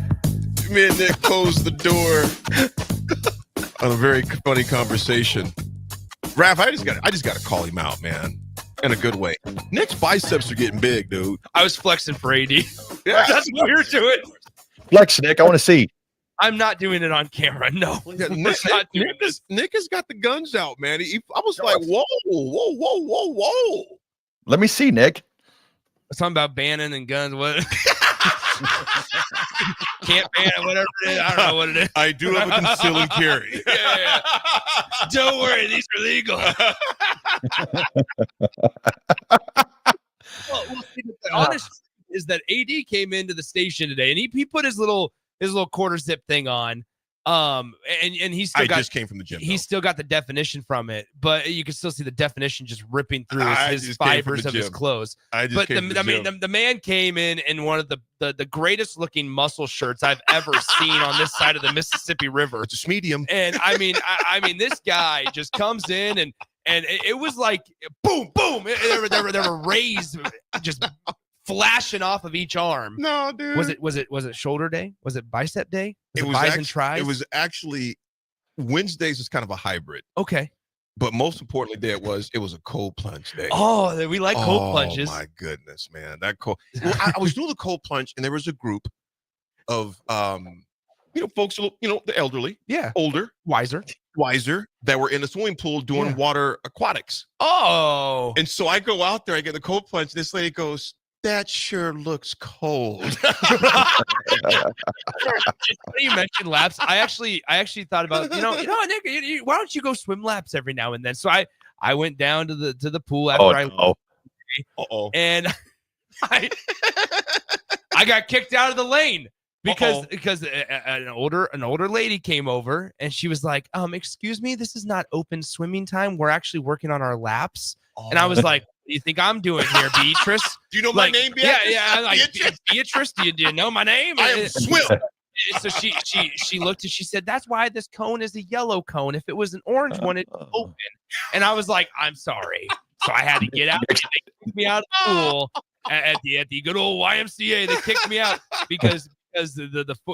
Speaker 14: Me and Nick closed the door on a very funny conversation. Raff, I just got to call him out, man, in a good way. Nick's biceps are getting big, dude.
Speaker 15: I was flexing for AD.
Speaker 14: Yeah.
Speaker 15: That's what you're doing.
Speaker 16: Flex, Nick. I want to see.
Speaker 15: I'm not doing it on camera. No.
Speaker 14: Yeah, Nick has got the guns out, man. I was like, whoa.
Speaker 16: Let me see, Nick.
Speaker 15: Something about banning and guns. What? Can't ban it, whatever it is. I don't know what it is.
Speaker 14: I do have a conceal and carry.
Speaker 15: Yeah. Don't worry, these are legal. well, see, the honest is that AD came into the station today, and he put his little quarter zip thing on. And he still
Speaker 14: just came from the gym.
Speaker 15: He's still got the definition from it, but you can still see the definition just ripping through his fibers of his clothes. The man came in one of the greatest looking muscle shirts I've ever seen on this side of the Mississippi River.
Speaker 14: It's a medium.
Speaker 15: And I mean, this guy just comes in and it was like boom, boom. There were rays just flashing off of each arm.
Speaker 14: No, dude.
Speaker 15: Was it shoulder day? Was it bicep day?
Speaker 14: It was actually Wednesdays is kind of a hybrid.
Speaker 15: Okay.
Speaker 14: But most importantly, it was a cold plunge day.
Speaker 15: Oh, we like cold plunges.
Speaker 14: Oh my goodness, man. That cold. Well, I was doing the cold plunge, and there was a group of folks, the elderly, older,
Speaker 15: wiser,
Speaker 14: that were in a swimming pool doing water aquatics.
Speaker 15: Oh.
Speaker 14: And so I go out there, I get the cold plunge. This lady goes, "That sure looks cold."
Speaker 15: You mentioned laps. I actually thought about Nick. Why don't you go swim laps every now and then? So I went down to the pool after and I got kicked out of the lane because an older lady came over and she was like, "Excuse me, this is not open swimming time. We're actually working on our laps." And I was like, "What do you think I'm doing here, Beatrice?"
Speaker 14: Do you know my name, Beatrice?
Speaker 15: Yeah. Like, Beatrice, do you know my name?
Speaker 14: I am Swim.
Speaker 15: So she looked and she said, "That's why this cone is a yellow cone. If it was an orange one, it'd be open." And I was like, "I'm sorry." So I had to get out. They kicked me out of the pool at the good old YMCA. They kicked me out because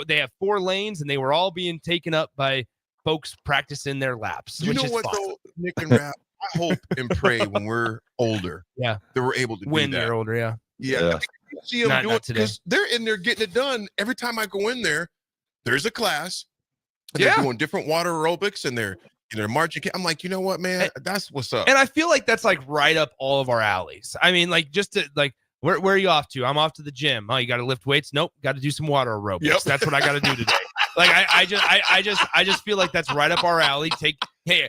Speaker 15: they have 4 lanes and they were all being taken up by folks practicing their laps.
Speaker 14: You know what though, Nick and Raff? I hope and pray when we're older, that we're able to do that.
Speaker 15: When you're older,
Speaker 14: yeah. See them doing
Speaker 15: today.
Speaker 14: because they're in there getting it done. Every time I go in there, there's a class. And they're doing different water aerobics and they're marching. I'm like, you know what, man? That's what's up.
Speaker 15: And I feel like that's like right up all of our alleys. I mean, like just to like. Where are you off to? I'm off to the gym. Oh, you got to lift weights? Nope. Got to do some water aerobics.
Speaker 14: Yep.
Speaker 15: That's what I got to do today. Like I just feel like that's right up our alley. Hey,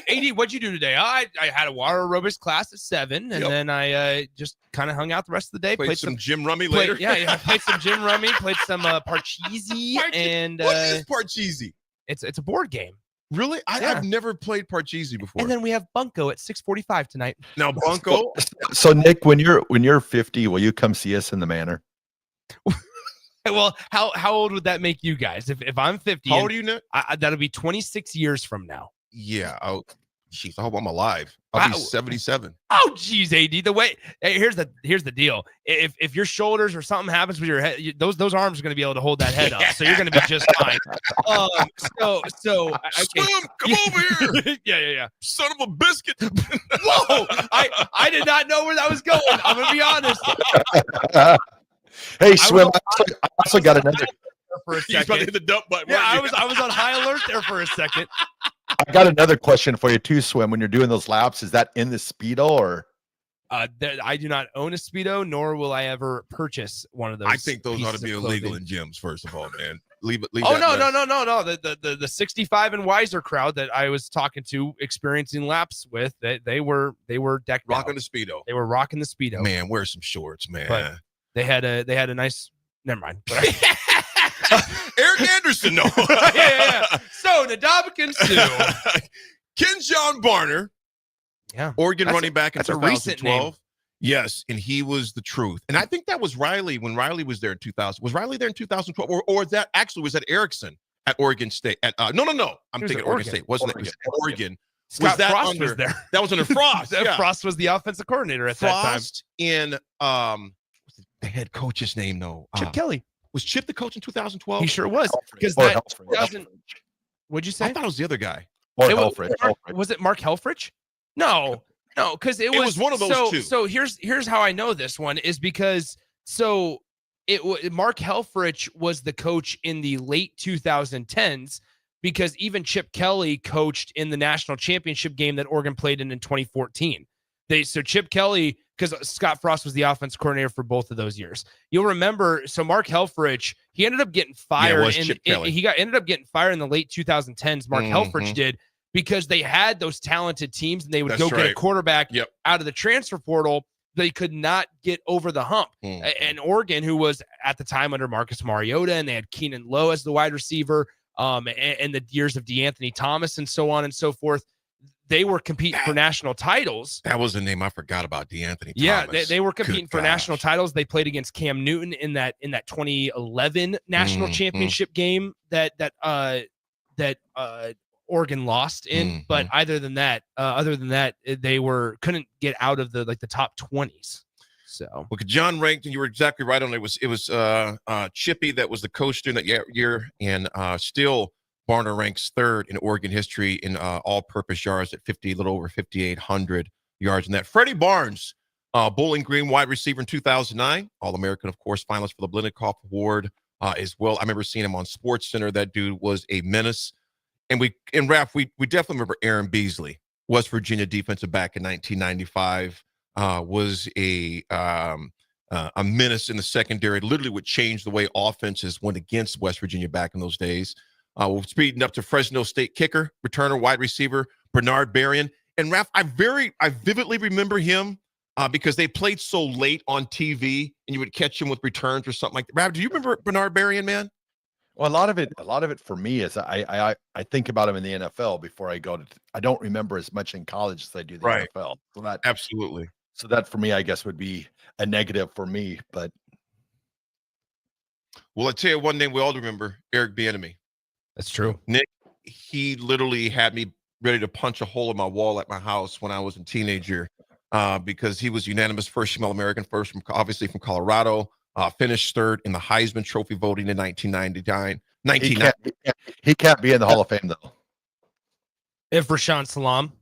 Speaker 15: AD, what'd you do today? I had a water aerobics class at 7, and then I just kind of hung out the rest of the day.
Speaker 14: Played some gym rummy later.
Speaker 15: Played some gym rummy. Played some Parcheesi. And
Speaker 14: what is Parcheesi?
Speaker 15: It's a board game.
Speaker 14: Really? I've never played Parcheesi before.
Speaker 15: And then we have Bunko at 6:45 tonight.
Speaker 14: Now Bunko.
Speaker 16: So Nick, when you're 50, will you come see us in the Manor?
Speaker 15: Well, how old would that make you guys? If I'm 50,
Speaker 14: how old are you, Nick?
Speaker 15: That'll be 26 years from now.
Speaker 14: Yeah. Jeez, I hope I'm alive. I'll be 77.
Speaker 15: Oh, geez, AD. Here's the deal. If your shoulders or something happens with your head, those arms are going to be able to hold that head up. So you're going to be just fine.
Speaker 14: Swim, come over here.
Speaker 15: Yeah.
Speaker 14: Son of a biscuit.
Speaker 15: Whoa! I did not know where that was going. I'm going to be honest.
Speaker 16: Hey, Swim. I also got another.
Speaker 15: For a
Speaker 14: second. He's about to hit the dump button.
Speaker 15: Yeah, I was on high alert there for a second.
Speaker 16: I got another question for you too, Swim. When you're doing those laps, is that in the Speedo or?
Speaker 15: I do not own a Speedo, nor will I ever purchase one of those.
Speaker 14: I think those ought to
Speaker 15: pieces
Speaker 14: be
Speaker 15: of
Speaker 14: illegal
Speaker 15: clothing.
Speaker 14: in gyms, first of all, man. Leave
Speaker 15: Oh,
Speaker 14: that
Speaker 15: no,
Speaker 14: mess.
Speaker 15: The 65 and wiser crowd that I was talking to, experiencing laps with, they were decked
Speaker 14: Rocking
Speaker 15: out.
Speaker 14: the Speedo.
Speaker 15: They were rocking the Speedo.
Speaker 14: Man, wear some shorts, man.
Speaker 15: But they had a nice. Never mind.
Speaker 14: Eric Anderson, no.
Speaker 15: yeah. So Ndamukong Suh,
Speaker 14: Ken John Barner, Oregon
Speaker 15: That's
Speaker 14: running back in
Speaker 15: that's a recent
Speaker 14: 2012. Yes, and he was the truth. And I think that was Riley when Riley was there in 2000. Was Riley there in 2012, or was that Erickson at Oregon State? No. I'm thinking Oregon State. Wasn't it? It was Oregon.
Speaker 15: Scott
Speaker 14: was that
Speaker 15: Frost
Speaker 14: under,
Speaker 15: was there.
Speaker 14: That was under Frost. Yeah.
Speaker 15: Frost was the offensive coordinator at that time.
Speaker 14: Frost in what's the head coach's name though?
Speaker 15: Chip Kelly.
Speaker 14: Was Chip the coach in 2012?
Speaker 15: He sure was. Because
Speaker 16: Or
Speaker 15: that
Speaker 16: Helfrich.
Speaker 15: 2000. What'd you say?
Speaker 14: I thought it was the other guy.
Speaker 16: Or
Speaker 15: It was,
Speaker 16: Helfrich.
Speaker 15: was it Mark Helfrich? No, because it was
Speaker 14: one of those two.
Speaker 15: So here's how I know this one is because Mark Helfrich was the coach in the late 2010s because even Chip Kelly coached in the national championship game that Oregon played in 2014. So Chip Kelly, because Scott Frost was the offense coordinator for both of those years. You'll remember, so Mark Helfrich, he ended up getting fired. Ended up getting fired in the late 2010s. Mark Helfrich did, because they had those talented teams and they would get a quarterback out of the transfer portal. They could not get over the hump. And Oregon, who was at the time under Marcus Mariota, and they had Keenan Lowe as the wide receiver, and the years of DeAnthony Thomas and so on and so forth. They were competing for national titles.
Speaker 14: That was the name I forgot about, DeAnthony Thomas.
Speaker 15: Yeah, they were competing for national titles. They played against Cam Newton in that 2011 national championship game that Oregon lost in. But other than that, they couldn't get out of the top 20s. So,
Speaker 14: well, John ranked, and you were exactly right on it. It was Chippy that was the coach during that year, and still Barner ranks third in Oregon history in all-purpose yards at a little over 5,800 yards. And that Freddie Barnes, Bowling Green wide receiver in 2009, All-American, of course, finalist for the Blindenkoff Award as well. I remember seeing him on SportsCenter. That dude was a menace. And Raff, we definitely remember Aaron Beasley, West Virginia defensive back in 1995, was a menace in the secondary. Literally would change the way offenses went against West Virginia back in those days. We're speeding up to Fresno State kicker, returner, wide receiver, Bernard Berrien. And Raff, I vividly remember him because they played so late on TV, and you would catch him with returns or something like that. Raff, do you remember Bernard Berrien, man?
Speaker 16: Well, a lot of it for me is I think about him in the NFL before I go to. I don't remember as much in college as I do the NFL. So that
Speaker 14: absolutely.
Speaker 16: So that for me, I guess, would be a negative for me. But
Speaker 14: well, I tell you one name we all remember: Eric Bieniemy.
Speaker 15: That's true.
Speaker 14: Nick, he literally had me ready to punch a hole in my wall at my house when I was a teenager because he was unanimous first-team All-American, obviously from Colorado, finished third in the Heisman Trophy voting in 1999.
Speaker 16: He can't be in the Hall of Fame, though.
Speaker 15: If Rashaan Salam.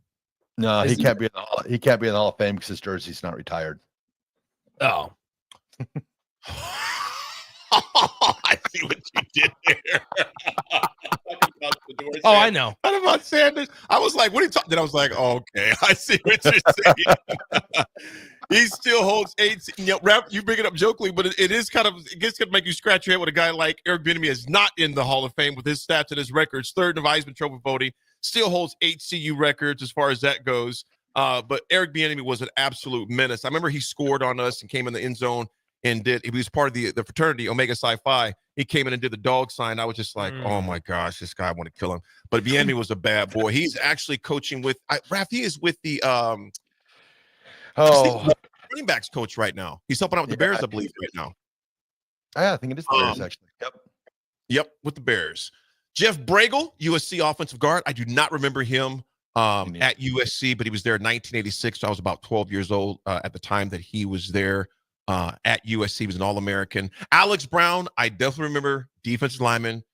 Speaker 16: No, he can't be in the Hall of Fame because his jersey's not retired.
Speaker 15: Oh.
Speaker 14: I see what you did there.
Speaker 15: Oh, I know.
Speaker 14: What about Sanders? I was like, what are you talking? Then I was like, oh, okay, I see what you're saying. He still holds 8. Raff, you bring it up jokingly, but it is kind of, it gets to make you scratch your head with a guy like Eric Bieniemy is not in the Hall of Fame with his stats and his records. Third in the Heisman Trophy voting, still holds 8 CU records as far as that goes. But Eric Bieniemy was an absolute menace. I remember he scored on us and came in the end zone and he was part of the fraternity, Omega Psi Phi. He came in and did the dog sign. I was just like, oh my gosh, this guy, I want to kill him. But Bieniemy was a bad boy. He's actually coaching with, Raff, he is with the running backs coach right now. He's helping out with the Bears, I believe, right now.
Speaker 16: I think it is the Bears, actually.
Speaker 14: Yep, with the Bears. Jeff Bragel, USC offensive guard. I do not remember him at USC, but he was there in 1986. So I was about 12 years old at the time that he was there. At USC, he was an All-American. Alex Brown, I definitely remember, defensive lineman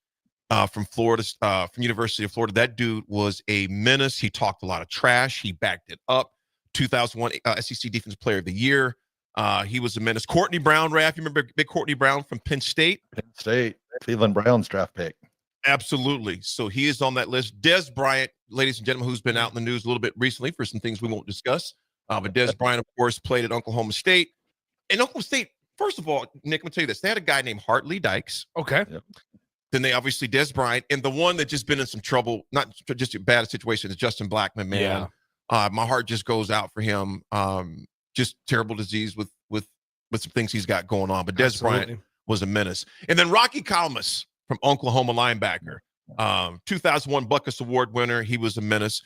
Speaker 14: from Florida, from University of Florida. That dude was a menace. He talked a lot of trash. He backed it up. 2001 SEC Defensive Player of the Year. He was a menace. Courtney Brown, Raff, you remember big Courtney Brown from Penn State?
Speaker 16: Penn State, Cleveland Browns draft pick.
Speaker 14: Absolutely. So he is on that list. Des Bryant, ladies and gentlemen, who's been out in the news a little bit recently for some things we won't discuss. But Des Bryant, of course, played at Oklahoma State. And Oklahoma State, first of all, Nick, I'm going to tell you this. They had a guy named Hartley Dykes.
Speaker 15: Okay.
Speaker 14: Yep. Then they obviously Des Bryant. And the one that just been in some trouble, not just a bad situation, is Justin Blackman, man. Yeah. My heart just goes out for him. Just terrible disease with some things he's got going on. But Des Bryant was a menace. And then Rocky Kalmus from Oklahoma, linebacker. 2001 Buckus Award winner. He was a menace.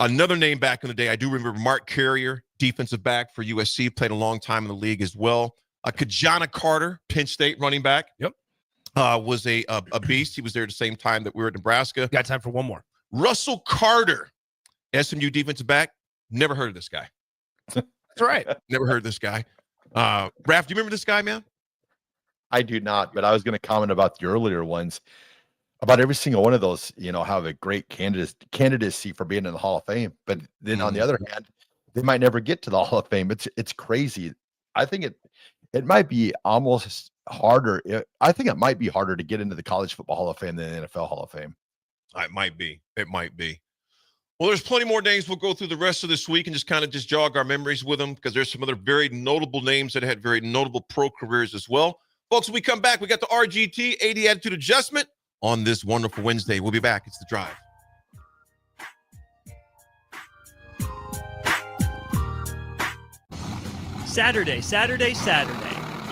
Speaker 14: Another name back in the day, I do remember Mark Carrier, defensive back for USC, played a long time in the league as well. Kajana Carter, Penn State running back.
Speaker 15: Yep.
Speaker 14: Was a beast. He was there at the same time that we were at Nebraska.
Speaker 15: Got time for one more.
Speaker 14: Russell Carter, SMU defensive back. Never heard of this guy.
Speaker 15: That's right.
Speaker 14: Never heard of this guy. Raff, do you remember this guy, man?
Speaker 16: I do not, but I was going to comment about the earlier ones. About every single one of those, have a great candidacy for being in the Hall of Fame. But then on the other hand, they might never get to the Hall of Fame. It's crazy. I think it might be almost harder. I think it might be harder to get into the College Football Hall of Fame than the NFL Hall of Fame.
Speaker 14: It might be. It might be. Well, there's plenty more names. We'll go through the rest of this week and just jog our memories with them, because there's some other very notable names that had very notable pro careers as well. Folks, when we come back, we got the RGT 80 Attitude Adjustment on this wonderful Wednesday. We'll be back. It's The Drive.
Speaker 1: Saturday.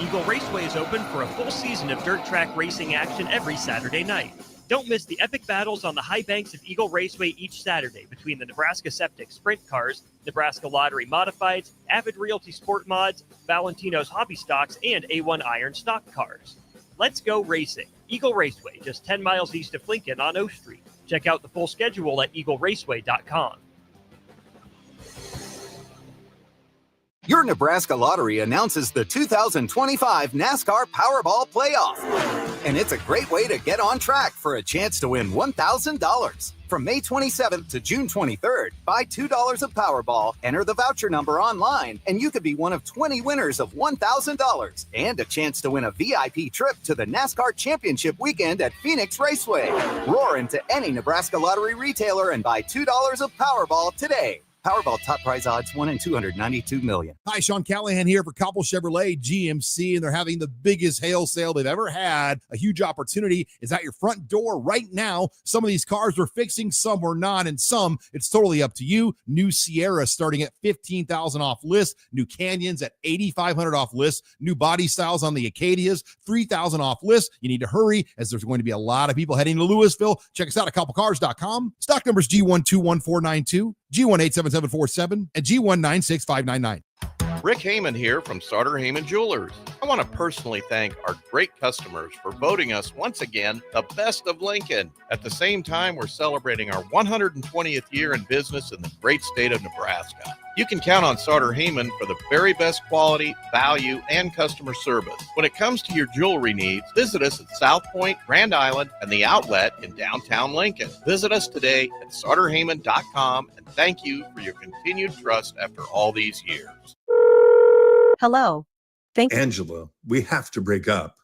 Speaker 1: Eagle Raceway is open for a full season of dirt track racing action every Saturday night. Don't miss the epic battles on the high banks of Eagle Raceway each Saturday between the Nebraska Septic Sprint Cars, Nebraska Lottery Modifieds, Avid Realty Sport Mods, Valentino's Hobby Stocks, and A1 Iron Stock Cars. Let's go racing. Eagle Raceway, just 10 miles east of Lincoln on O Street. Check out the full schedule at eagleraceway.com.
Speaker 6: Your Nebraska Lottery announces the 2025 NASCAR Powerball Playoff. And it's a great way to get on track for a chance to win $1,000. From May 27th to June 23rd, buy $2 of Powerball, enter the voucher number online, and you could be one of 20 winners of $1,000 and a chance to win a VIP trip to the NASCAR Championship weekend at Phoenix Raceway. Roar into any Nebraska Lottery retailer and buy $2 of Powerball today. Powerball top prize odds 1 in 292 million.
Speaker 12: Hi, Sean Callahan here for Cobble Chevrolet GMC, and they're having the biggest hail sale they've ever had. A huge opportunity is at your front door right now. Some of these cars we're fixing, some we're not, and some it's totally up to you. New Sierra starting at $15,000 off list. New Canyons at $8,500 off list. New body styles on the Acadias, $3,000 off list. You need to hurry as there's going to be a lot of people heading to Louisville. Check us out at cobblecars.com. Stock numbers G121492. G18747, and G1965599.
Speaker 7: Rick Heyman here from Sauter Heyman Jewelers. I want to personally thank our great customers for voting us once again the best of Lincoln. At the same time, we're celebrating our 120th year in business in the great state of Nebraska. You can count on Sauter Heyman for the very best quality, value, and customer service. When it comes to your jewelry needs, visit us at South Point, Grand Island, and the Outlet in downtown Lincoln. Visit us today at SauterHeyman.com, and thank you for your continued trust after all these years.
Speaker 9: Hello.
Speaker 23: Angela, we have to break up.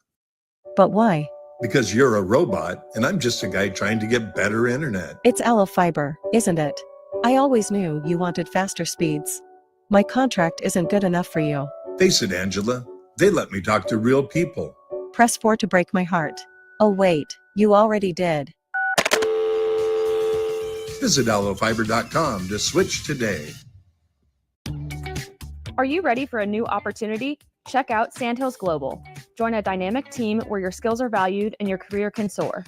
Speaker 9: But why?
Speaker 23: Because you're a robot, and I'm just a guy trying to get better internet.
Speaker 9: It's Aloe Fiber, isn't it? I always knew you wanted faster speeds. My contract isn't good enough for you.
Speaker 23: Face it, Angela. They let me talk to real people.
Speaker 9: Press 4 to break my heart. Oh wait, you already did.
Speaker 23: Visit aloefiber.com to switch today.
Speaker 25: Are you ready for a new opportunity? Check out Sandhills Global. Join a dynamic team where your skills are valued and your career can soar.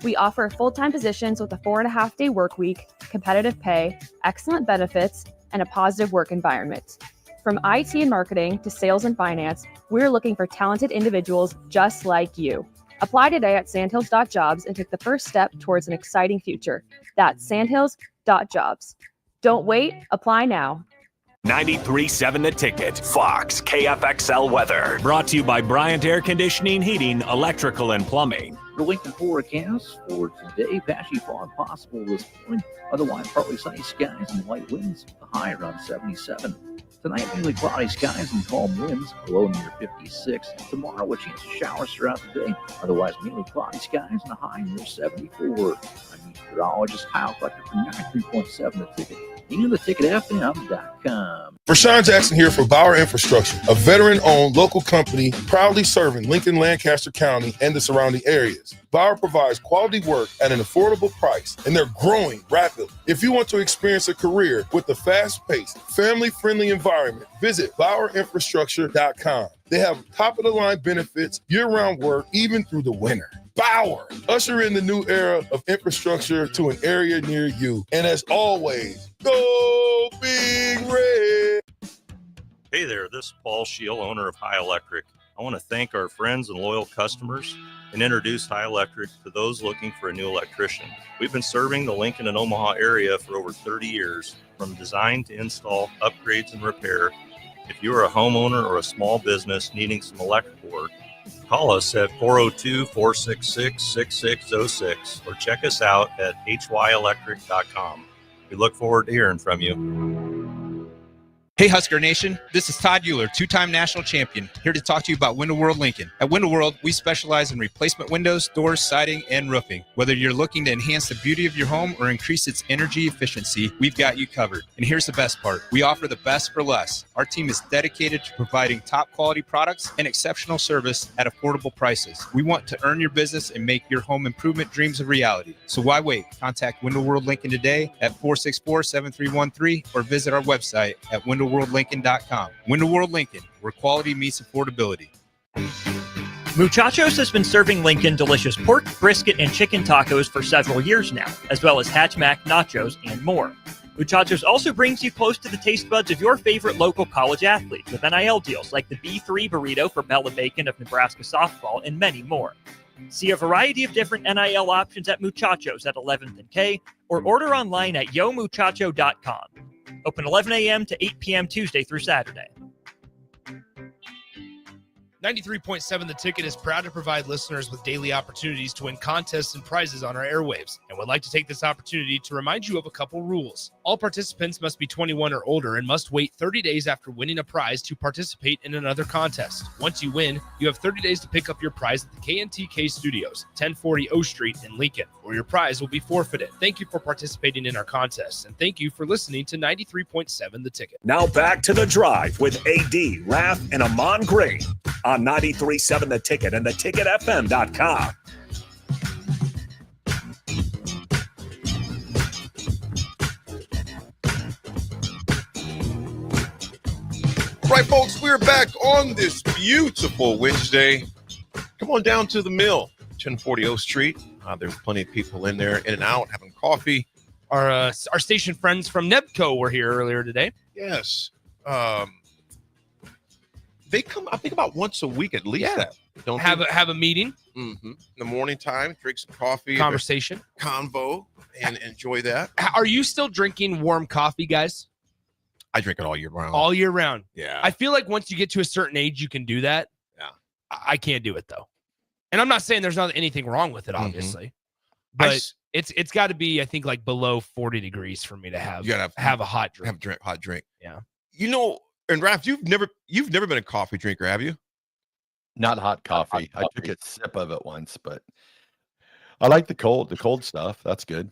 Speaker 25: We offer full-time positions with a 4.5-day work week, competitive pay, excellent benefits, and a positive work environment. From IT and marketing to sales and finance, we're looking for talented individuals just like you. Apply today at sandhills.jobs and take the first step towards an exciting future. That's sandhills.jobs. Don't wait, apply now.
Speaker 3: 93.7 The Ticket, Fox, KFXL weather. Brought to you by Bryant Air Conditioning, Heating, Electrical, and Plumbing.
Speaker 24: The Lincoln forecast for today, patchy fog possible this morning. Otherwise, partly sunny skies and light winds, the high around 77. Tonight, mainly cloudy skies and calm winds, low near 56. Tomorrow, a chance of showers throughout the day. Otherwise, mainly cloudy skies and a high near 74. I'm meteorologist Kyle Collector from 93.7 The Ticket. and theticketfm.com.
Speaker 2: Rashawn Jackson here for Bauer Infrastructure, a veteran-owned local company proudly serving Lincoln, Lancaster County, and the surrounding areas. Bauer provides quality work at an affordable price, and they're growing rapidly. If you want to experience a career with a fast-paced, family-friendly environment, visit BauerInfrastructure.com. They have top-of-the-line benefits, year-round work, even through the winter. Bauer, usher in the new era of infrastructure to an area near you. And as always, go Big Red!
Speaker 4: Hey there, this is Paul Scheel, owner of High Electric. I want to thank our friends and loyal customers and introduce High Electric to those looking for a new electrician. We've been serving the Lincoln and Omaha area for over 30 years, from design to install, upgrades, and repair. If you are a homeowner or a small business needing some electrical work, call us at 402-466-6606 or check us out at hyelectric.com. We look forward to hearing from you.
Speaker 8: Hey Husker Nation, this is Todd Euler, two-time national champion, here to talk to you about Window World Lincoln. At Window World, we specialize in replacement windows, doors, siding, and roofing. Whether you're looking to enhance the beauty of your home or increase its energy efficiency, we've got you covered. And here's the best part. We offer the best for less. Our team is dedicated to providing top quality products and exceptional service at affordable prices. We want to earn your business and make your home improvement dreams a reality. So why wait? Contact Window World Lincoln today at 464-7313 or visit our website at WindowWorldLincoln.com. Window World Lincoln, where quality meets affordability.
Speaker 1: Muchachos has been serving Lincoln delicious pork, brisket, and chicken tacos for several years now, as well as Hatch Mac nachos and more. Muchachos also brings you close to the taste buds of your favorite local college athletes with NIL deals like the B3 burrito for Bella Bacon of Nebraska softball and many more. See a variety of different NIL options at Muchachos at 11th and K or order online at yomuchacho.com. Open 11 a.m. to 8 p.m. Tuesday through Saturday.
Speaker 15: 93.7 The Ticket is proud to provide listeners with daily opportunities to win contests and prizes on our airwaves, and would like to take this opportunity to remind you of a couple rules. All participants must be 21 or older and must wait 30 days after winning a prize to participate in another contest. Once you win, you have 30 days to pick up your prize at the KNTK Studios, 1040 O Street in Lincoln, or your prize will be forfeited. Thank you for participating in our contests, and thank you for listening to 93.7 The Ticket.
Speaker 3: Now back to The Drive with AD, Raff, and Ahman Gray on 93.7 The Ticket and theticketfm.com.
Speaker 14: All right, folks, we're back on this beautiful Wednesday. Come on down to the mill, 1040 O Street. There's plenty of people in there, in and out, having coffee.
Speaker 15: Our station friends from Nebco were here earlier today.
Speaker 14: Yes. They come, I think, about once a week at least.
Speaker 15: Yeah.
Speaker 14: Don't
Speaker 15: have a meeting.
Speaker 14: Mm-hmm. In the morning time, drink some coffee,
Speaker 15: conversation,
Speaker 14: convo, and enjoy that.
Speaker 15: Are you still drinking warm coffee, guys?
Speaker 14: I drink it all year round.
Speaker 15: All year round.
Speaker 14: Yeah.
Speaker 15: I feel like once you get to a certain age, you can do that.
Speaker 14: Yeah.
Speaker 15: I can't do it though. And I'm not saying there's not anything wrong with it, obviously, but it's got to be, I think, like below 40 degrees for me to have.
Speaker 14: You gotta
Speaker 15: have a hot drink.
Speaker 14: Have a hot drink.
Speaker 15: Yeah.
Speaker 14: You know, and Raff, you've never been a coffee drinker, have you?
Speaker 16: Not hot coffee. I took a sip of it once, but I like the cold stuff. That's good.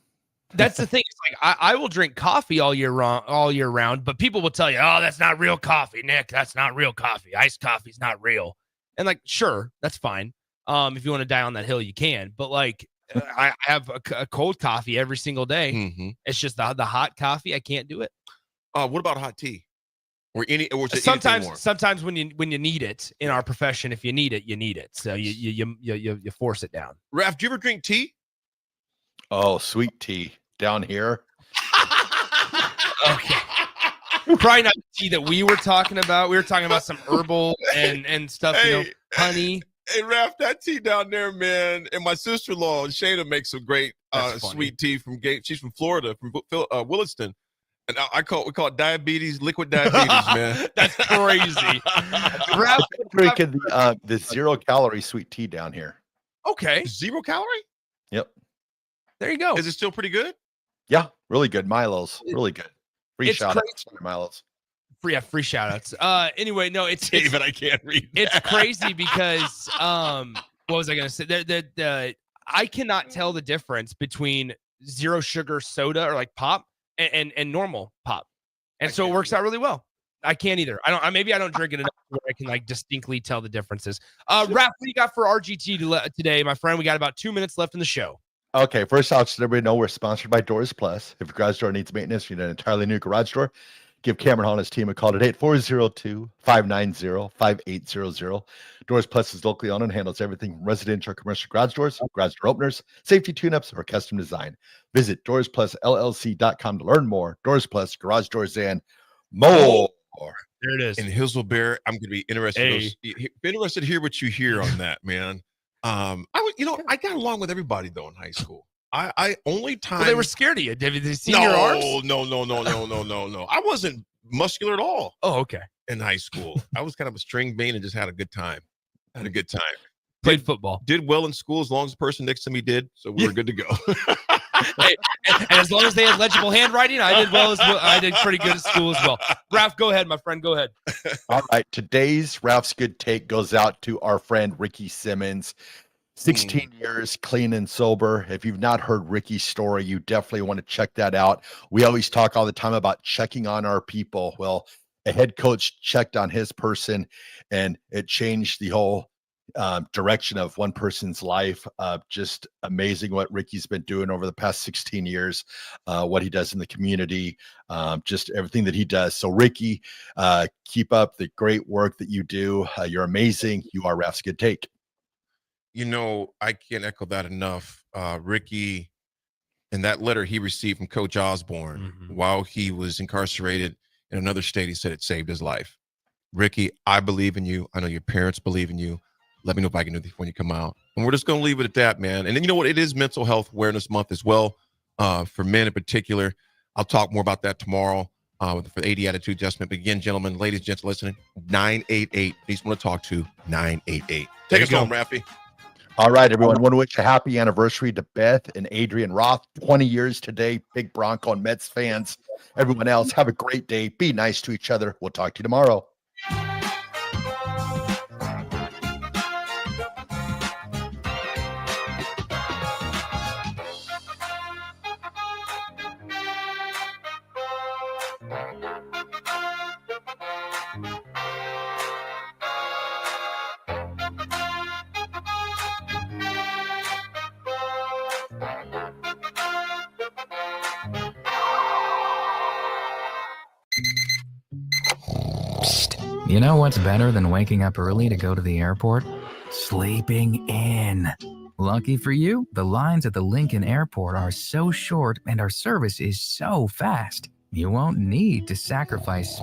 Speaker 15: That's the thing. It's like I will drink coffee all year round, but people will tell you, "Oh, that's not real coffee, Nick. That's not real coffee. Iced coffee's not real." And like, sure, that's fine. If you want to die on that hill, you can. But like, I have a cold coffee every single day.
Speaker 14: Mm-hmm.
Speaker 15: It's just the hot coffee. I can't do it.
Speaker 14: What about hot tea? Or
Speaker 15: sometimes when you need it in our profession, if you need it, you need it. So you force it down.
Speaker 14: Raff, do you ever drink tea?
Speaker 16: Oh, sweet tea down here.
Speaker 15: Okay. Probably not the tea that we were talking about. We were talking about some herbal and stuff, honey.
Speaker 14: Hey, Raff, that tea down there, man. And my sister-in-law, Shayna, makes some great sweet tea she's from Florida, from Williston. And we call it diabetes, liquid diabetes, man.
Speaker 15: That's crazy.
Speaker 16: I'm drinking the 0-calorie sweet tea down here.
Speaker 15: Okay.
Speaker 14: 0 calorie?
Speaker 16: Yep.
Speaker 15: There you go.
Speaker 14: Is it still pretty good?
Speaker 16: Yeah, really good. Milo's really good. Free shout outs to Milo's.
Speaker 15: Free shout outs. Anyway, no, it's
Speaker 14: David, I can't read.
Speaker 15: It's crazy because what was I gonna say? I cannot tell the difference between zero sugar soda or like pop and normal pop. And so it works out really well. I can't either. Maybe I don't drink it enough where I can like distinctly tell the differences. Raff, what do you got for RGT today, my friend? We got about 2 minutes left in the show.
Speaker 16: Okay, first off, just let everybody know we're sponsored by Doors Plus. If your garage door needs maintenance, you need an entirely new garage door, give Cameron Hall and his team a call today at 402-590-5800. Doors Plus is locally owned and handles everything from residential or commercial garage doors, garage door openers, safety tune-ups, or custom design. Visit DoorsPlusLLC.com to learn more. Doors Plus, garage doors, and more.
Speaker 15: There it is.
Speaker 14: And Hizzle Bear, I'm going to be interested to hear what you hear on that, man. I got along with everybody though in high school. I only time
Speaker 15: they were scared of you. Did they see your arms?
Speaker 14: No. I wasn't muscular at all.
Speaker 15: Oh, okay.
Speaker 14: In high school, I was kind of a string bean and just had a good time.
Speaker 15: Played football.
Speaker 14: Did well in school as long as the person next to me did, so we were good to go.
Speaker 15: Hey, and as long as they had legible handwriting, I did well as well. I did pretty good at school as well. Raff, go ahead, my friend. Go ahead.
Speaker 16: All right. Today's Ralph's Good Take goes out to our friend Ricky Simmons. 16 years clean and sober. If you've not heard Ricky's story, you definitely want to check that out. We always talk all the time about checking on our people. Well, a head coach checked on his person and it changed the whole direction of one person's life. Just amazing what Ricky's been doing over the past 16 years, what he does in the community, just everything that he does. So Ricky, keep up the great work that you do. You're amazing. You are Raff's Good Take.
Speaker 14: I can't echo that enough. Ricky, and that letter he received from Coach Osborne while he was incarcerated in another state, he said it saved his life. Ricky, I believe in you. I know your parents believe in you. Let me know if I can do this when you come out. And we're just going to leave it at that, man. And then you know what? It is Mental Health Awareness Month as well, for men in particular. I'll talk more about that tomorrow for the 80 Attitude Adjustment. But again, gentlemen, ladies, gents, listening, 988. Please want to talk to 988. Take us home, Raffy.
Speaker 16: All right, everyone. Want to wish a happy anniversary to Beth and Adrian Roth. 20 years today. Big Bronco and Mets fans. Everyone else, have a great day. Be nice to each other. We'll talk to you tomorrow.
Speaker 21: You know what's better than waking up early to go to the airport? Sleeping in. Lucky for you, the lines at the Lincoln Airport are so short and our service is so fast. You won't need to sacrifice